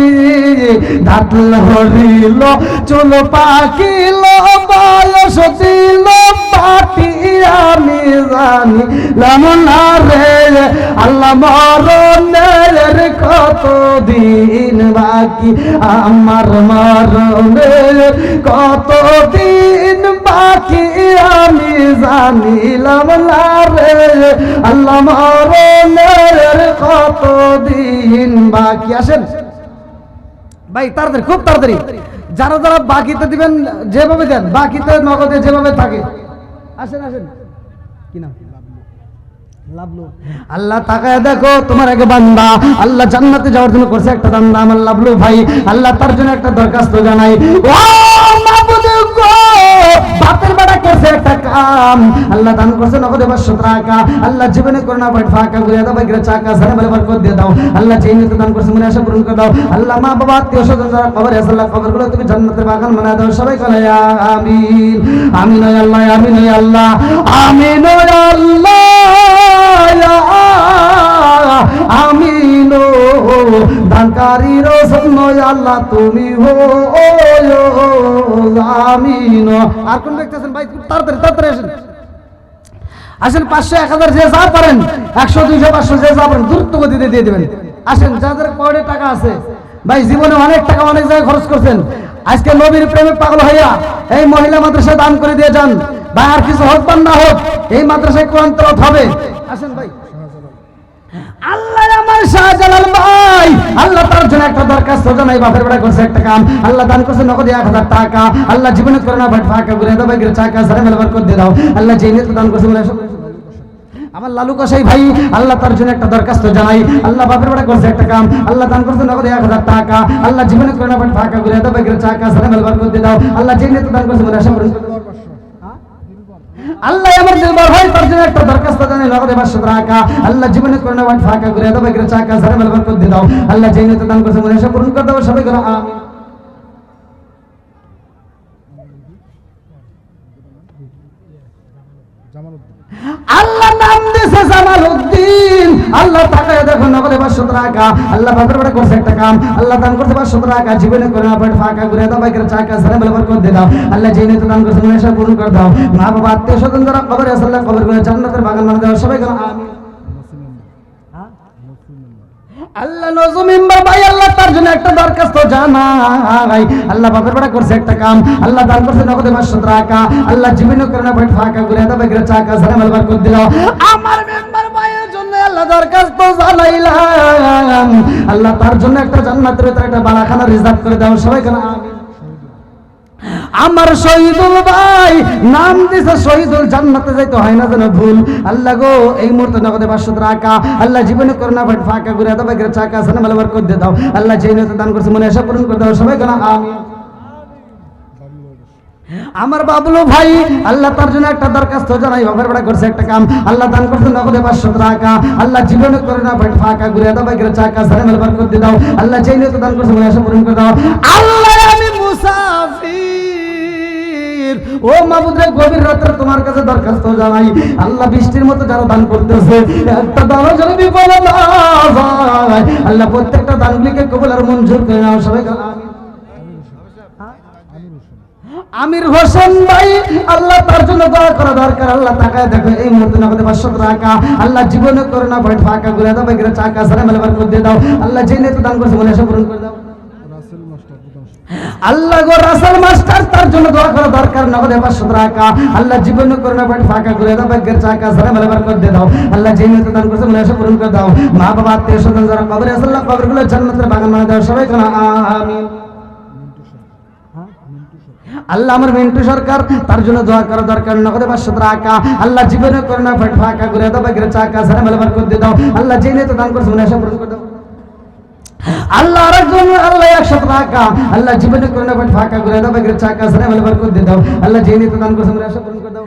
দাঁত হরিল চুল পাকিল বয়স দিল পাটি আমি জানিলাম না রে আল্লাহ, মরণের কতদিন বাকি, আমার মরণের কতদিন বাকি আমি জানিলাম না রে আল্লাহ, মরণের কতদিন বাকি। আসেন ভাই তাড়াতাড়ি, খুব তাড়াতাড়ি, যারা যারা বাকিতে দিবেন যেভাবে দেন, বাকিতে নগদে যেভাবে থাকে। আসেন আসেন, কি নাম? লাভলু। আল্লাহ তাকায় দেখো তোমার এক বান্দা আল্লাহ জান্নাতে যাওয়ার জন্য করছে একটা দান্দা, আমার লাভলু ভাই। আল্লাহ তার জন্য একটা দরখাস্ত জানাই। ও মাবুদ গো, বাপের বেটা করছে একটা কাম, আল্লাহ দান করছে নগদে 500 টাকা। আল্লাহ জীবনে করোনা পেট ফাঁকা করে দাও, ভাগ্যের চাকা সারা বলে বরকত দিয়ে দাও। আল্লাহ যেই নিয়তে দান করছে মনে আশা পূরণ করে দাও। আল্লাহ মা বাবা আত্মীয় স্বজন যারা কবরে আছে আল্লাহ কবরগুলো তুমি জান্নাতের বাগান বানায় দাও। সবাই বলে আমিন। আমিন ও আল্লাহ, আমিন ও আল্লাহ, আমিন ও আল্লাহ, আমিন। দানকারীর জন্য আল্লাহ তুমি হো আমিন। আর কোন ব্যক্তি আছেন ভাই? তাড়াতাড়ি তাড়াতাড়ি আসেন, আসেন। 500 1000 যে যা পারেন, 100 200 500 যে যা পারেন দ্রুত গতিতে দিয়ে দেবেন। আসেন, যাদের পকেটে টাকা আছে ভাই, জীবনে অনেক টাকা অনেক জায়গায় খরচ করছেন, আজকে নবীর প্রেমে পাগল হইয়া এই মহিলা মাদ্রাসায় দান করে দিয়ে যান ভাই। আর কিছু হোক বা না হোক, এই মাদ্রাসায় কোরআন তেলাওয়াত হবে। আসেন ভাই। আল্লাহ আমার শাহজালাল ভাই, আল্লাহ তার জন্য একটা দরখাস্ত জানাই। বাপের বেড়া করছে একটা কাম, আল্লাহ দান করছে নগদে 1000 টাকা। আল্লাহ জীবনে করোনা পেট ফাঁকা করে দাও, ভাগ্যের চাকা সারা মেলা বরকত দিয়ে দাও। আল্লাহ যেই নিয়তে দান করছে আমার লালু কসাই ভাই, আল্লাহ তার জন্য একটা দরখাস্ত জানাই। আল্লাহ বাপের বেড়া করছে একটা কাম, আল্লাহ দান করছে নগদে 1000 টাকা। আল্লাহ জীবনে করোনা পেট ফাঁকা করে দাও, ভাগ্যের চাকা সারা মেলা বরকত দিয়ে দাও। আল্লাহ যেই নিয়তে দান করছে মনে আশা পূরণ করে দাও। আল্লাহ আমার দিলবার ভাই, তার জন্য একটা দরখাস্ত জানাই নগদে 500 টাকা। আল্লাহ জীবনে করোনা পেট ফাঁকা করে দাও, ভাগ্যের চাকা সারা মেলা বরকত দিয়ে দাও। আল্লাহ যেই নিয়তে দান করছে মনে আশা পূরণ করে দাও। সবাই বলে আমিন। আল্লাহ নাম দিয়েছে জামালউদ্দিন। আল্লাহ তাকায় দেখো নগদে 500 টাকা। আল্লাহ বাপের বেটা করছে একটা কাম, আল্লাহ দান করছে 500 টাকা। জীবনে করোনা পেট ফাঁকা করে দাও, ভাগ্যের চাকা সারা মেলা বরকত দিয়ে দাও। আল্লাহ যেই নিয়তে দান করছে মনে আশা পূরণ করে দাও। মা বাবা আত্মীয় স্বজন যারা কবরে আছে আল্লাহ কবরগুলো জান্নাতের বাগান বানিয়ে দাও। সবাই বলে আমিন। আল্লাহ নজমিন ভাই আল্লাহ তার জন্য একটা দরখাস্ত জানাই। আল্লাহ বাপের বেড়া করছে একটা কাম, আল্লাহ দান করছে নগদে 500 টাকা। আল্লাহ জীবনে করে না ফাঁকা ঘুরে দাও বেগরে চাকা সারা মালবার করে দিল। আমার মেম্বার ভাইয়ের জন্য আল্লাহ দরখাস্ত জানাইলাম, আল্লাহ তার জন্য একটা জান্নাতের ভিতরে একটা বালাখানা রিজার্ভ করে দাও। সবাই কেন আমিন। আমার শহীদুল ভাই নাম দিছে শহীদুল, জান্নাতে যাইতে হয় না যেন ভুল। আল্লাহ গো এই মুহূর্তে নগদে 500 টাকা আল্লাহ জীবনে করে না ফাঁকা ঘুরে দাও বেগরে চাকা সারা মালবার করে দাও। আল্লাহ যেই নিয়তে দান করছে মনে আশা পূরণ করে দাও। সবাই কেন আমিন। আমার বাবলু ভাই আল্লাহ তার জন্য একটা দরখাস্ত জানাই, বাবার বেড়া করছে একটা কাম, আল্লাহ দান করছে নগদে 500 টাকা। আল্লাহ জীবনে করে না ফাঁকা ঘুরে দাও বেগরে চাকা সারা মালবার করে দাও। আল্লাহ যেই নিয়তে দান করছে মনে আশা পূরণ করে দাও। আল্লাহ আমি মুসাফির, ও মাবুদ রে গভীর রাতে তোমার কাছে দরখাস্ত জানাই। আল্লাহ বৃষ্টির মতো যারা দান করতেছে একটা দানও যেন বিফল না যায়। আল্লাহ প্রত্যেকটা দানগুলিকে কবুল আর মঞ্জুর করে নাও। সবাই আমিন। আমির হোসেন ভাই আল্লাহ তার জন্য দোয়া করা দরকার। আল্লাহ তাকায় দেখো এই মুহূর্তে নগদে 500 টাকা আল্লাহ জীবনে করে না ফাঁকা ঘুরে দাও বেগরে চাকা সারা মালবার করে দাও। আল্লাহ যে নিয়তে দান করছে মনে আশা পূরণ করে দাও। আল্লাহ গো রাসেল মাস্টার তার জন্য দোয়া করা দরকার নগদে 500 টাকা আল্লাহ জীবনে করে না ফাঁকা ঘুরে দাও বেগরে চাকা সারা মালবার করে দাও। আল্লাহ যে নিয়তে দান করছে মনে আশা পূরণ করে দাও। মা বাবা আত্মীয় স্বজন যারা কবরে আছে আল্লাহ কবরগুলো জান্নাতের বাগান বানিয়ে দাও। সবাই কেন আমিন। আল্লাহ আমার মিন্টু সরকার তার জন্য দোয়া করা দরকার নগদে 500 টাকা আল্লাহ জীবনে করে না ফাঁকা ঘুরে দাও বেগরে চাকা সারা মালবার করে দাও। আল্লাহ যে নিয়তে দান করছে মনে আশা পূরণ করে দাও। আল্লাহ আরেকজন আল্লাহ 100 টাকা আল্লাহ জীবনে করে না ফাঁকা ঘুরে দাও বেগরে চাকা সারা মালবার করে দাও। আল্লাহ যে নিয়তে দান করছে মনে আশা পূরণ করে দাও।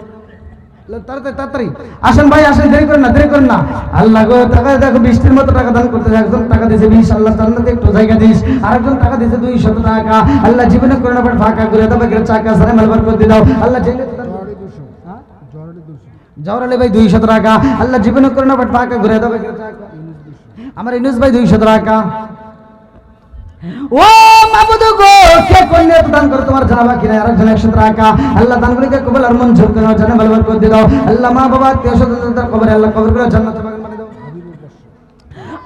তাড়াতাড়ি আসেন ভাই আসেন, দেরি করেন না দেরি করেন না। আল্লাহ গো টাকা দেখো বৃষ্টির মতো টাকা দান করতে, একজন টাকা দিয়েছে 20, আল্লাহ জান্নাতে একটু জায়গা দিস। আরেকজন টাকা দিয়েছে 200 টাকা আল্লাহ জীবনে করে না ফাঁকা ঘুরে দাও বেগরে চাকা সারা মালবার করে দাও। আল্লাহ যে জওরালি ভাই 200 টাকা আল্লাহ জীবনে করে না ফাঁকা ঘুরে দাও বেগরে চাকা। আমার ইনুস ভাই 200 টাকা। ও মাবুদ গো কে কন্যা দান করে তোমার জানা বাকি নাই। আরেকজন 100 টাকা আল্লাহ দানগুলিকে কবুল আর মঞ্জুর করে নাও। জানা মালবার করে দাও। আল্লাহ মা বাবা আত্মীয় স্বজনদের কবরে আল্লাহ কবরগুলো জান্নাতের বাগান বানিয়ে দাও।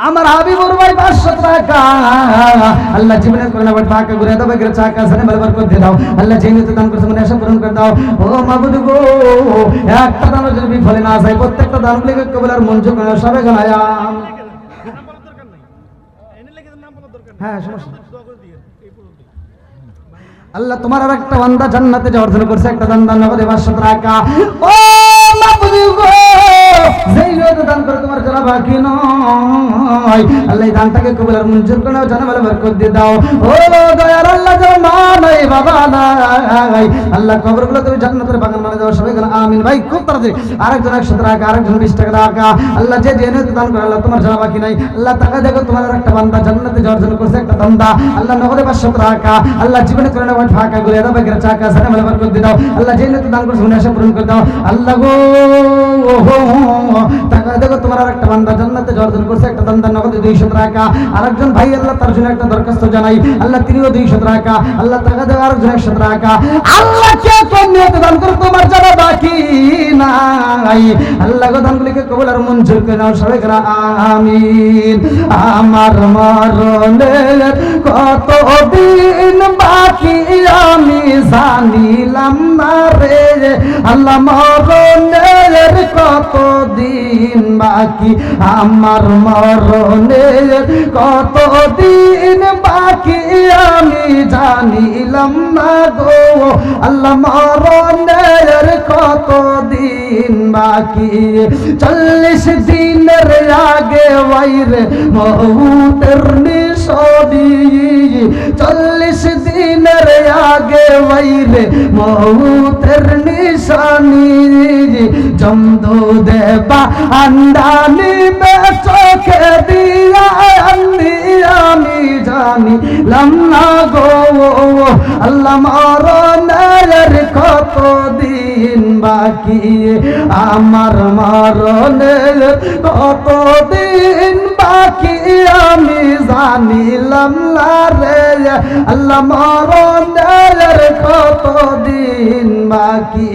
আমার হাবিবুর ভাই 500 টাকা আল্লাহ জীবনে করে না ফাঁকা ঘুরে দাও বেগরে চাকা জানা মালবার করে দাও। আল্লাহ যে নিয়তে দান করছে মনে আশা পূরণ করে দাও। ও মাবুদ গো একটা দানও যেন বিফলে না যায়, প্রত্যেকটা দানগুলিকে কবুল আর মঞ্জুর করে নাও। সবাই কেন আয়াম। হ্যাঁ সমস্যা। আল্লাহ তোমার আর একটা বান্দা জান্নাতে যাওয়ার জন্য করছে একটা দান নগদে 500 টাকা। ও মাবুদ গো যেই নিয়তে দান করে তোমার জানা বাকি নয় আল্লাহ এই দানটাকে কবুল আর মঞ্জুর করে নাও। জানা মালবার করে দাও। ও দয়ার আল্লাহ যাও মা নাই বাবা নাই আল্লাহ কবরগুলো তুমি জান্নাতের বাগান বানিয়ে দাও। সবাই আমিন। ভাই খুব তাড়াতাড়ি আরেকজন 100 টাকা আরেকজন 20 টাকা আল্লাহ যে নিয়তে দান করে আল্লাহ তোমার জানা বাকি নাই। আল্লাহ টাকা দেখো তোমার আর একটা বান্দা জান্নাতে যাওয়ার জন্য করছে একটা বান্দা আল্লাহ নগদে 500 টাকা আল্লাহ জীবনে করে না ফাঁকা ঘুরে দাও বেগরে চাকা সারা মালবার করে দাও। আল্লাহ যে নিয়তে দান করছে মনে আশা পূরণ করে দাও। আল্লাহ গো টাকা দেখো তোমার আর একটা বান্দা জান্নাতে যাওয়ার জন্য করছে একটা বান্দা নগদে 200 টাকা। আরেকজন ভাই আল্লাহ তার জন্য একটা দরখাস্ত জানাই। আল্লাহ তিনিও 200 টাকা আল্লাহ টাকা দেওয়া আরেকজন 100 টাকা আল্লাহ কে কোন নিয়তে দান করে তোমার জানা বাকি নাই। আল্লাহ গো দানগুলিকে কবুল আর মঞ্জুর করে নাও। সবাই করে আমিন। আমার মরণের কত দিন বাকি আমি জানিলাম না রে। আল্লাহ মরণের কত দিন বাকি আমার মরণের কত দিন বাকি আমি জানিলাম না গো। আল্লাহ মরণের কত দিন বাকি 40 দিনের আগে বাইরে মৌতের নিশানি 40 দিনের আগে বাইরে মৌতের নিশানি জমদু দেবা আন্দানি মে চোখে দিয়া আমি জানিলাম না গো। আল্লাহ মরণের কত দিন বাকি আমার মরণের কত দিন বাকি আমি জানিলাম না রে। আল্লাহ মরণের কত দিন বাকি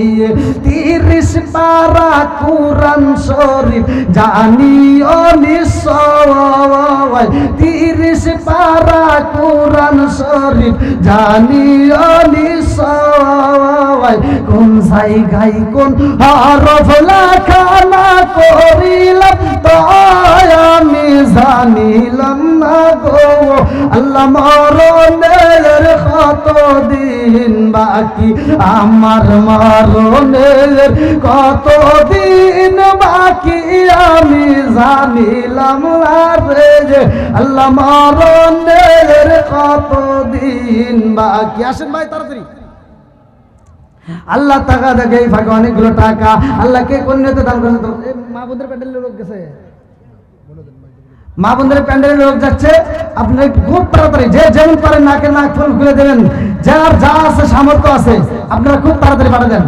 30 পারা কুরআন শরীফ জানিও নিশ্চয় 30 পারা কুরআন শরীফ জানিও নিশ্চয় কোন জায়গায় কোন হরফ লেখা না করিলাম তাই আমি জানিলাম না গো আল্লাহ মরণের কত দিন বাকি আমার মরণের কত দিন বাকি আমি জানিলাম না রে যে আল্লাহ মরণের কত দিন বাকি আসেন ভাই তাড়াতাড়ি আল্লাহ টাকা দেখে এই ফাঁকে অনেকগুলো টাকা আল্লাহকে কোন নিয়তে দান করেছে তো মা বোনদের প্যান্ডেলের লোক গেছে মা বোনদের প্যান্ডেলের লোক যাচ্ছে আপনারা খুব তাড়াতাড়ি যে যেমন পারেন নাকের নাক ফুল খুলে দেবেন যার যা আছে সামর্থ্য আছে আপনারা খুব তাড়াতাড়ি পাঠা দেন